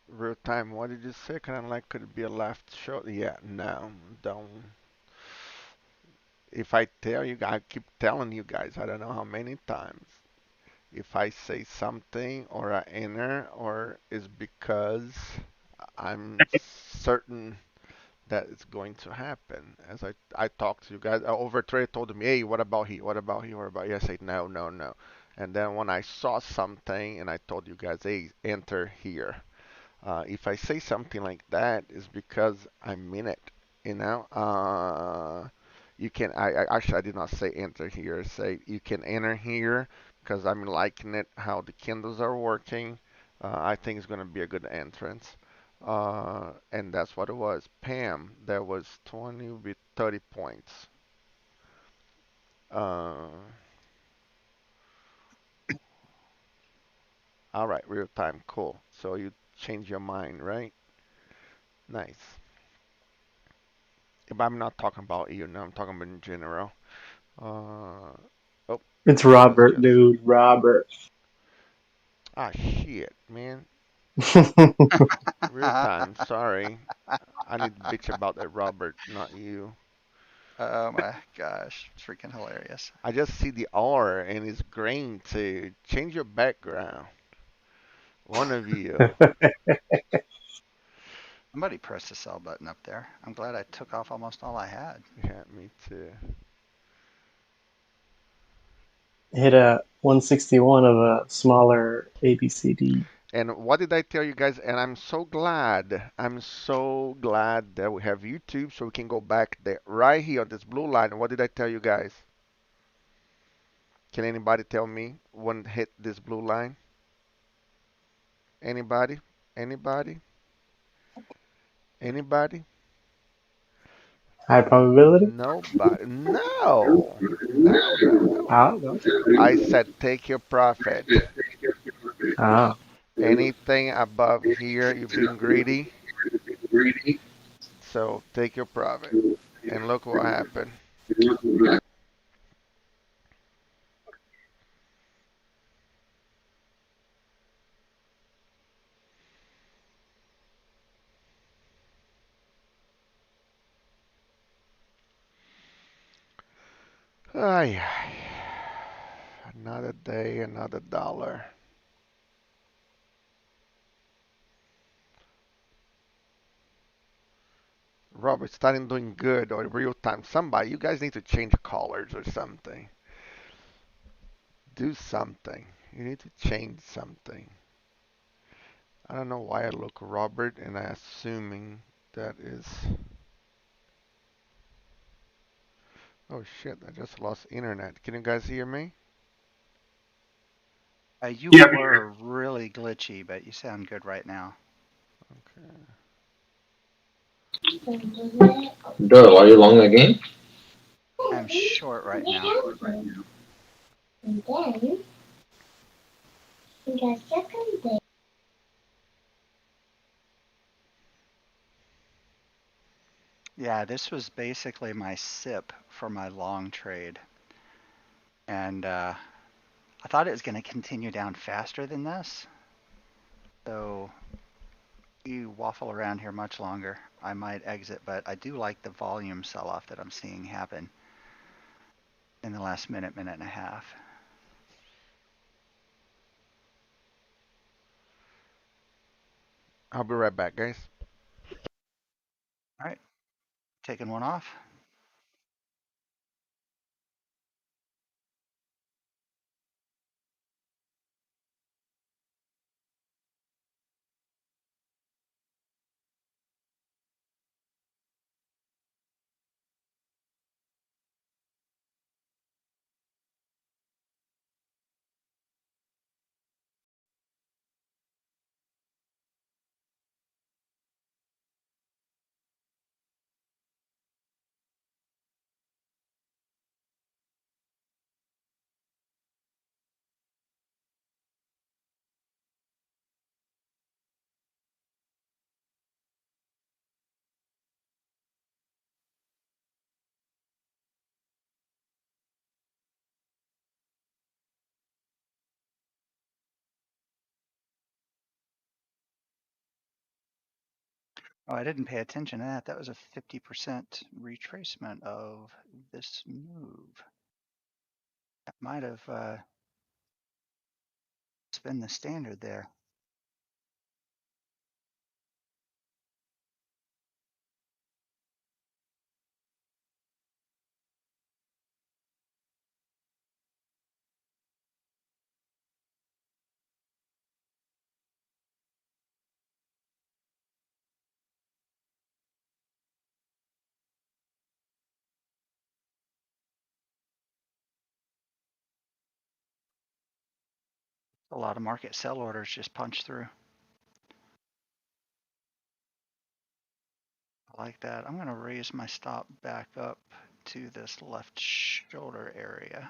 Real time. What did you say? Kind of like could it be a left shot? Yeah. No. Don't. If I tell you, I keep telling you guys. I don't know how many times. If I say something or I enter, or is because I'm certain that is going to happen. As I talked to you guys, over trader told me, hey, what about here? What about here? What about here? I said, no, no, no. And then when I saw something and I told you guys, hey, enter here. If I say something like that, it's because I mean it. You know, you can. I actually I did not say enter here. Say you can enter here because I'm liking it how the candles are working. I think it's gonna be a good entrance. And that's what it was. Pam, there was 20 with 30 points. Uh, all right, real time, cool. So you change your mind, right? Nice. But I'm not talking about you now. I'm talking about in general. Uh, oh, It's there was Robert, just dude. Robert. shit, man. Real time. Sorry, I need to bitch about that, Robert, not you. Oh my gosh, it's freaking hilarious. I just see the R and it's green too. Change your background. One of you. Somebody pressed the sell button up there. I'm glad I took off almost all I had. Yeah, me too. Hit a 161 of a smaller ABCD. And what did I tell you guys? And I'm so glad. I'm so glad that we have YouTube so we can go back there right here on this blue line. And what did I tell you guys? Can anybody tell me when hit this blue line? Anybody? Anybody? Anybody? High probability? Nobody. No. No, no, no, Ah, no. no. I said take your profit. Ah. Anything above here, you've been greedy. So take your profit. And look what happened. Ay, ay. Another day, another dollar. Robert, starting doing good or real time. Somebody, you guys need to change colors or something. Do something. You need to change something. I don't know why I look Robert and I assuming that is. Oh shit! I just lost internet. Can you guys hear me? You Yeah. were really glitchy, but you sound good right now. Okay. Doyle, are you long again? I'm short right now. Yeah, this was basically my SIP for my long trade. And I thought it was going to continue down faster than this. So you waffle around here much longer, I might exit, but I do like the volume sell-off that I'm seeing happen in the last minute, minute and a half. I'll be right back, guys. All right, taking one off. Oh, I didn't pay attention to that. That was a 50% retracement of this move. That might have been the standard there. A lot of market sell orders just punch through. I like that. I'm going to raise my stop back up to this left shoulder area.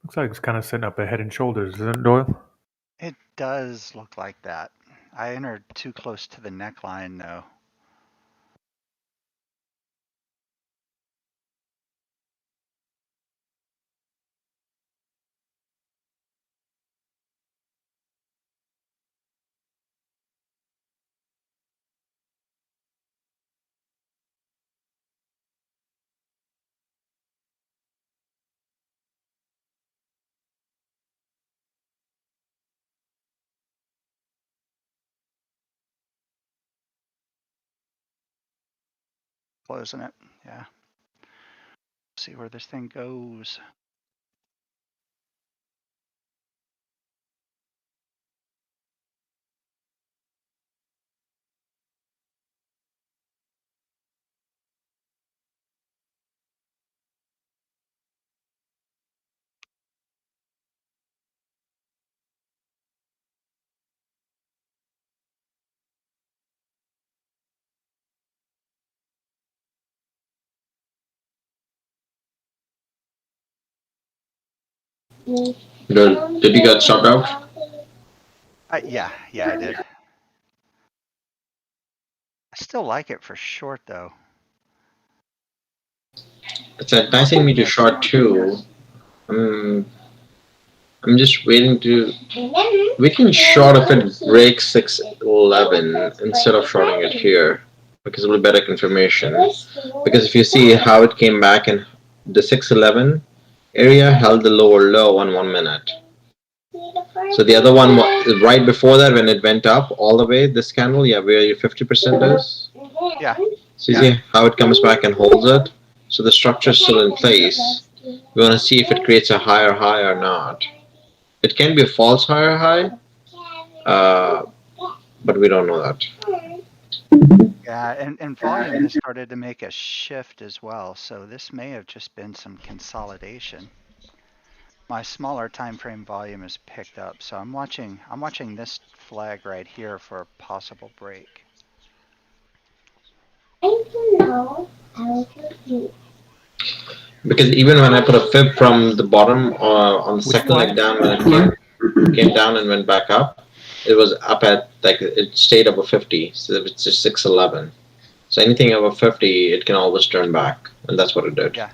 Looks like it's kind of sitting up a head and shoulders, isn't it, Doyle? It does look like that. I entered too close to the neckline though. Closing it. Yeah. See where this thing goes. Did you get stopped out? Yeah, I did. I still like it for short though. It's enticing me to short too. Um, I'm just waiting to. We can short if it breaks 611 instead of shorting it here because it'll be better confirmation. Because if you see how it came back in the 611 area held the lower low on 1 minute. So the other one right before that when it went up all the way, this candle, yeah, where your 50% is. Yeah. So you see how it comes back and holds it? So the structure is still in place. We want to see if it creates a higher high or not. It can be a false higher high, uh, but we don't know that. Yeah, and volume has started to make a shift as well. So this may have just been some consolidation. My smaller time frame volume is picked up, so I'm watching this flag right here for a possible break. Because even when I put a fib from the bottom on the Which second leg flag? down, when it came down and went back up, it was up at like it stayed above 50. So it's just 611. So anything above 50, it can always turn back, and that's what it did. Yeah.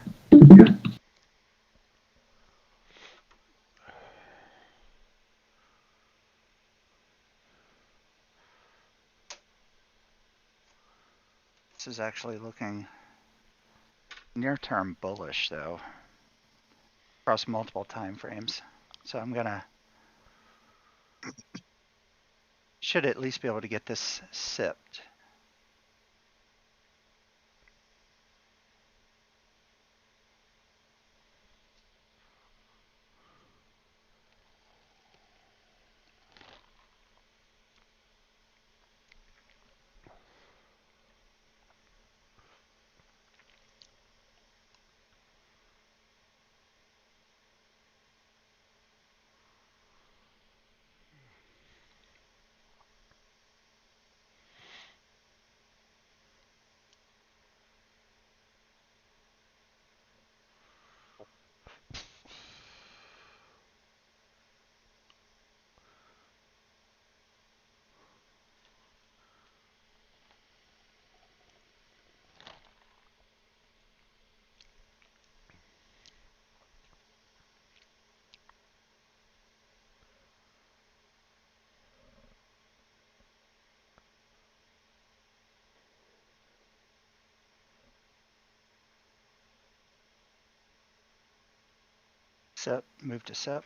This is actually looking near term bullish though, across multiple time frames. So I'm gonna should at least be able to get this sipped. Sip, move to sip.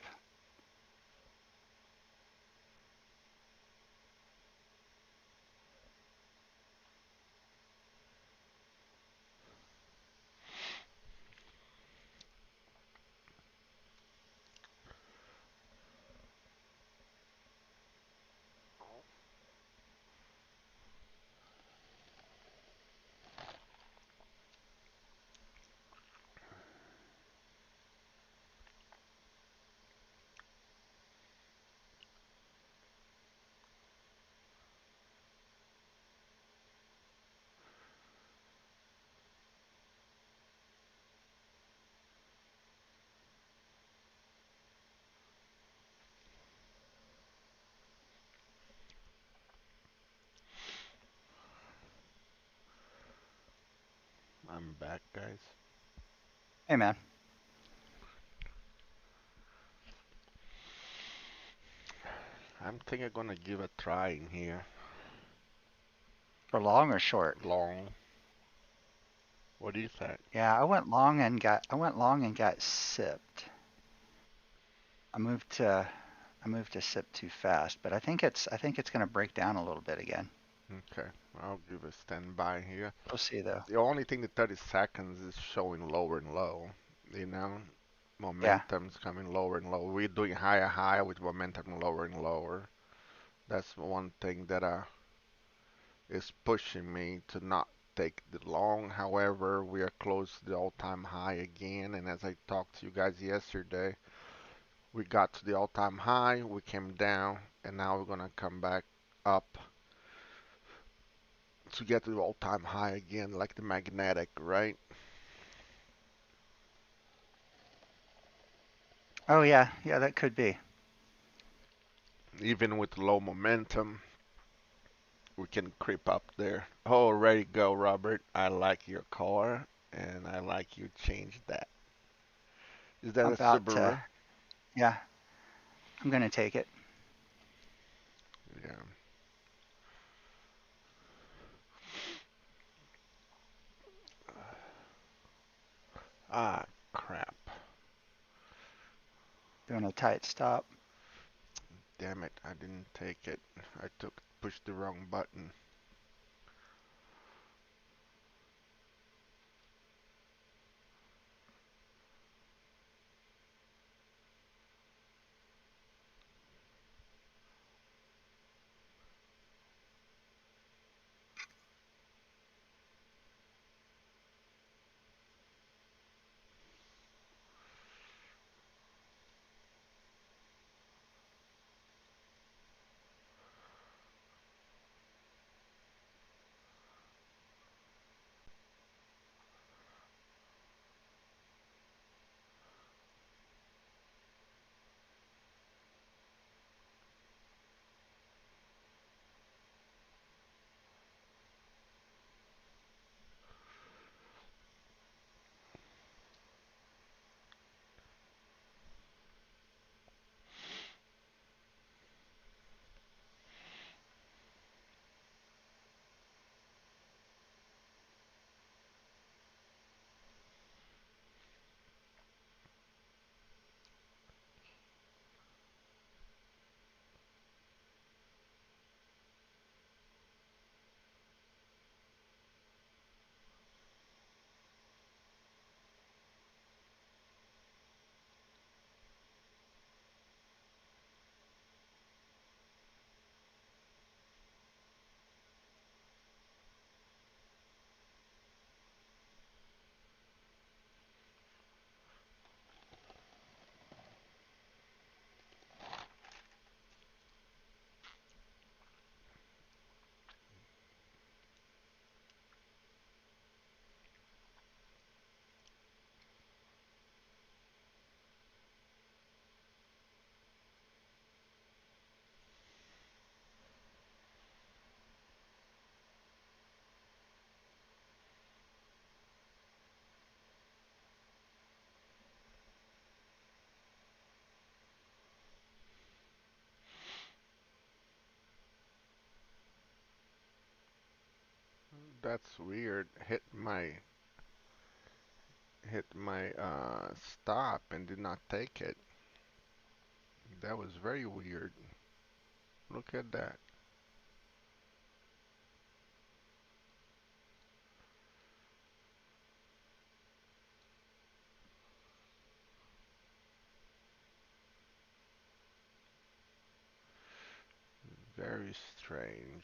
I'm back, guys. Hey man, I'm thinking I'm gonna give a try in here. for long or short? Long. What do you think? Yeah, I went long and got sipped. I moved to I moved to sip too fast, but I think it's going to break down a little bit again. Okay, I'll give a standby here. We'll see though. The only thing the 30 seconds is showing lower and low. You know, Yeah. momentum's coming lower and lower. We're doing higher high with momentum lower and lower. That's one thing that is pushing me to not take the long. However, we are close to the all-time high again, and as I talked to you guys yesterday, we got to the all-time high, we came down, and now we're gonna come back up to get to the all-time high again, like the magnetic, right? Oh yeah, yeah, that could be. Even with low momentum, we can creep up there. Oh, ready to go, Robert. I like your car, and I like you changed that. Is that I'm a about to. Subaru? Yeah, I'm going to take it. Yeah. Ah, crap. Doing a tight stop. Damn it, I didn't take it. I pushed the wrong button. That's weird. Hit my stop and did not take it. That was very weird. Look at that. Very strange.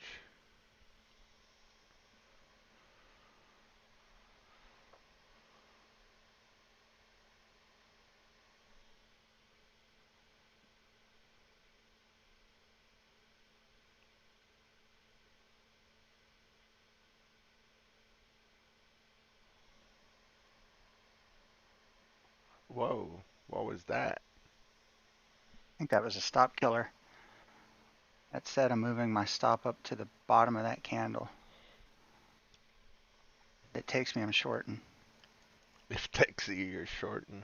Whoa, what was that? I think that was a stop killer. That said, I'm moving my stop up to the bottom of that candle. It takes me, I'm shorting. If taxi, you're shorting.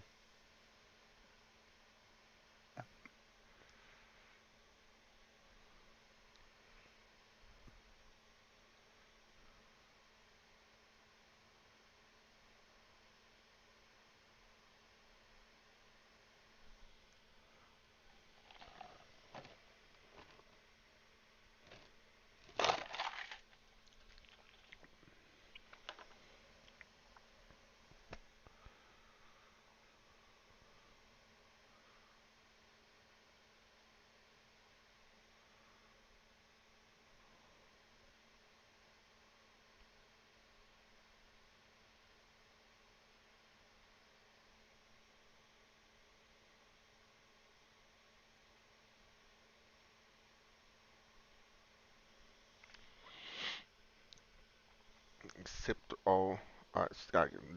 Sipped all. I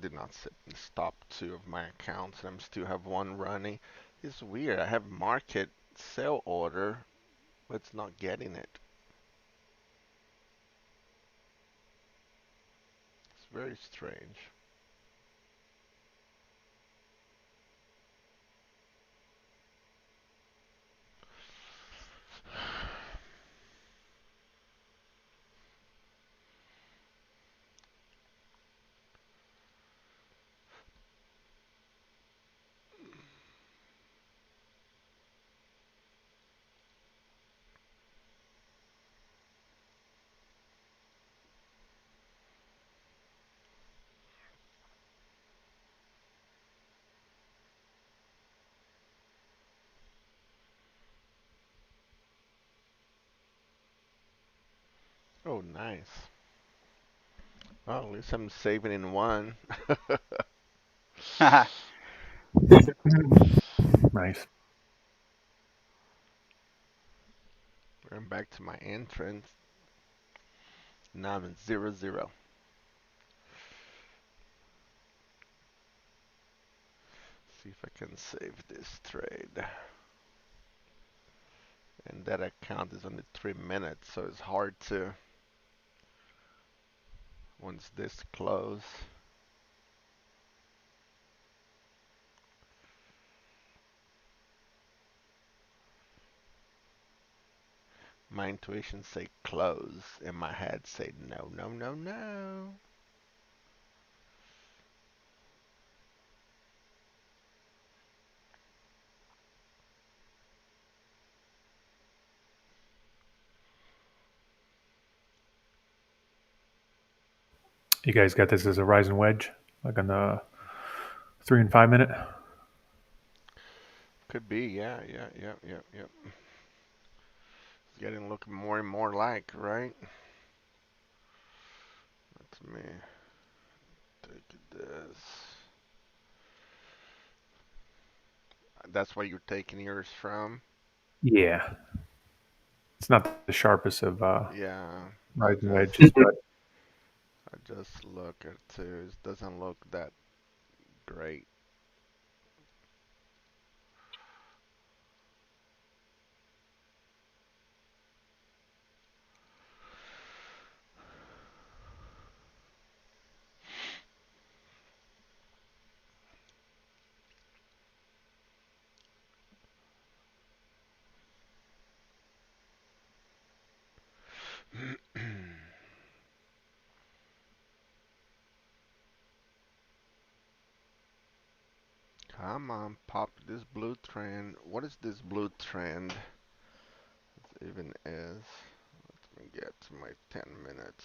did not sip and stop two of my accounts, and I still have one running. It's weird. I have market sell order, but it's not getting it. It's very strange. Oh, nice. Well, at least I'm saving in one. Nice. I'm back to my entrance. Now I'm at 0-0. See if I can save this trade. And that account is only 3 minutes, so it's hard to once this close. My intuition say close, and my head say no, no, no, no. You guys got this as a rising wedge, like on the 3 and 5 minute. Could be, yeah, yeah, yeah, yeah, yeah. It's getting looking more and more like, right? Let me take this. That's why you're taking yours from? Yeah, it's not the sharpest of Yeah, I rising just wedges, but I just look at it too. It doesn't look that great. Come on, pop this blue trend. What is this blue trend? It even is. Let me get to my 10 minutes.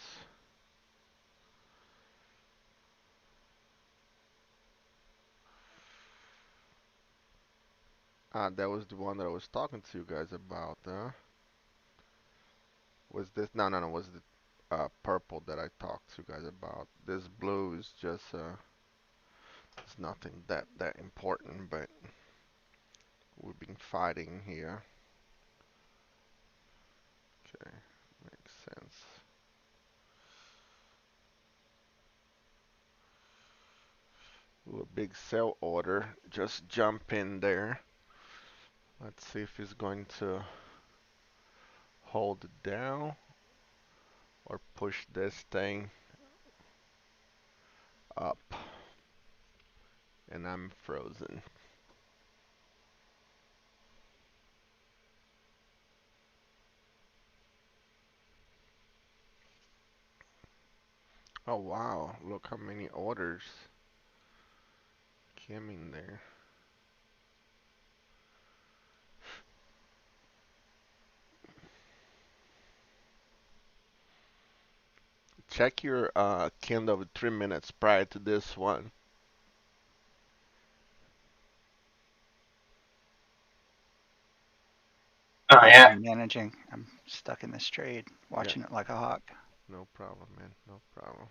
Ah, that was the one that I was talking to you guys about, Was this? No, no, no. Was the purple that I talked to you guys about? This blue is just it's nothing that important, but we've been fighting here. Okay, makes sense. Ooh, a big sell order. Just jump in there. Let's see if he's going to hold it down or push this thing up. And I'm frozen. Oh wow, look how many orders came in there. Check your candle with 3 minutes prior to this one. Oh yeah. I'm managing. I'm stuck in this trade, Yeah, watching it like a hawk. no problem, man. No problem.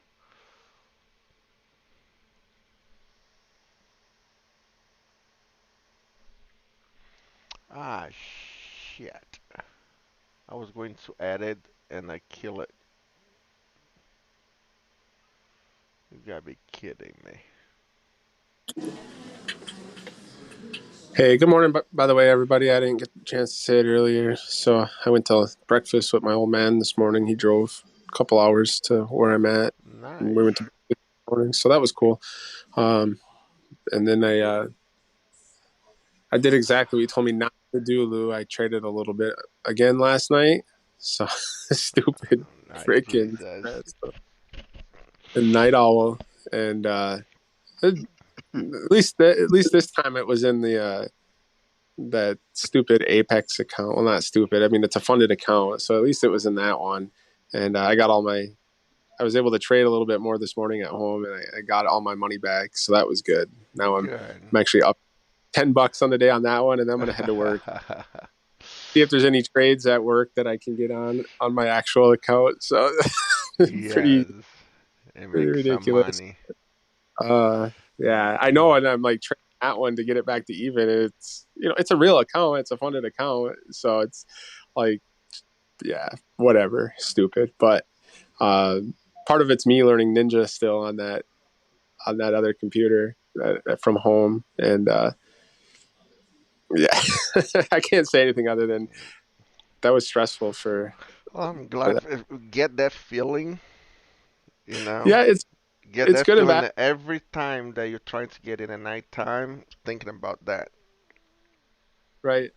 Ah, shit. I was going to add it and I kill it. You gotta be kidding me. Hey, good morning. By the way, everybody, I didn't get the chance to say it earlier. So I went to breakfast with my old man this morning. He drove a couple hours to where I'm at. And we Nice. went to breakfast this morning, so that was cool. Um, and then I did exactly what you told me not to do, Lou. I traded a little bit again last night. So stupid Night freaking Jesus. night owl, and at least this time it was in the that stupid Apex account. Well, not stupid. I mean, it's a funded account, so at least it was in that one. And I got all my. I was able to trade a little bit more this morning at home, and I got all my money back, so that was good. Now Good. I'm actually up $10 on the day on that one, and then I'm gonna head to work. see if there's any trades at work that I can get on my actual account. So Yes, pretty it pretty makes some ridiculous. money. Yeah, I know, and I'm like trading that one to get it back to even. It's it's a real account, it's a funded account, so it's like yeah, whatever, stupid. But uh, part of it's me learning Ninja still on that other computer from home, and yeah, I can't say anything other than that was stressful for Well, I'm for glad that. get that feeling, you know. Yeah, Get it's that good and feeling bad, that every time that you're trying to get in at nighttime, thinking about that. right?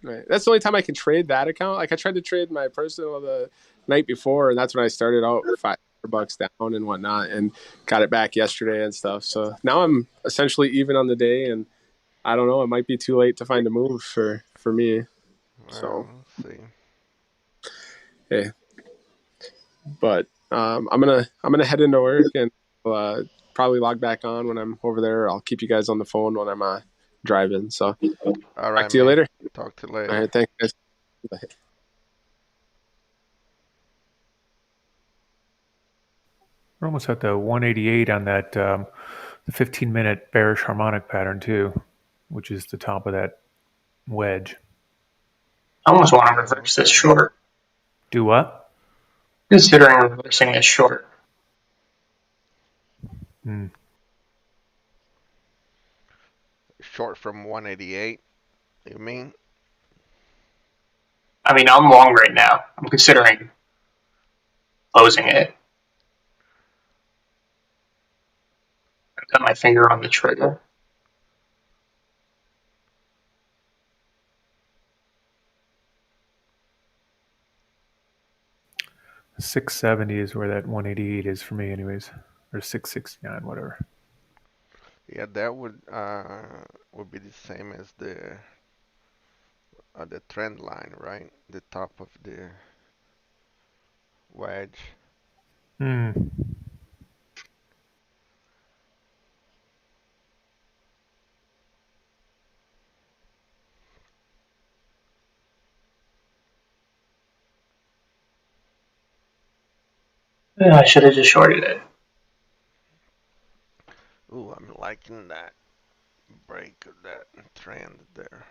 Right. That's the only time I can trade that account. Like I tried to trade my personal the night before, and that's when I started out $500 down and whatnot, and got it back yesterday and stuff. So now I'm essentially even on the day, and I don't know. It might be too late to find a move for me. So Well, let's see. hey, but I'm gonna head into work and probably log back on when I'm over there. I'll keep you guys on the phone when I'm driving. So All talk right, to you man. later. Talk to you All later. right, thanks guys. Bye. We're almost at the 188 on that the 15-minute bearish harmonic pattern too, which is the top of that wedge. I almost want to Yeah, reverse this okay. short. Do what? Considering reversing this short. Hmm. Short from 188, you mean? I mean, I'm long right now. I'm considering closing it. I've got my finger on the trigger. 670 is where that 188 is for me, anyways, or 669, whatever. Yeah, that would be the same as the trend line, right? The top of the wedge. Hmm. Yeah, I should have just shorted it. Ooh, I'm liking that break of that trend there.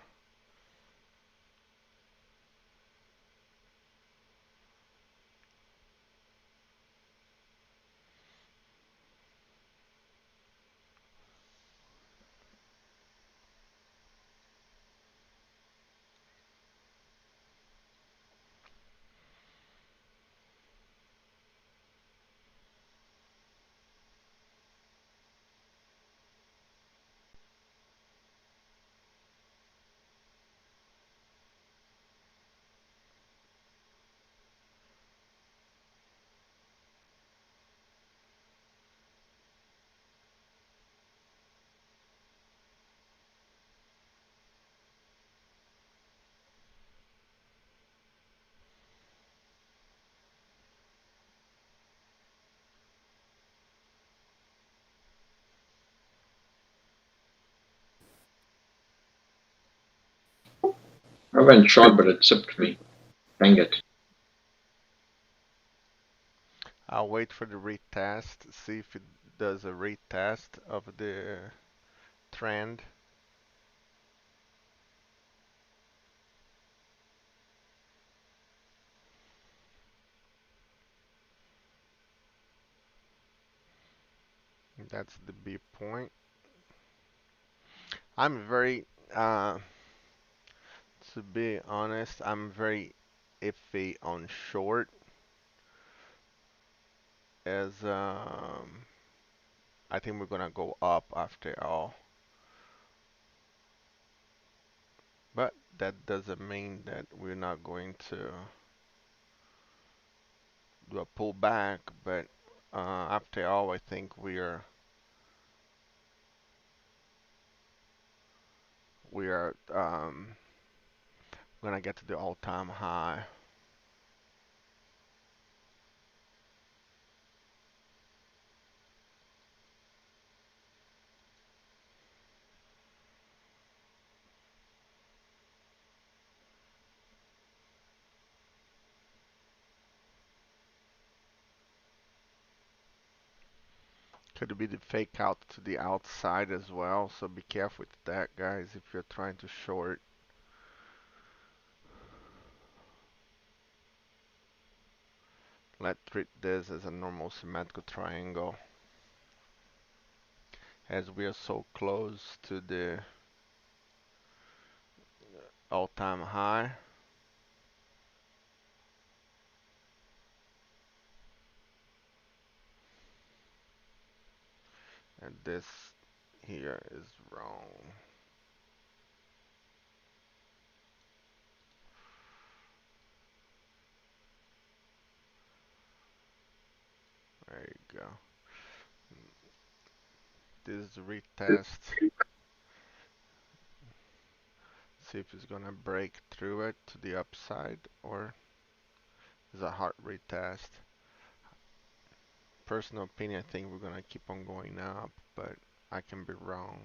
I went short, but it zipped me. Dang it. I'll wait for the retest, see if it does a retest of the trend. That's the B point. I'm very, uh, to be honest, I'm very iffy on short as I think we're gonna go up after all. But that doesn't mean that we're not going to do a pullback. But after all, I think we are gonna get to the all-time high. Could be the fake out to the outside as well, so be careful with that, guys, if you're trying to short. Let's treat this as a normal symmetrical triangle, as we are so close to the all-time high. And this here is wrong. There you go. This is a retest. See if it's gonna break through it to the upside, or is a hard retest. Personal opinion, I think we're gonna keep on going up, but I can be wrong.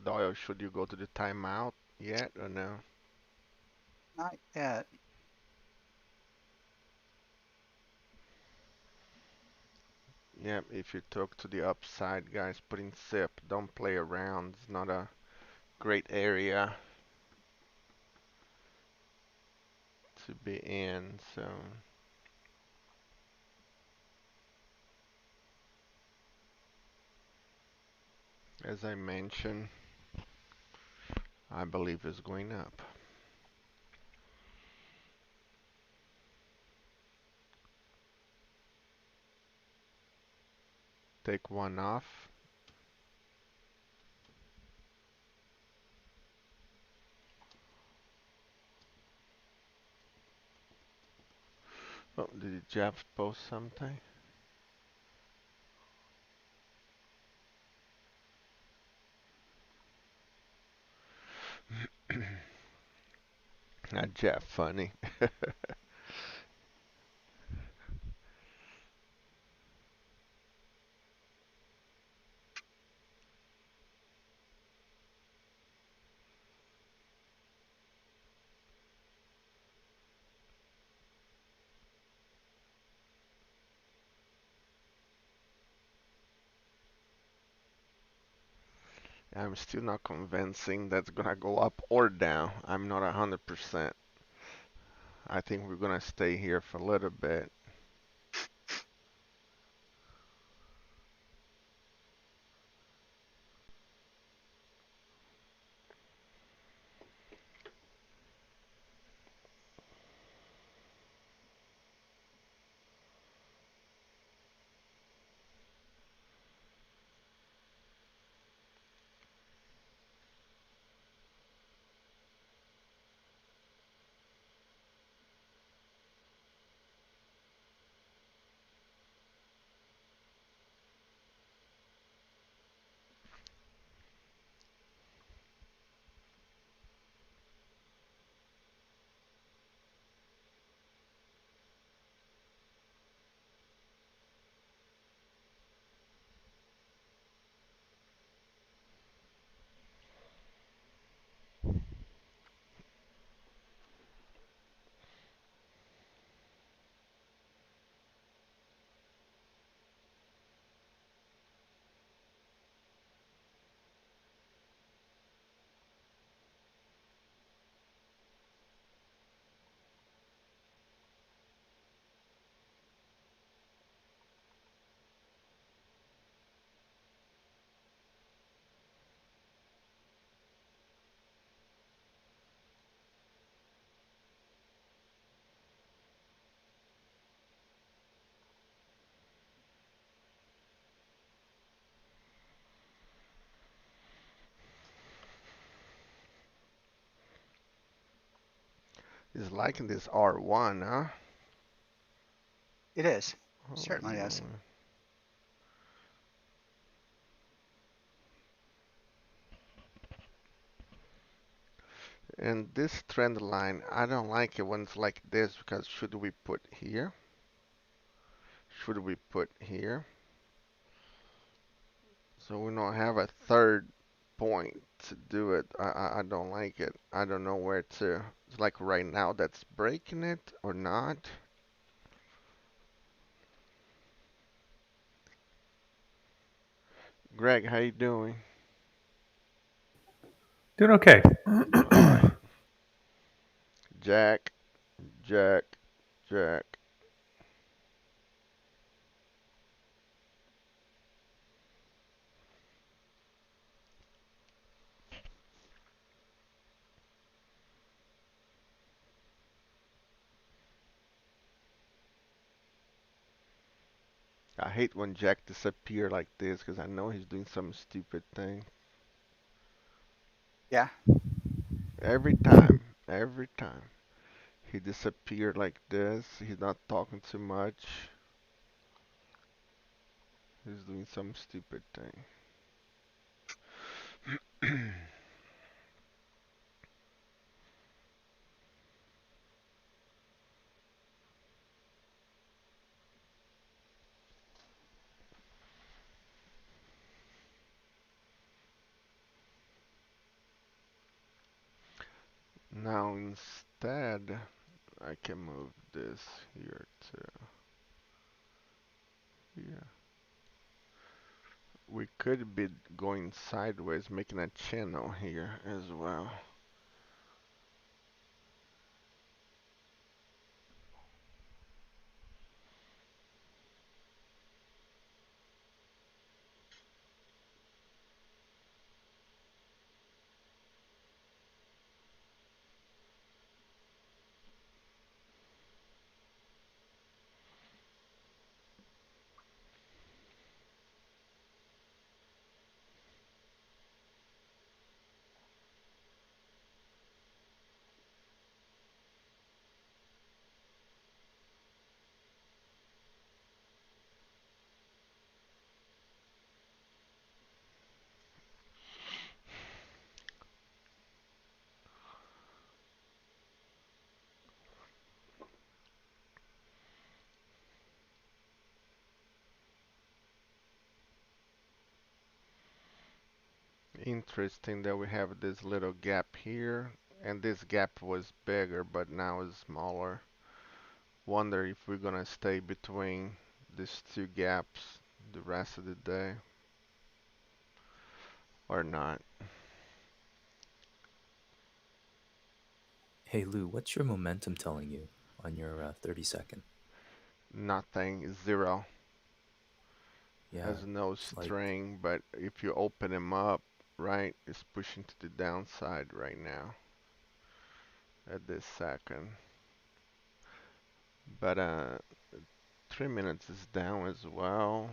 Doyle, should you go to the timeout yet or no? Not yet. Yep, if you took to the upside, guys, put in SIP. Don't play around. It's not a great area to be in, so as I mentioned, I believe it's going up. Take one off. Oh, did Jeff post something? Not Jeff, funny. I'm still not convincing that's gonna go up or down. I'm not 100%. I think we're gonna stay here for a little bit. He's liking this R1, huh? It is. Holy Certainly is. moly. And this trend line, I don't like it when it's like this because should we put here? should we put here? So we don't have a third point to do it. I don't like it. I don't know where to. It's like right now that's breaking it or not. Greg, how you doing? Doing okay. All right. Jack, Jack, Jack. I hate when Jack disappear like this because I know he's doing some stupid thing. Yeah. Every time, every time. He disappeared like this. He's not talking too much. He's doing some stupid thing. Now instead, I can move this here to here. We could be going sideways, making a channel here as well. Interesting that we have this little gap here, and this gap was bigger, but now is smaller. Wonder if we're gonna stay between these two gaps the rest of the day or not. Hey Lou, what's your momentum telling you on your 30-second? Nothing, zero. Yeah, Has no it's like, string, but if you open him up, right, it's pushing to the downside right now at this second. But 3 minutes is down as well,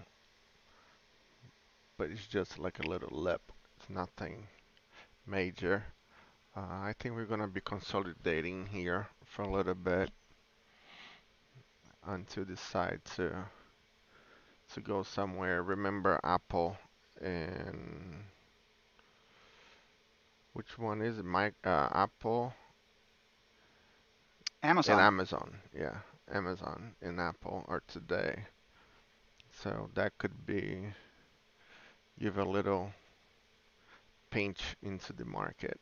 but it's just like a little lip. It's nothing major. I think we're gonna be consolidating here for a little bit until decide to go somewhere. Remember Apple and which one is it? Apple and Amazon. Amazon. Yeah, Amazon and Apple are today. So that could be give a little pinch into the market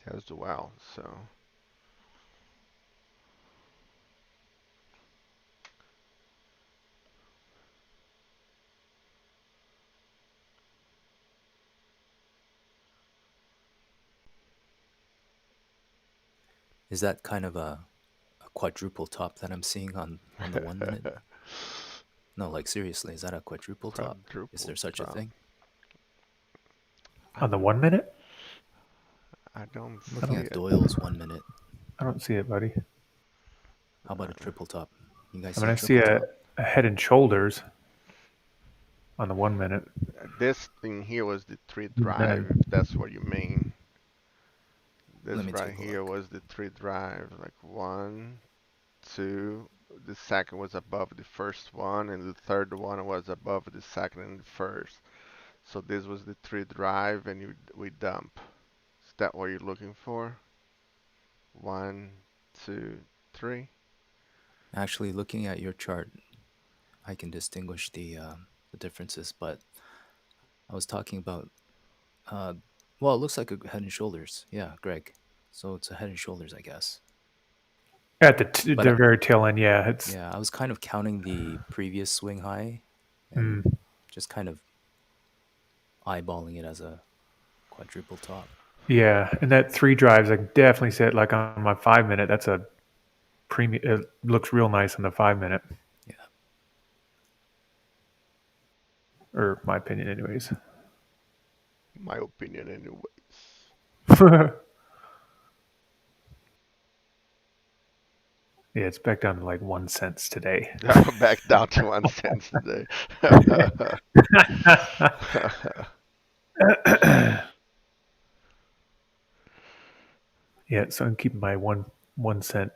as well. So is that kind of a quadruple top that I'm seeing on the 1 minute? No, like seriously, is that a quadruple top? Is quadruple there such a top. thing? On the 1 minute? I don't I'm I looking see don't. at it. Doyle's 1 minute. I don't see it, buddy. How about a Uh, triple top? You guys I mean, see a I see triple top? a head and shoulders on the 1 minute. this thing here was the three That drive, if that's what you mean. Let This me right take a here look. was the three drive, like one, two. The second was above the first one, and the third one was above the second and the first. So this was the three drive, and we dump. Is that what you're looking for? One, two, three. Actually, looking at your chart, I can distinguish the differences, but I was talking about uh, well, it looks like a Head and Shoulders. Yeah, Greg. So it's a Head and Shoulders, I guess. At But the very tail end, yeah, it's yeah, I was kind of counting the previous swing high and mm, just kind of eyeballing it as a quadruple top. yeah. And that three drives, I definitely said like on my 5 minute. That's a premium. It looks real nice on the 5 minute, Yeah. or my opinion, anyways. My opinion, anyways. Yeah, it's back down to like 1 cent today. Back down to 1 cent today. Yeah, so I'm keeping my 1 cent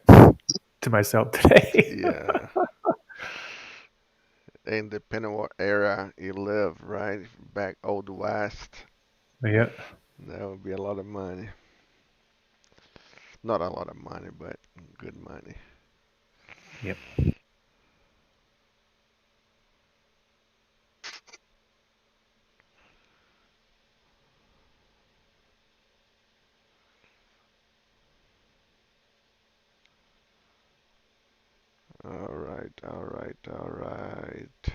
to myself today. Yeah. And depending what era you live, right? If back old west, Yeah, that would be a lot of money. Not a lot of money, but good money. yep. All right, all right, all right.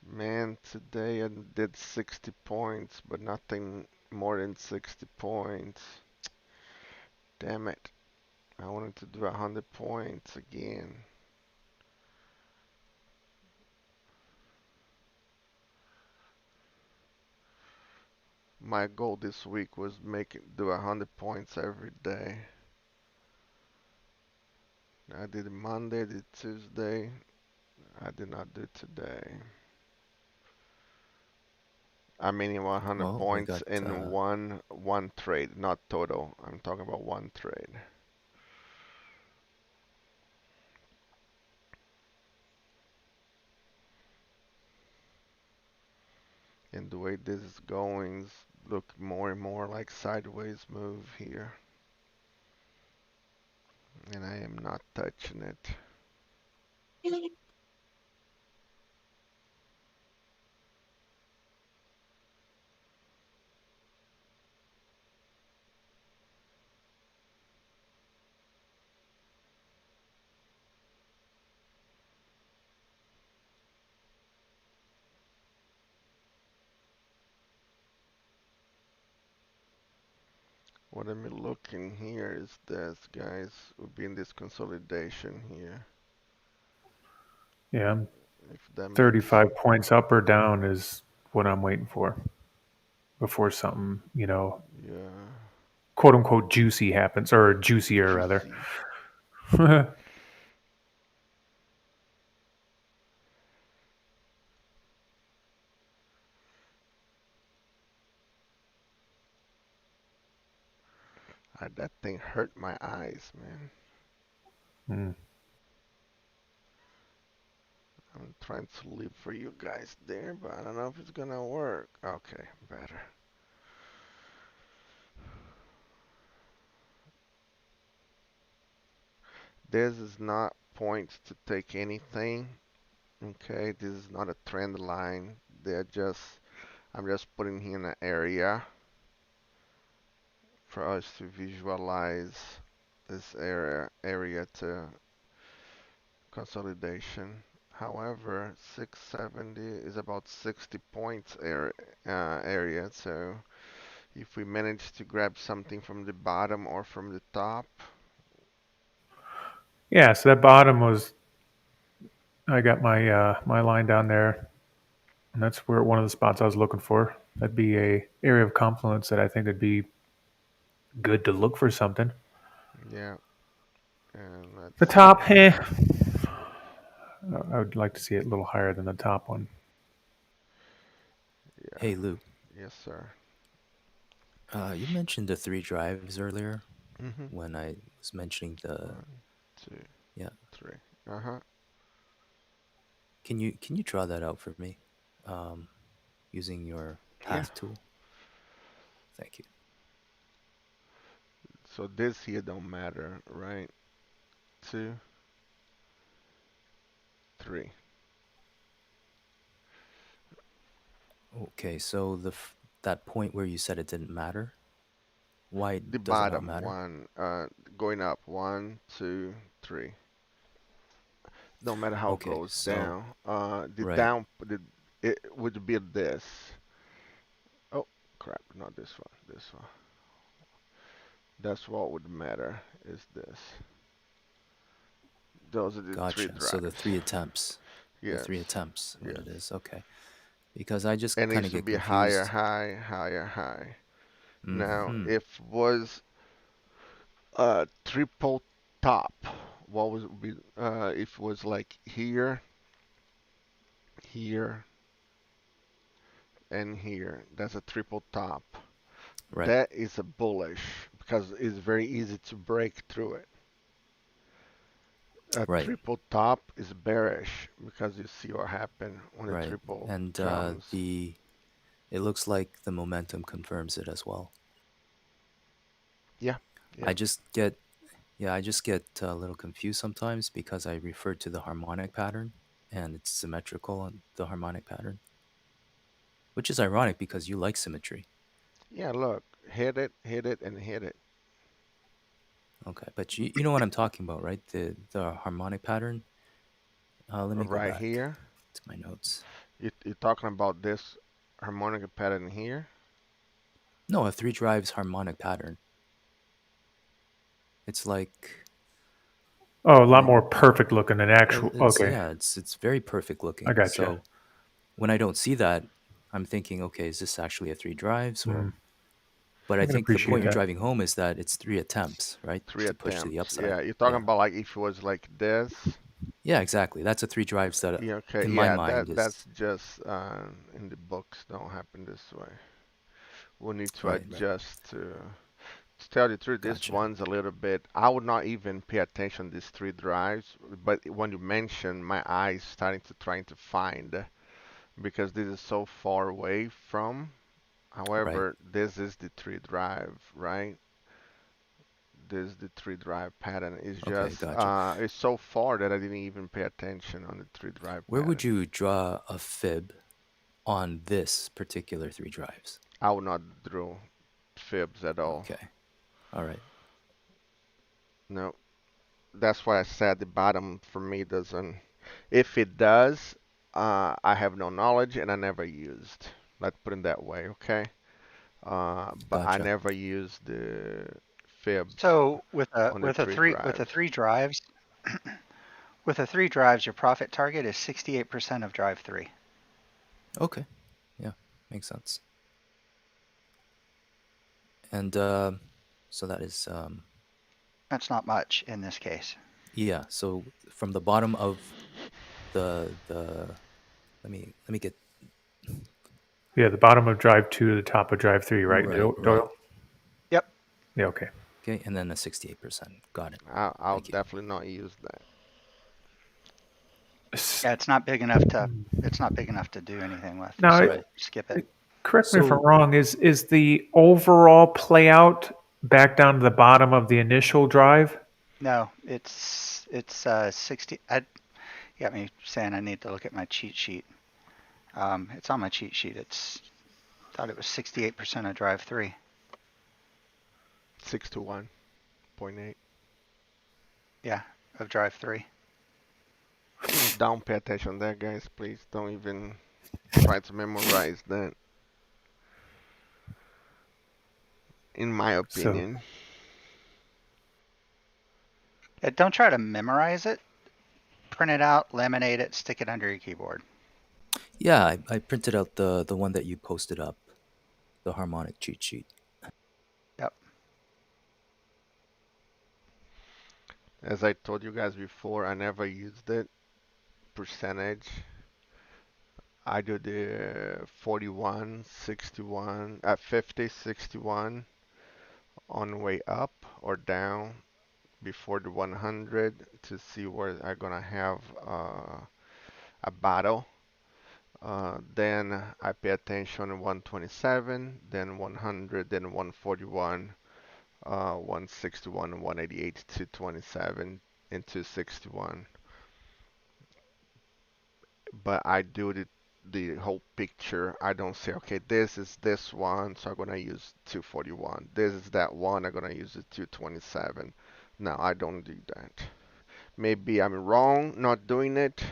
Man, today I did 60 points, but nothing more than 60 points. Damn it. I wanted to do 100 points again. My goal this week was do 100 points every day. I did Monday, did Tuesday. I did not do today. I mean 100 Well, we points got in one trade, not total. I'm talking about one trade. And the way this is going, look more and more like sideways move here. And I am not touching it. What I'm looking here is this, guys. We'll be in this consolidation here. Yeah, I'm If that makes, 35 points up or down is what I'm waiting for before something, yeah, quote unquote juicy happens, or juicier rather. juicy. That thing hurt my eyes, man. Mm. I'm trying to leave for you guys there, but I don't know if it's gonna work. Okay, better. This is not point to take anything. Okay, this is not a trend line. I'm just putting here an area for us to visualize this area to consolidation. However, 670 is about 60 points area, so if we manage to grab something from the bottom or from the top, Yeah, so that bottom was I got my line down there, and that's where one of the spots I was looking for. That'd be a area of confluence that I think would be good to look for something. yeah, and let's The see. top, I would like to see it a little higher than the top one. Yeah, Hey, Lou. yes, sir. You mentioned the three drives earlier Mhm. when I was mentioning the One, two, yeah. three. Uh-huh. Can you draw that out for me, um, using your Yeah. path tool? Thank you. So this here don't matter, right? Two, 3. Okay, so that point where you said it didn't matter, why The does it not bottom matter? one, going up 1, 2, 3. No matter how it Okay, goes so down, right, it would be this. Oh crap! Not this one. This one. That's what would matter. Is this? Those are the 3 gotcha. So drives. the Yes. three attempts, what Yes. it is. Okay, because I just And it kind of should get be higher, confused. high, higher, high. Now, Hmm. if was a triple top, what was it be? If was like here, here, and here, that's a triple top. Right, That is a bullish because it's very easy to break through it. A right, triple top is bearish because you see what happened when the right. triple And comes. it looks like the momentum confirms it as well. Yeah, I yeah. just get Yeah, I just get a little confused sometimes because I refer to the harmonic pattern and it's symmetrical on the harmonic pattern, which is ironic because you like symmetry. Yeah, look, hit it, and hit it. Okay, but you know what I'm talking about, right? The harmonic pattern. Let me go Right back here. to my notes. You're talking about this harmonic pattern here. No, a three drives harmonic pattern. It's like Oh, a I lot more mean, perfect looking than actual. it's Okay, yeah, it's very perfect I looking. got you. So when I don't see that, I'm thinking, okay, is this actually a three drives or? Mm, But I I can think the appreciate point you're that. driving home is that it's three attempts, right, Three to push to the attempts. upside. Yeah, you're talking Yeah, about like if it was like this. yeah, exactly. That's a three drives that, Yeah, okay. in my Yeah, mind, that's is just in the books. Don't happen this way. We'll need to right, right. adjust to tell you the truth, this Gotcha. one's a little bit. I would not even pay attention to these 3 drives, but when you mention, my eyes starting to trying to find because this is so far away from. Right. However, this is the 3 drive, right? This is the 3 drive pattern. It's Okay, just gotcha. it's so far that I didn't even pay attention on the 3 drive Where would pattern. you draw a fib on this particular three drives? I would not draw fibs at all. Okay. All right. No, that's why I said the bottom for me doesn't. If it does, I have no knowledge and I never used. Let's put it that way, okay? But I Gotcha. never used the fibs So on the 3 with the drives. three drives, with the three drives, your profit target is 68% of drive three. Okay. Yeah, makes sense. And so that is That's not much in this case. yeah. So from the bottom of the let me get Yeah, the bottom of drive two to the top of drive three, right, right. Doyle? Yep. Yeah, okay. Okay, and then a 68%. Got it. I'll Thank you. definitely not use that. Yeah, it's not big enough to do anything with. Now, So Right. skip it. correct me if I'm So wrong. Is the overall playout back down to the bottom of the initial drive? No, it's 60. I got me saying I need to look at my cheat sheet. It's on my cheat sheet. Thought it was 68% of drive three. 6 to 1.8. Yeah, of drive three. Don't pay attention to that, guys. Please don't even try to memorize that. In my So, opinion. Yeah, don't try to memorize it. Print it out, laminate it, stick it under your keyboard. yeah, I printed out the one that you posted up, the harmonic cheat sheet. Yep. As I told you guys before, I never used it. Percentage. I do the 41, 61, 50, 61 on way up or down before the 100 to see where I'm gonna have a battle. Then I pay attention to 127, then 100, then 141, 161, 188, 227, and 261. but I do the whole picture. I don't say, okay, this is this one, so I'm gonna use 241. This is that one, I'm gonna use the 227. No, I don't do that. Maybe I'm wrong not doing it,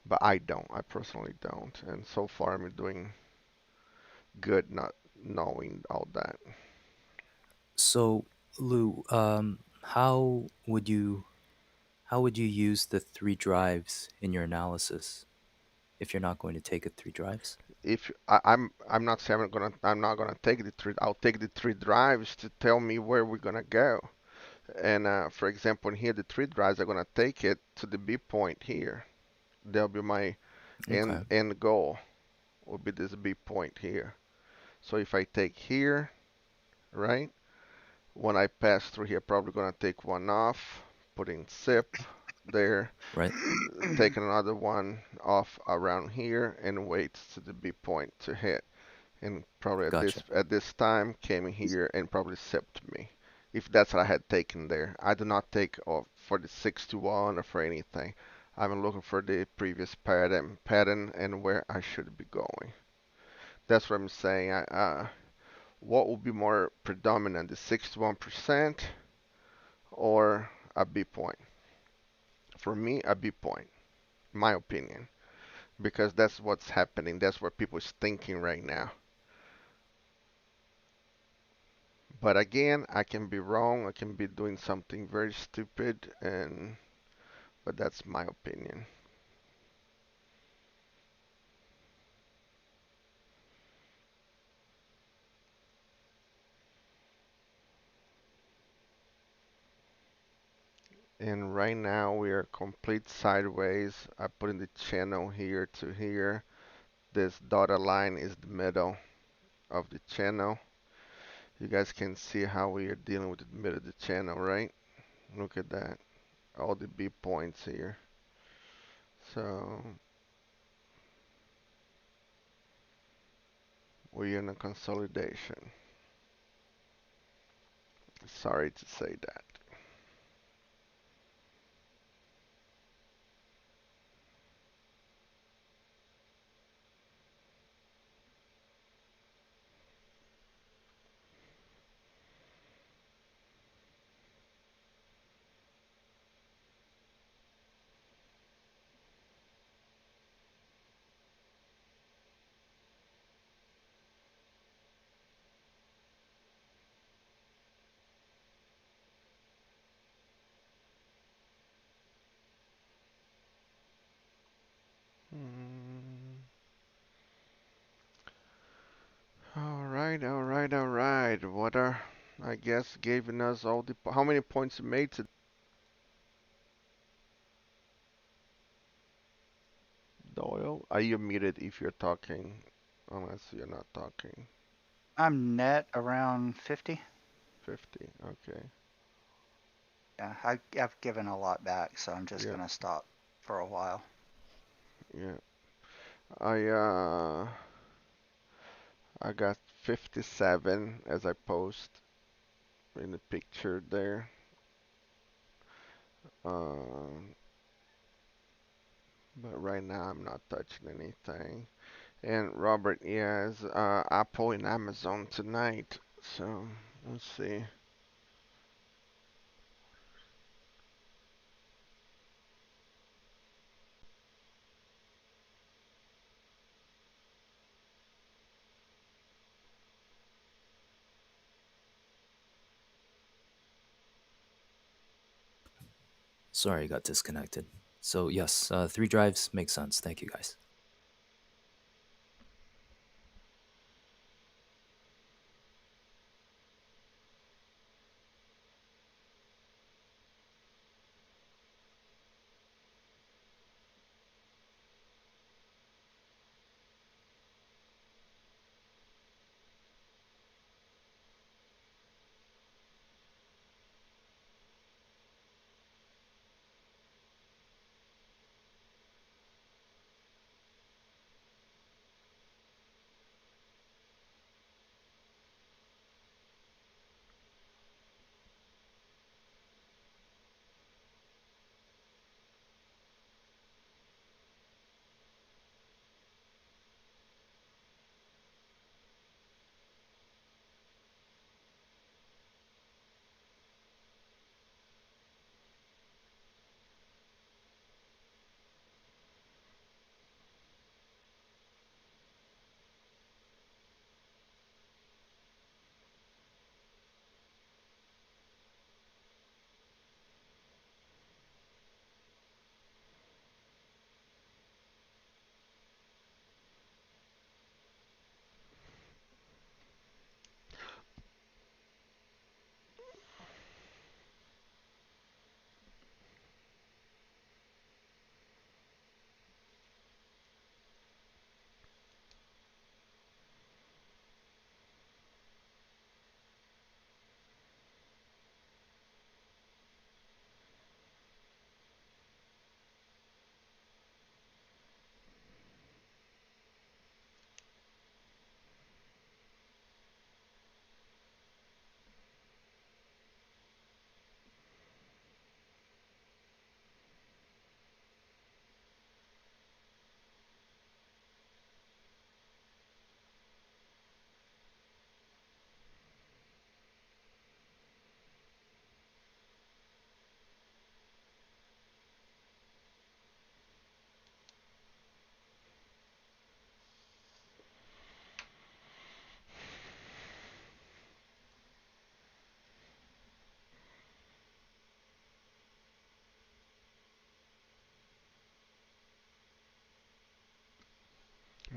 but I don't. I personally don't. And so far, I'm doing good not knowing all that. So, Lou, how would you use the three drives in your analysis if you're not going to take it three drives? If I'm not saying I'm not gonna take the three. I'll take the three drives to tell me where we're gonna go. And for example, here the three drives are gonna take it to the B point here. That'll be my Okay, end goal. Will be this B point here. So if I take here, right? When I pass through here, probably gonna take one off, putting zip there, right, taking another one off around here, and wait to the B point to hit. And probably at this gotcha. at this time came here and probably zipped me. If that's what I had taken there. I do not take off for the 61 or for anything. I'm looking for the previous pattern and where I should be going. That's what I'm saying. What will be more predominant, the 61% or a B point? For me, a B point, my opinion, because that's what's happening. That's what people is thinking right now. But again, I can be wrong. I can be doing something very stupid, and but that's my opinion. And right now we are complete sideways. I put in the channel here to here. This dotted line is the middle of the channel. You guys can see how we are dealing with the middle of the channel, right? Look at that. All the B points here. So we're in a consolidation. Sorry to say that. Mm. All right, all right, all right. What are, I guess, giving us all the, how many points you made to Doyle? Are you muted if you're talking? Unless you're not talking. I'm net around 50. 50. Okay. Yeah, I've given a lot back, so I'm just Yeah, gonna stop for a while. yeah. I got 57 as I post in the picture there. Um, but right now I'm not touching anything. And Robert, yes, Apple and Amazon tonight. So let's see. Sorry, I got disconnected. So yes, three drives makes sense. Thank you, guys.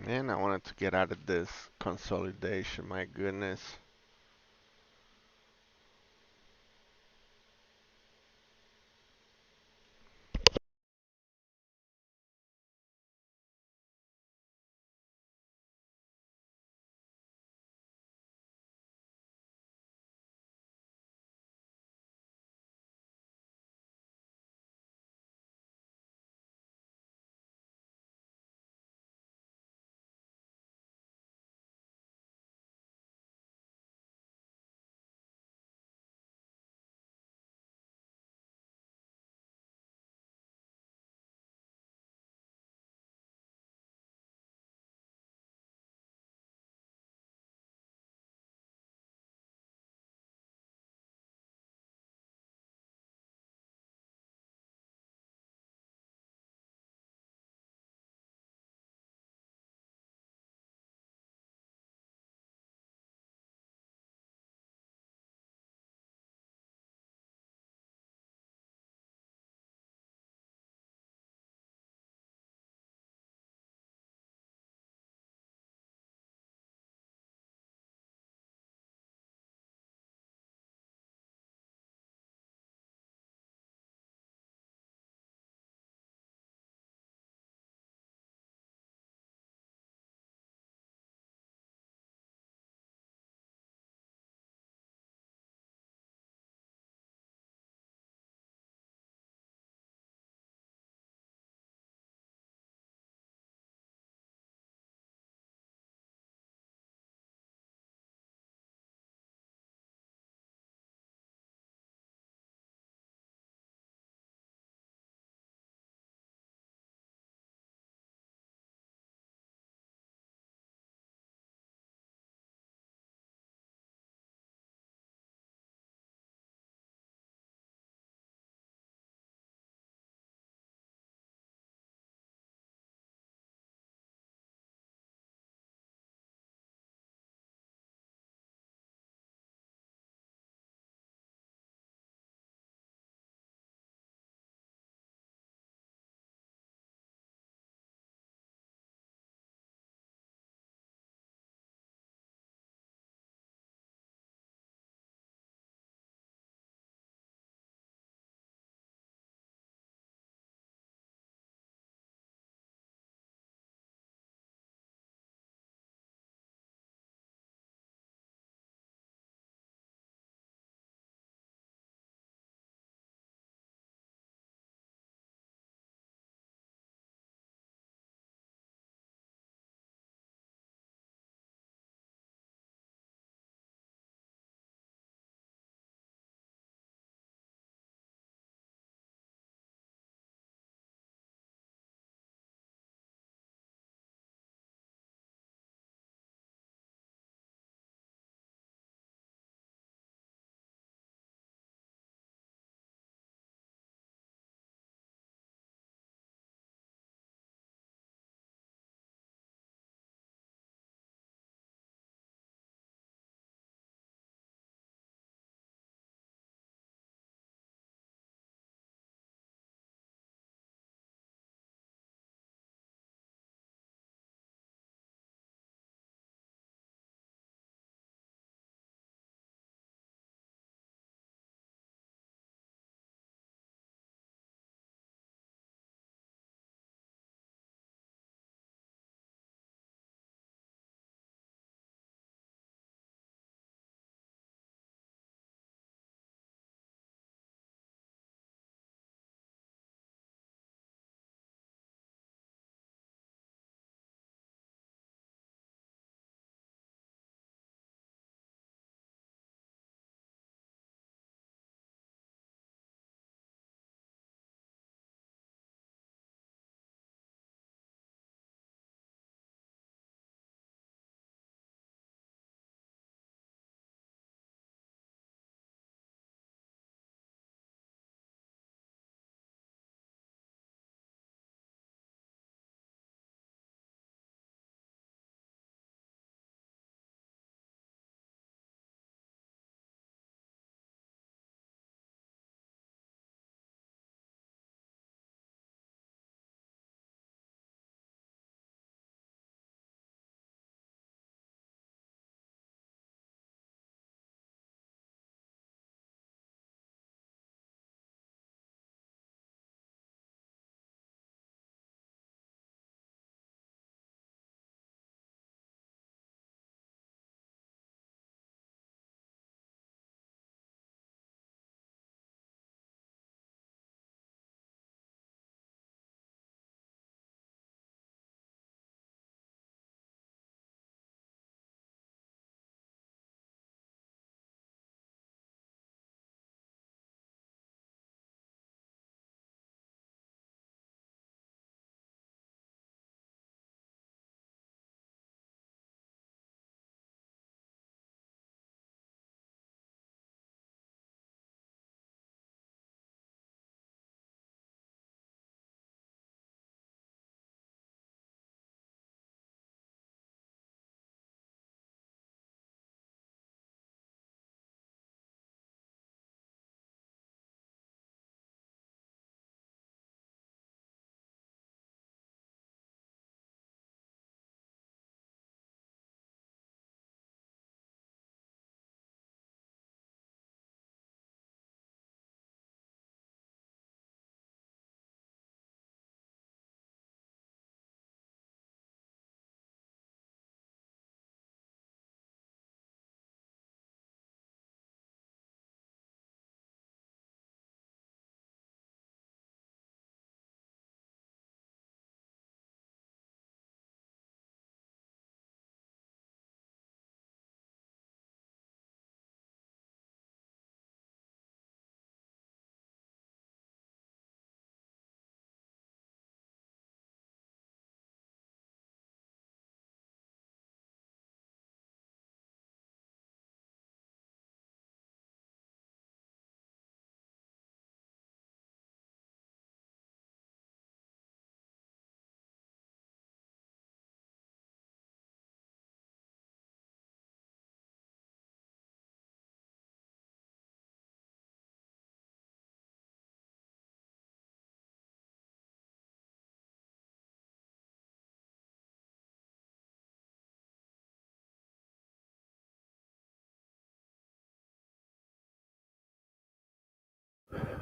And I wanted to get out of this consolidation, my goodness.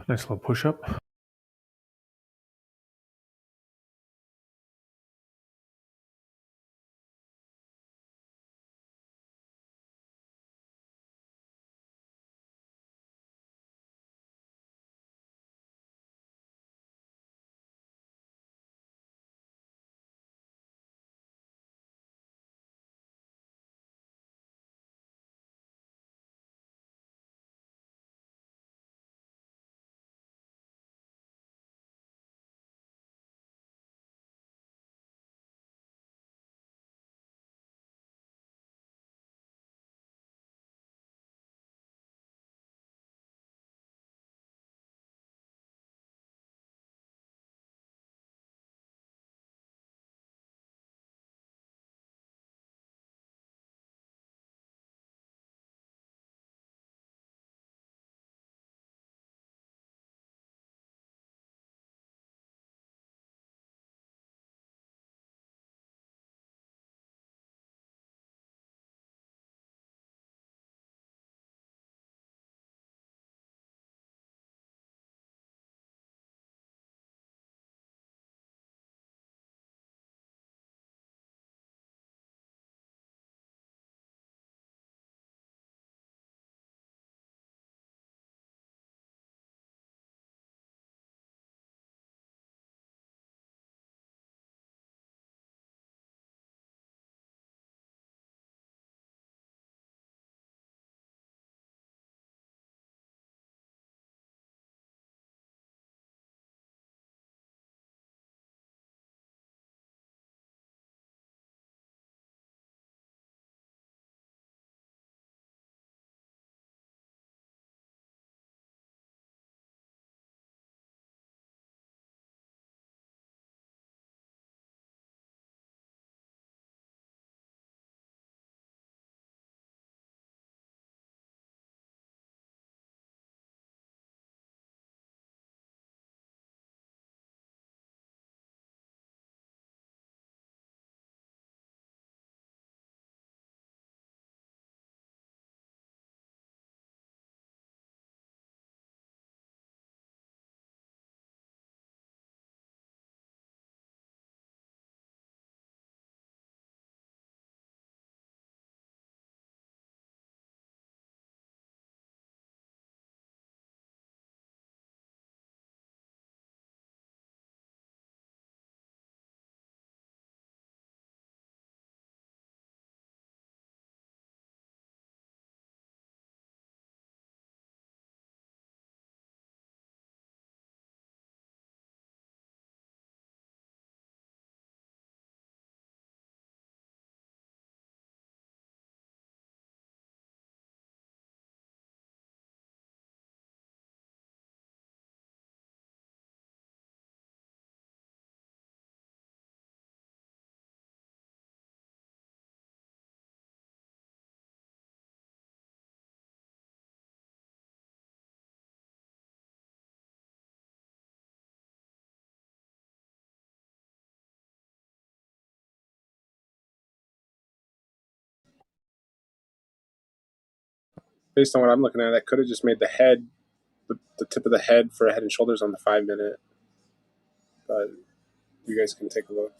Nice little push up. Based on what I'm looking at, I could have just made the head, the tip of the head for Head and Shoulders on the 5 minute. But you guys can take a look.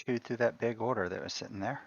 chewed through that big order that was sitting there.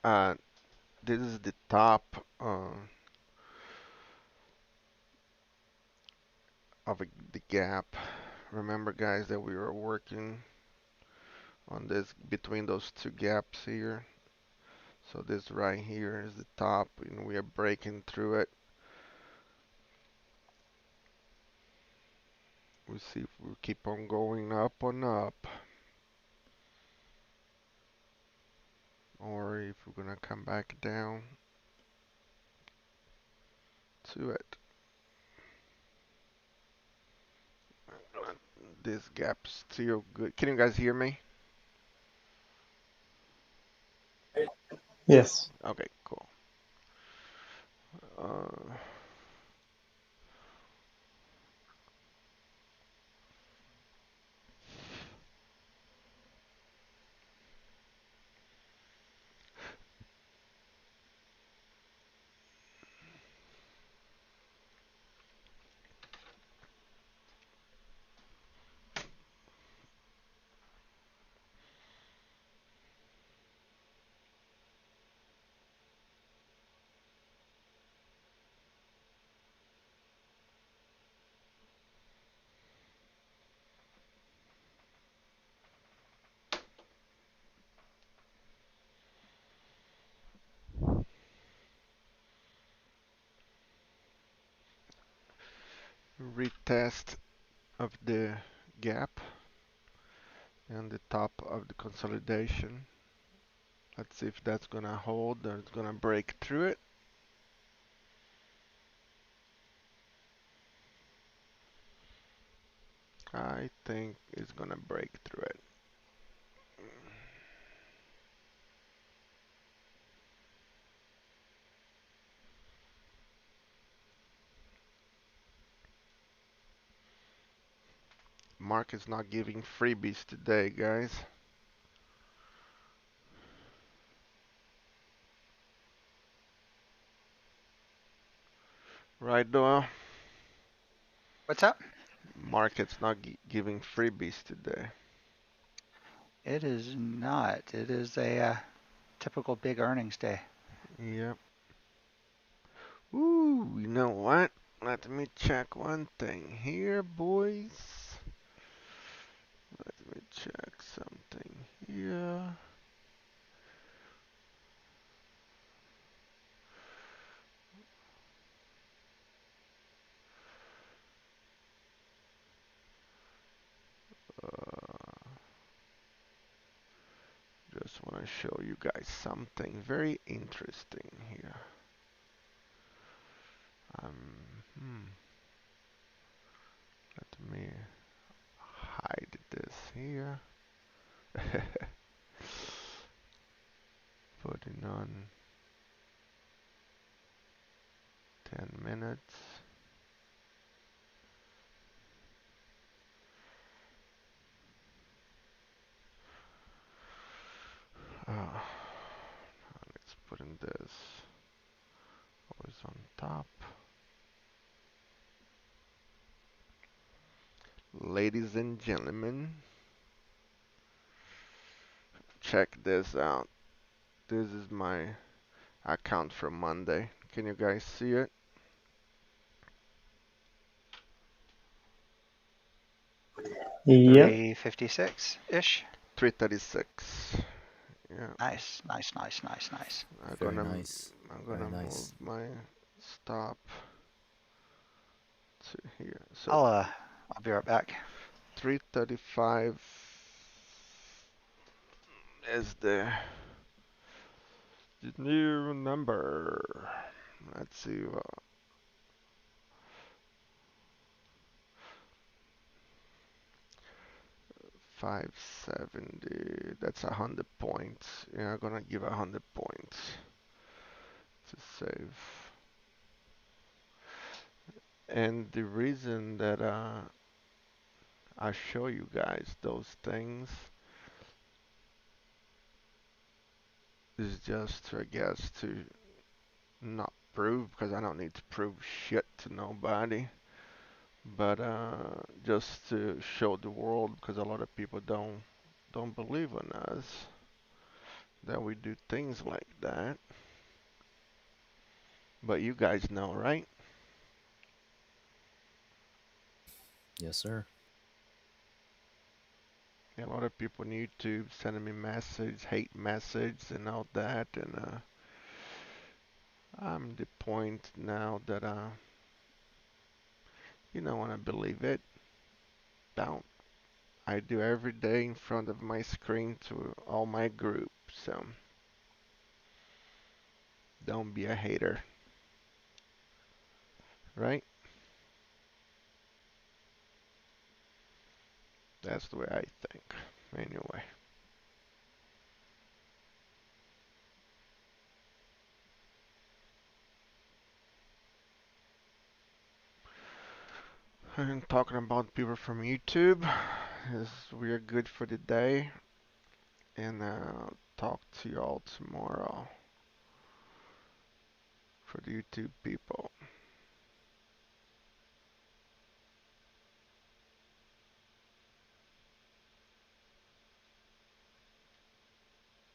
Uh, this is the top of the gap. Remember, guys, that we were working on this between those two gaps here. So this right here is the top, and we are breaking through it. We see if we keep on going up and up, or if we're gonna come back down to it. This gap's still good. Can you guys hear me? Yes. Okay, cool. Uh, retest of the gap and the top of the consolidation. Let's see if that's gonna hold or it's gonna break through it. I think it's gonna break through it. Market's not giving freebies today, guys. Right, Doyle? What's up? Market's not giving freebies today. It is not. It is a typical big earnings day. Yep. Ooh, you know what? Let me check one thing here, boys. Let me check something here. Uh, just want to show you guys something very interesting here. Um, Let me hide this here. Putting on 10 minutes. Let's put in this always on top. Ladies and gentlemen, check this out. This is my account from Monday. Can you guys see it? Yep. 356-ish. 336. Yeah. Nice, nice, nice, nice, nice. I'm Very gonna nice. I'm Very gonna move nice. my stop to here. So I'll be right back. 335 is the the new number? Let's see. 570. That's 100 points. Yeah, I'm gonna give 100 points to save. And the reason that I show you guys those things is just to, I guess, to not prove, because I don't need to prove shit to nobody, but just to show the world, because a lot of people don't believe in us that we do things like that. But you guys know, right? Yes, sir. Yeah, a lot of people on YouTube sending me messages, hate messages, and all that, and I'm the point now that when I believe it, don't. I do every day in front of my screen to all my groups, so don't be a hater, right? That's the way I think. Anyway, I'm talking about people from YouTube. We are good for the day, and talk to y'all tomorrow for the YouTube people.